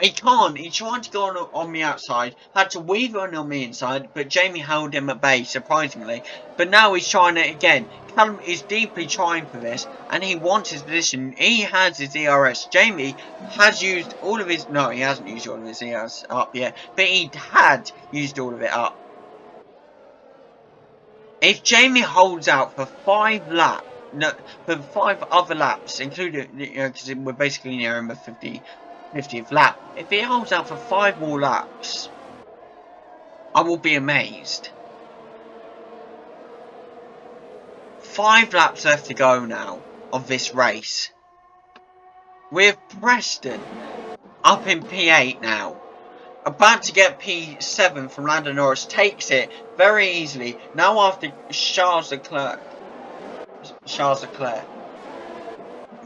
He can't. He tried to go on the outside, had to weave on the inside, but Jamie held him at bay, surprisingly. But now he's trying it again. Callum is deeply trying for this, and he wants his position. He has his ERS. Jamie has used all of his... No, he hasn't used all of his ERS up yet, but he had used all of it up. If Jamie holds out for 5 laps, no, for 5 other laps, including, because we're basically nearing the 50th lap. If he holds out for 5 more laps, I will be amazed. 5 laps left to go now of this race. With Preston up in P8 now. About to get P7 from Lando Norris. Takes it very easily. Now after Charles Leclerc.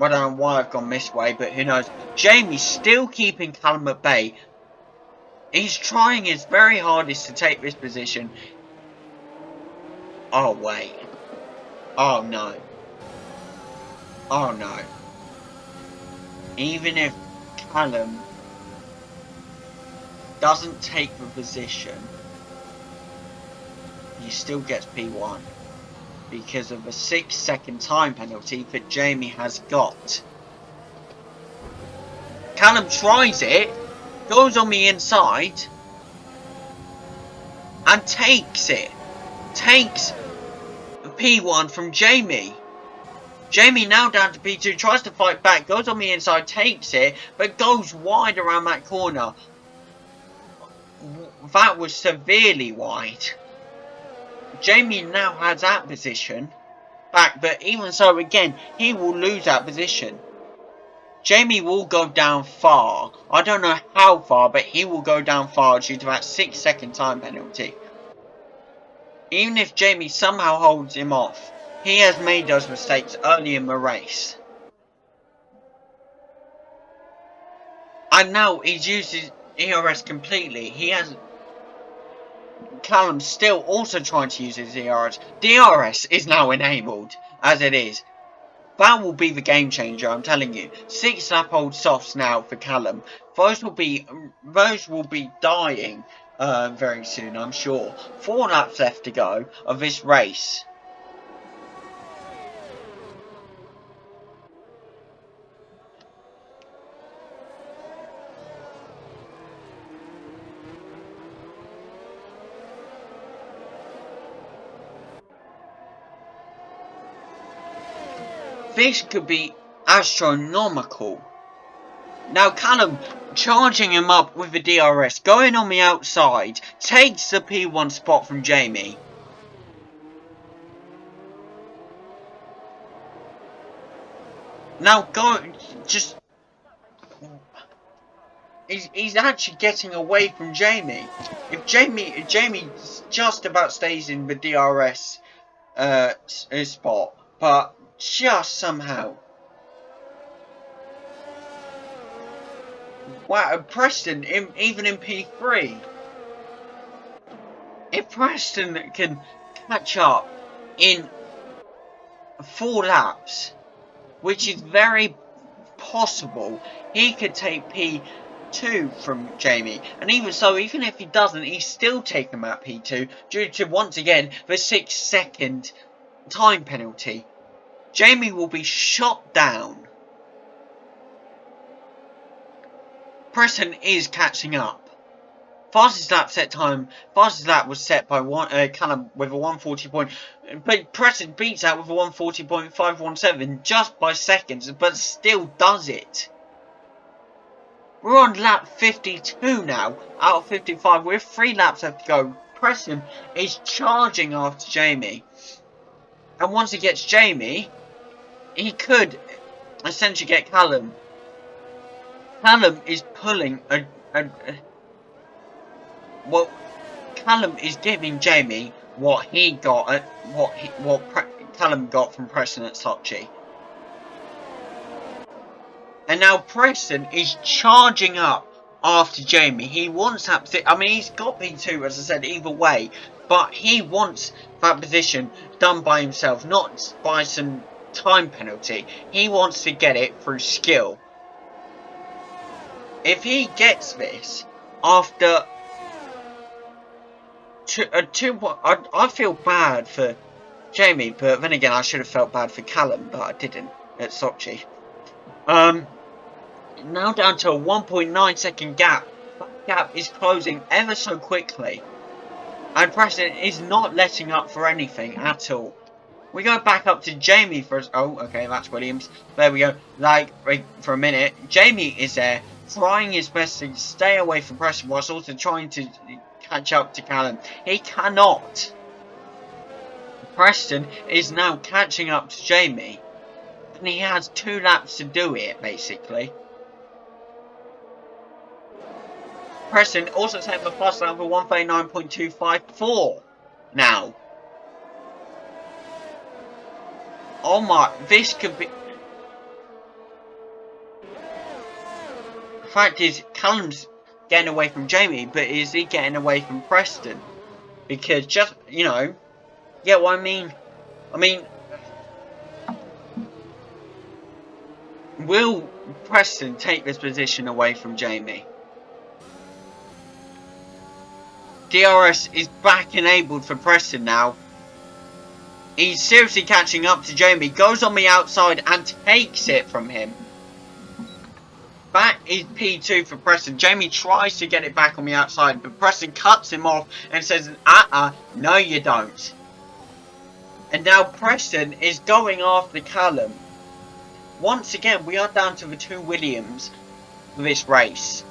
I don't know why I've gone this way, but who knows. Jamie's still keeping Callum at bay. He's trying his very hardest to take this position. Oh, wait. Oh, no. Oh, no. Even if Callum doesn't take the position, he still gets P1. Because of a 6-second time penalty that Jamie has got. Callum tries it, goes on the inside, and takes it. Takes P1 from Jamie. Jamie now down to P2, tries to fight back, goes on the inside, takes it, but goes wide around that corner. That was severely wide. Jamie now has that position back, but even so, again, he will lose that position. Jamie will go down far. I don't know how far, but he will go down far due to that 6-second time penalty. Even if Jamie somehow holds him off, He has made those mistakes early in the race. And now he's used his ERS completely. He has... Callum's still also trying to use his DRS. DRS is now enabled, as it is. That will be the game changer, I'm telling you. 6 lap old softs now for Callum. Those will be dying very soon, I'm sure. 4 laps left to go of this race. This could be astronomical. Now Callum charging him up with the DRS, going on the outside, takes the P1 spot from Jamie. Now he's actually getting away from Jamie. If Jamie just about stays in the DRS spot, but just somehow. Wow, Preston, even in P3. If Preston can catch up in 4 laps, which is very possible, he could take P2 from Jamie. And even so, even if he doesn't, he's still taking him at P2 due to, once again, the 6-second time penalty. Jamie will be shot down. Preston is catching up. Fastest lap was set by Callum with a 140 point, but Preston beats that with a 140.517 just by seconds, but still does it. We're on lap 52 now, out of 55, with 3 laps left to go. Preston is charging after Jamie. And once he gets Jamie, he could essentially get Callum. Callum is pulling well, Callum is giving Jamie what he got Callum got from Preston at Sochi. And now Preston is charging up after Jamie. He wants that. I mean, he's got P2, as I said, either way, but he wants that position done by himself, not by some time penalty. He wants to get it through skill. If he gets this after I feel bad for Jamie, but then again, I should have felt bad for Callum, but I didn't at Sochi. Now down to a 1.9 second gap. That gap is closing ever so quickly, and Preston is not letting up for anything at all. We go back up to Jamie for us. Oh, okay, that's Williams. There we go. Like, for a minute, Jamie is there, trying his best to stay away from Preston, whilst also trying to catch up to Callum. He cannot. Preston is now catching up to Jamie, and he has 2 laps to do it, basically. Preston also taking the fast lap for 139.254 now. Oh my, this could be... The fact is, Callum's getting away from Jamie, but is he getting away from Preston? Because just, you know, get what I mean? I mean, will Preston take this position away from Jamie? DRS is back enabled for Preston now. He's seriously catching up to Jamie, goes on the outside and takes it from him. That is P2 for Preston. Jamie tries to get it back on the outside, but Preston cuts him off and says, no you don't. And now Preston is going after Callum. Once again, we are down to the 2 Williams for this race.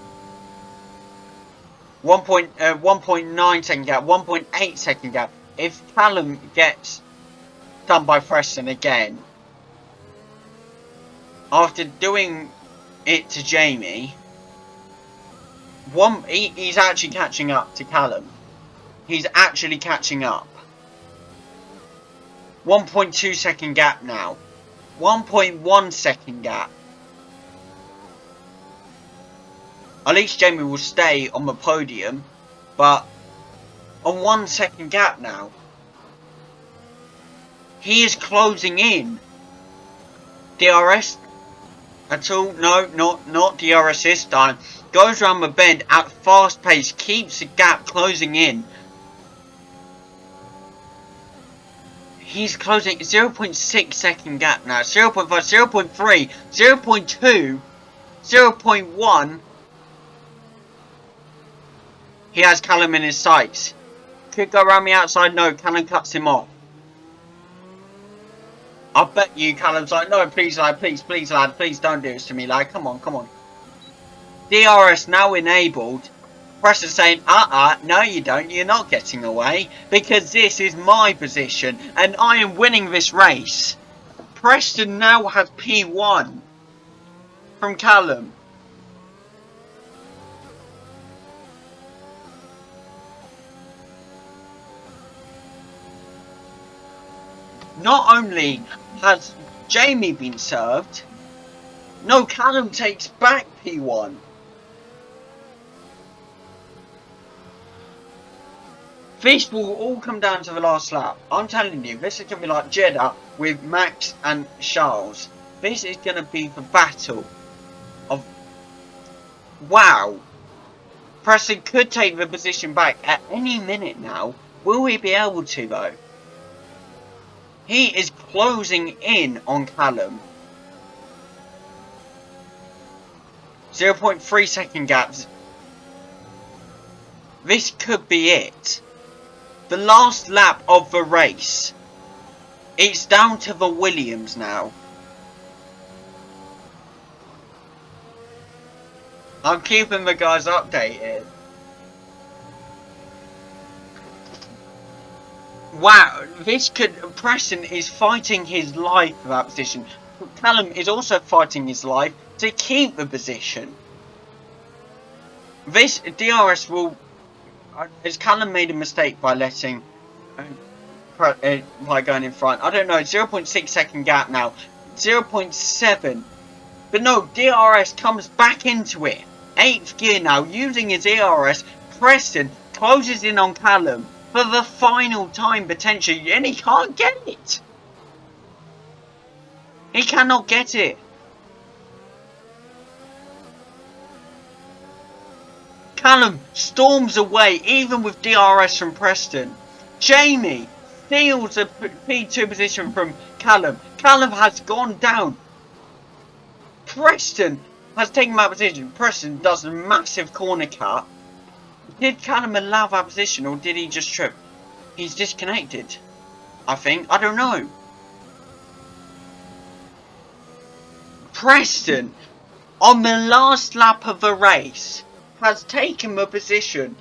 1.9 second gap, 1.8 second gap. If Callum gets done by Preston again, after doing it to Jamie, he's actually catching up to Callum. He's actually catching up. 1.2 second gap now. 1.1 second gap. At least Jamie will stay on the podium, but on 1 second gap now. He is closing in. DRS at all? No, not DRS this time. Goes around the bend at fast pace, keeps the gap closing in. He's closing 0.6 second gap now. 0.5, 0.3, 0.2, 0.1. He has Callum in his sights. Could go around the outside. No, Callum cuts him off. I bet you Callum's like, no, please lad, please lad, please don't do this to me, lad. Come on, come on. DRS now enabled. Preston saying, no you don't, you're not getting away, because this is my position, and I am winning this race. Preston now has P1 from Callum. Not only has Jamie been served, no, Callum takes back P1. This will all come down to the last lap. I'm telling you, this is going to be like Jeddah with Max and Charles. This is going to be the battle of... Wow. Preston could take the position back at any minute now. Will he be able to though? He is closing in on Callum. 0.3 second gaps. This could be it. The last lap of the race. It's down to the Williams now. I'm keeping the guys updated. Wow, this could... Preston is fighting his life for that position. Callum is also fighting his life to keep the position. This DRS will... Has Callum made a mistake by letting... by going in front? I don't know, 0.6 second gap now. 0.7. But no, DRS comes back into it. 8th gear now, using his DRS. Preston closes in on Callum for the final time potentially, and he can't get it. He cannot get it. Callum storms away, even with DRS from Preston. Jamie steals a P2 position from Callum. Callum has gone down. Preston has taken that position. Preston does a massive corner cut. Did Callum allow that position, or did he just trip? He's disconnected, I think. I don't know. Preston, on the last lap of the race, has taken the position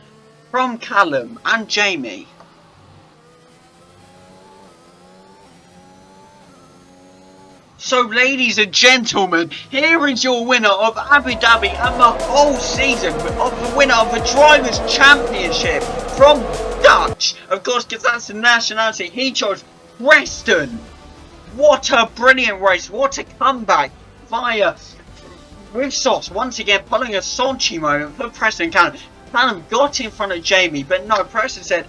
from Callum and Jamie. So, ladies and gentlemen, here is your winner of Abu Dhabi and the whole season, of the winner of the Drivers' Championship from Dutch. Of course, because that's the nationality. He chose Preston. What a brilliant race. What a comeback via with Sauce. Once again, pulling a Sochi moment for Preston Callum. Callum got in front of Jamie, but no, Preston said,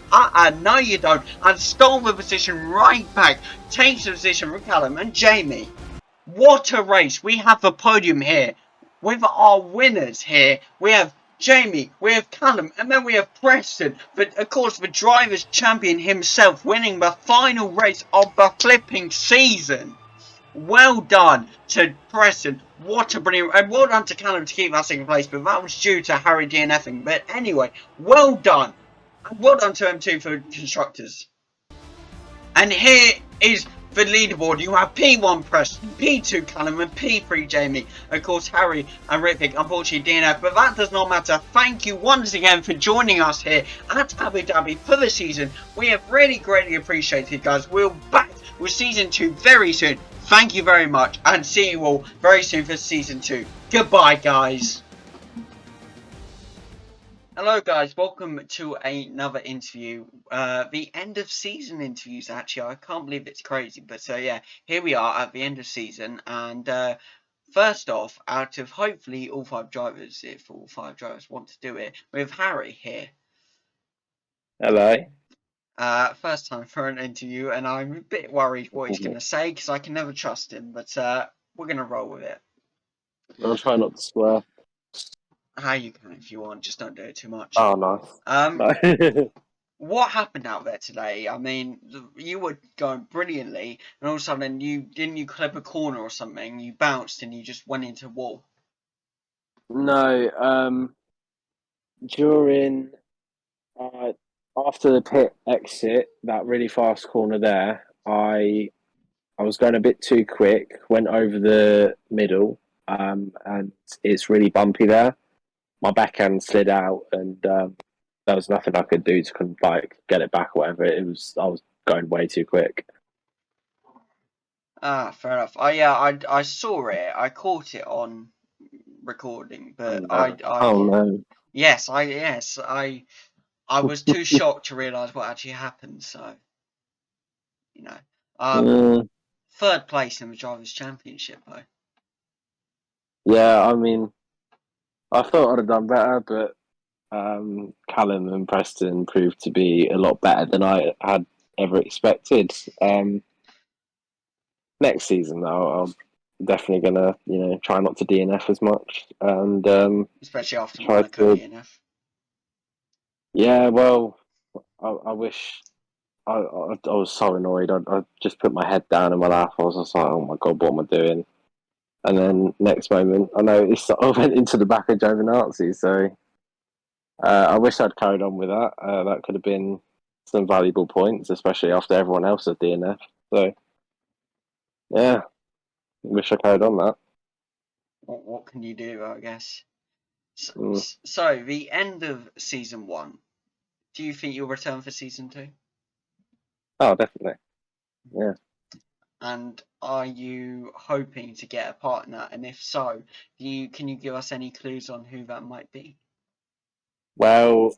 no you don't, and stole the position right back. Takes the position from Callum and Jamie. What a race. We have the podium here with our winners here. We have Jamie, we have Callum, and then we have Preston. But of course, the Drivers' Champion himself winning the final race of the flipping season. Well done to Preston. What a brilliant... And well done to Callum to keep that second place, but that was due to Harry DNFing. But anyway, well done. And well done to M2 for constructors. And here is the leaderboard. You have P1 Preston, P2 Callum, and P3 Jamie. Of course, Harry and Ritvic, unfortunately, DNF. But that does not matter. Thank you once again for joining us here at Abu Dhabi for the season. We have really greatly appreciated, guys. We'll be back with Season 2 very soon. Thank you very much, and see you all very soon for Season 2. Goodbye, guys. Hello guys, welcome to another interview. The end of season interviews actually. I can't believe it's crazy, but yeah, here we are at the end of season and first off, out of hopefully all five drivers, if all five drivers want to do it, we have Harry here. Hello. First time for an interview and I'm a bit worried what he's going to say because I can never trust him, but we're going to roll with it. I'll try not to swear. How you can if you want, just don't do it too much. Oh, nice. No. What happened out there today? I mean, you were going brilliantly, and all of a sudden you clip a corner or something, you bounced and you just went into a wall. No, during after the pit exit, that really fast corner there, I was going a bit too quick, went over the middle, and it's really bumpy there. My backhand slid out, and there was nothing I could do to get it back or whatever. I was going way too quick. Ah, fair enough. I saw it. I caught it on recording, but Oh no. I was too shocked to realise what actually happened. So, you know, Uh, third place in the drivers' championship though. yeah, I mean, I thought I'd have done better, but Callum and Preston proved to be a lot better than I had ever expected. Next season, though, I'm definitely gonna, try not to DNF as much and Especially after try Monaco to. DNF. Yeah, well, I wish. I was so annoyed. I just put my head down in my lap. I was just like, "Oh my god, what am I doing?" And then next moment, I noticed that I went into the back of Giovinazzi. So I wish I'd carried on with that. That could have been some valuable points, especially after everyone else had DNF. So, yeah, wish I carried on that. What can you do, I guess? So, Mm. so the end of season one. Do you think you'll return for season two? Oh, definitely. Yeah. And are you hoping to get a partner? And if so, can you give us any clues on who that might be? Well,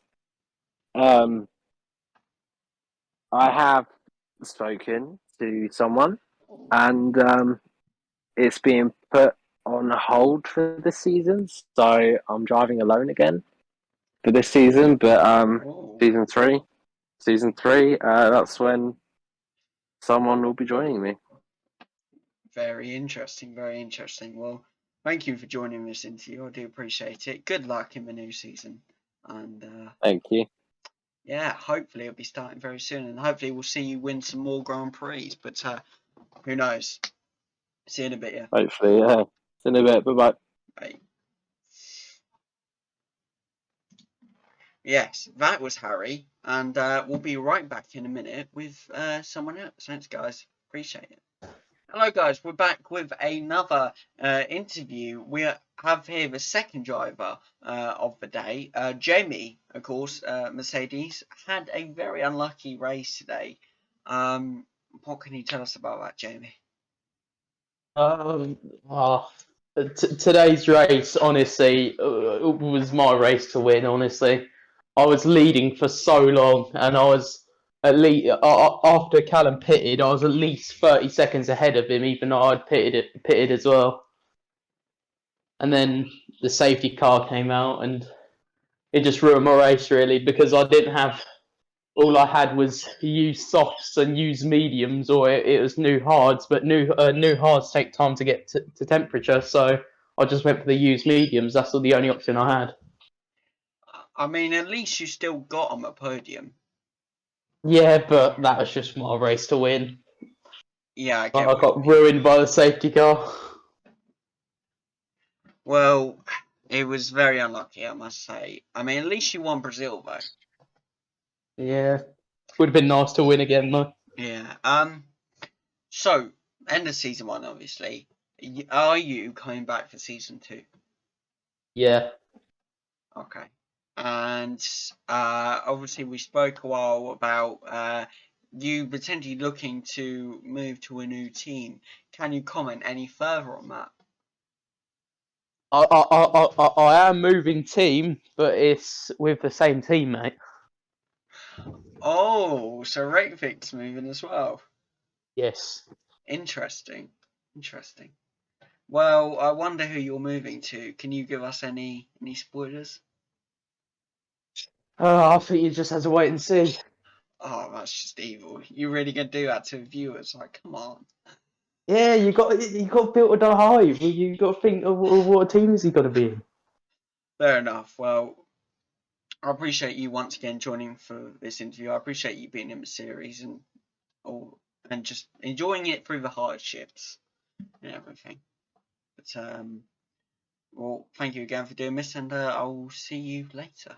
um, I have spoken to someone, and it's being put on hold for this season. So I'm driving alone again for this season. But Oh, season three, that's when someone will be joining me. very interesting, very interesting. Well, thank you for joining this interview. I do appreciate it. Good luck in the new season. And Thank you. yeah, hopefully it'll be starting very soon. And hopefully we'll see you win some more Grand Prix. But who knows? See you in a bit, yeah. Hopefully, yeah. See you in a bit. Bye bye. Bye. Yes, that was Harry, and we'll be right back in a minute with someone else. Thanks, guys. Appreciate it. Hello, guys. We're back with another interview. We have here the second driver of the day, Jamie. Of course, Mercedes had a very unlucky race today. What can you tell us about that, Jamie? Um, oh, Today's race, honestly, was my race to win. Honestly, I was leading for so long, and I was at least after Callum pitted, I was at least 30 seconds ahead of him, even though I'd pitted as well. And then the safety car came out, and it just ruined my race really because I didn't have. All I had was use softs and use mediums, or it was new hards. But new hards take time to get to temperature, so I just went for the used mediums. That's the only option I had. I mean, at least you still got on a podium. Yeah, but that was just my race to win. Yeah, I I get what you got mean. ruined by the safety car. Well, it was very unlucky, I must say. I mean, at least you won Brazil, though. Yeah, would have been nice to win again though. Yeah. So, end of season one, obviously. Are you coming back for season two? Yeah, Okay. And obviously, we spoke a while about you potentially looking to move to a new team. Can you comment any further on that? I am moving team, but it's with the same teammate. Oh, so Rakvik's moving as well. Yes. Interesting. Well, I wonder who you're moving to. Can you give us any spoilers? I think you just have to wait and see. Oh, that's just evil. You really gonna do that to viewers? Like, come on. Yeah, you got built on a hype. You got to think of what team is he going to be in. Fair enough. Well, I appreciate you once again joining for this interview. I appreciate you being in the series and just enjoying it through the hardships and everything. But well, thank you again for doing this, and I'll see you later.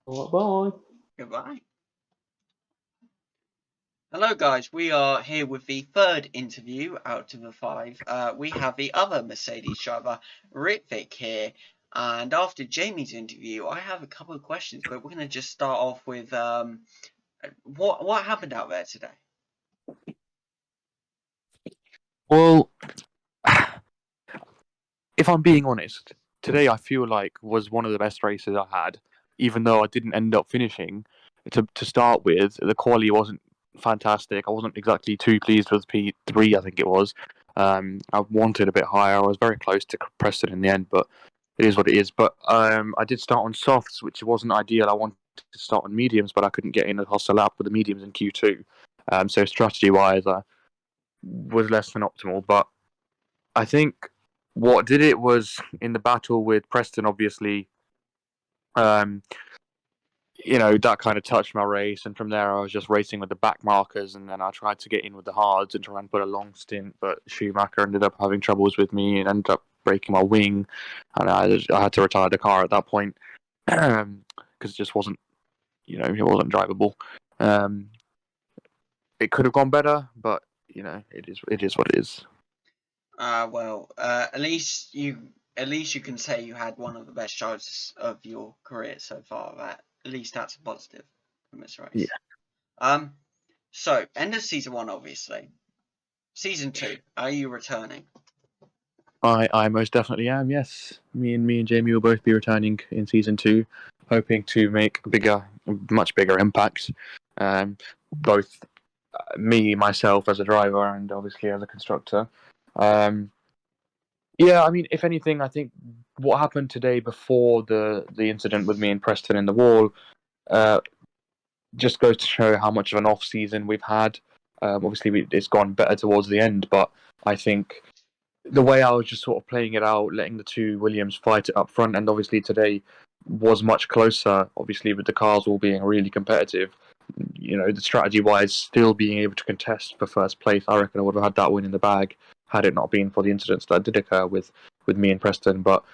Bye. Goodbye. Hello guys, we are here with the third interview out of the 5. We have the other Mercedes driver, Ritvik, here, and after Jamie's interview, I have a couple of questions, but we're going to just start off with what happened out there today? Well, if I'm being honest, today I feel like was one of the best races I had, even though I didn't end up finishing. To start with, the quali wasn't fantastic. I wasn't exactly too pleased with P3, I think it was. I wanted a bit higher. I was very close to Preston in the end, but it is what it is. But I did start on softs, which wasn't ideal. I wanted to start on mediums, but I couldn't get in a hostile lap with the mediums in Q2. So strategy-wise, I was less than optimal. But I think what did it was in the battle with Preston, obviously. That kind of touched my race, and from there I was just racing with the back markers, and then I tried to get in with the hards and try and put a long stint, but Schumacher ended up having troubles with me and ended up breaking my wing, and I had to retire the car at that point because it just wasn't, it wasn't drivable. It could have gone better, but it is what it is. Well, at least you can say you had one of the best drives of your career so far. At least that's a positive from this race. Yeah. So end of season 1, obviously. Season 2, are you returning? I most definitely am. Yes, me and Jamie will both be returning in season 2, hoping to make much bigger impact. Both myself as a driver, and obviously as a constructor. Yeah, I mean, if anything, I think what happened today before the incident with me and Preston in the wall just goes to show how much of an off season we've had. Obviously, it's gone better towards the end, but I think the way I was just sort of playing it out, letting the two Williams fight it up front, and obviously today was much closer, obviously with the cars all being really competitive. The strategy-wise, still being able to contest for first place, I reckon I would have had that win in the bag had it not been for the incidents that did occur with me and Preston. But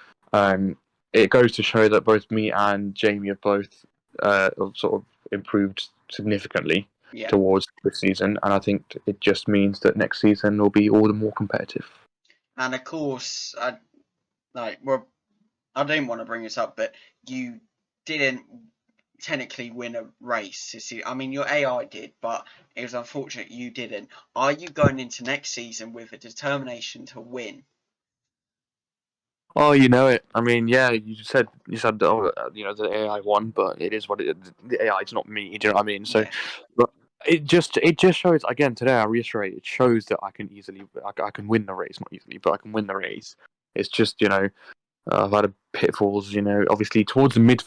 it goes to show that both me and Jamie have both sort of improved significantly towards this season, and I think it just means that next season will be all the more competitive. And of course, I didn't want to bring this up, but you didn't technically win a race. I mean, your AI did, but it was unfortunate you didn't. Are you going into next season with a determination to win? Oh, you know it. I mean, yeah, you said the AI won, but it is what it is. The AI is not me. Do you know what I mean? So, but it just shows again today. I reiterate, it shows that I can win the race, not easily, but I can win the race. It's just I've had pitfalls. Obviously towards the mid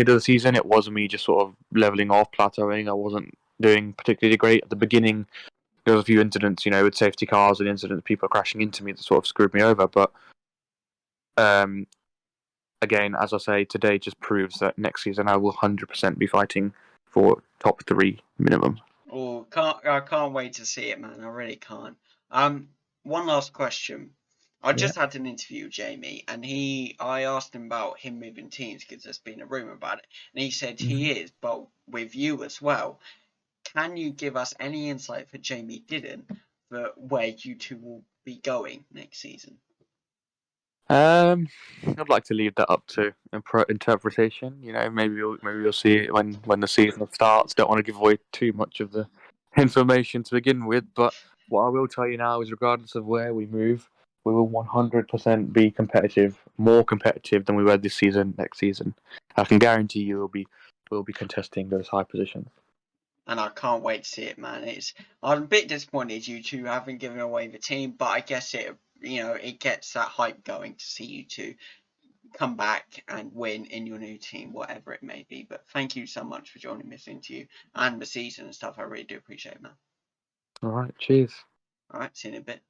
of the season, it was me just sort of leveling off, plateauing. I wasn't doing particularly great at the beginning. There was a few incidents, with safety cars and incidents, people crashing into me that sort of screwed me over, but. Again, as I say, today just proves that next season I will 100% be fighting for top 3 minimum. Oh, I can't wait to see it, man. I really can't. One last question. I just had an interview with Jamie, and I asked him about him moving teams because there's been a rumor about it, and he said he is, but with you as well. Can you give us any insight that Jamie didn't for where you two will be going next season? I'd like to leave that up to interpretation. Maybe you'll see it when the season starts. Don't want to give away too much of the information to begin with, but what I will tell you now is, regardless of where we move, we will 100% be competitive, more competitive than we were this season, next season. I can guarantee you we'll be contesting those high positions. And I can't wait to see it, man. I'm a bit disappointed you two haven't given away the team, but I guess it gets that hype going to see you two come back and win in your new team, whatever it may be. But thank you so much for joining this interview and the season and stuff. I really do appreciate it, man. All right, cheers. All right, see you in a bit.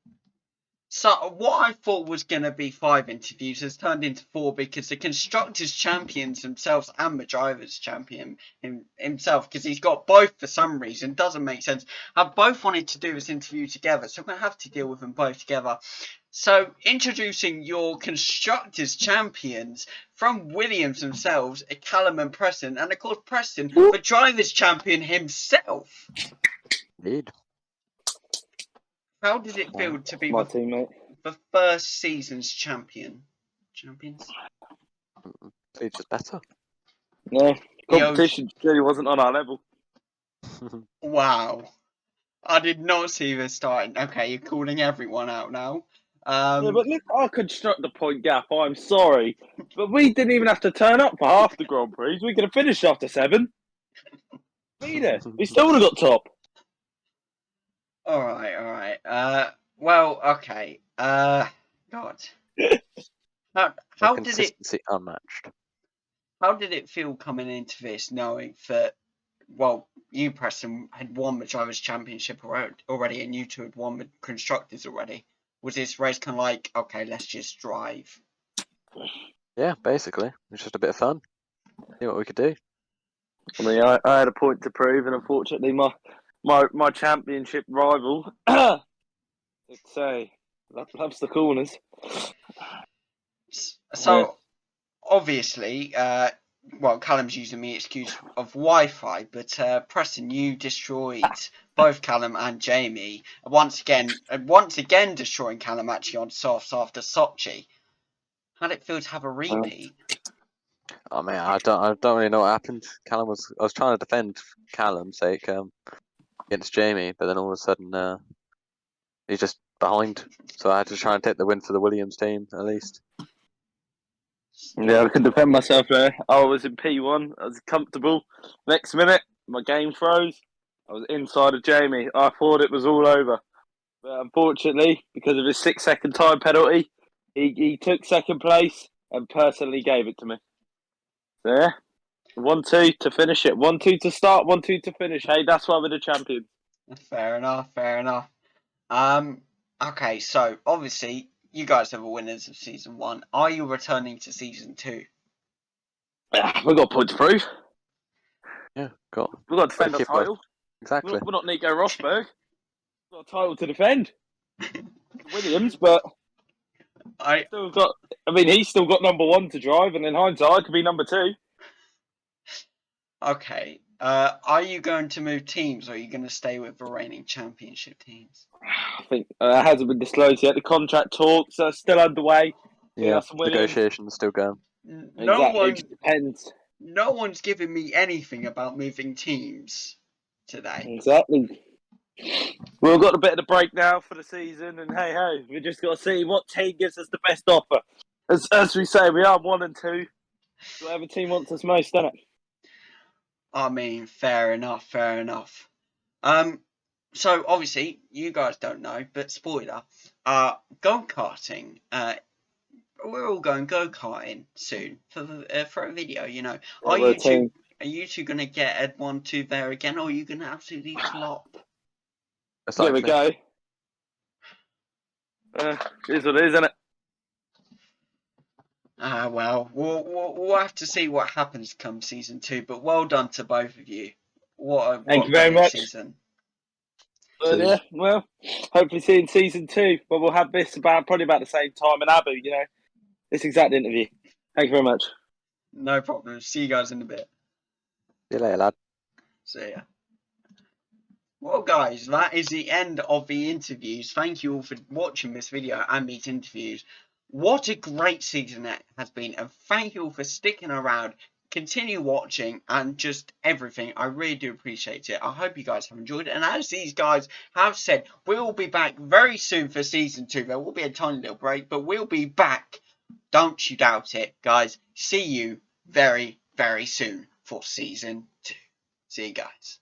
So what I thought was going to be 5 interviews has turned into 4 because the constructors champions themselves and the drivers champion himself, because he's got both for some reason, doesn't make sense, have both wanted to do this interview together, so I'm going to have to deal with them both together. So introducing your constructors champions from Williams themselves, Callum and Preston, and of course Preston, the drivers champion himself. Indeed. How did it feel to be My teammate. the first season's champions? It's just better. No, competition really wasn't on our level. Wow. I did not see this starting. Okay, you're calling everyone out now. Yeah, but look, I construct the point gap. I'm sorry, but we didn't even have to turn up for half the Grand Prix. We could have finished after 7. Be there. We still would have got top. All right. Well, okay. God. How did it? Consistency unmatched. How did it feel coming into this, knowing that? Well, you, Preston, had won the Drivers' Championship already, and you two had won the Constructors already. Was this race kind of like, okay, let's just drive? Yeah, basically. It's just a bit of fun. See what we could do. I mean, I had a point to prove, and unfortunately, my championship rival, let's say, loves the corners. So, obviously, well, Callum's using the excuse of Wi-Fi, but Preston, you destroyed both Callum and Jamie once again destroying Callum actually on softs after Sochi. How'd it feel to have a repeat? Oh man, I don't really know what happened. I was trying to defend Callum's sake against Jamie, but then all of a sudden he's just behind. So I had to try and take the win for the Williams team at least. Yeah, I can defend myself there. I was in P1. I was comfortable. Next minute, my game froze. I was inside of Jamie. I thought it was all over. But unfortunately, because of his 6-second time penalty, he took second place and personally gave it to me. So yeah, 1-2 to finish it. 1-2 to start, 1-2 to finish. Hey, that's why we're the champions. Fair enough. Okay, so obviously you guys are the winners of season 1. Are you returning to season 2? We've got a point to prove. Yeah, We've got to defend our title. Exactly. We're not Nico Rosberg. We've got a title to defend. Williams, but he's still got number 1 to drive, and in hindsight, could be number 2. Okay. Are you going to move teams, or are you going to stay with the reigning championship teams? I think it hasn't been disclosed yet. The contract talks are still underway. Yeah, negotiations still going. Depends. No one's giving me anything about moving teams today. Exactly. We've got a bit of the break now for the season, and hey, we just got to see what team gives us the best offer. As we say, we are 1 and 2. Whatever team wants us most, doesn't it? I mean, fair enough. So obviously you guys don't know, but spoiler, go-karting. We're all going go-karting soon for a video. You know, are you two gonna get Ed 1-2 there again, or are you gonna absolutely flop? There we go. Here's what it is, isn't it? Well, we'll have to see what happens come season 2. But well done to both of you. Thank you very much. Season. Yeah, well, hopefully see in season 2. But we'll have this probably about the same time in Abu. You know, this exact interview. Thank you very much. No problem. See you guys in a bit. See you later, lad. See ya. Well, guys, that is the end of the interviews. Thank you all for watching this video and these interviews. What a great season it has been, and thank you all for sticking around, continue watching and just everything. I really do appreciate it. I hope you guys have enjoyed it. And as these guys have said, we will be back very soon for season 2. There will be a tiny little break, but we'll be back. Don't you doubt it, guys. See you very, very soon for season 2. See you guys.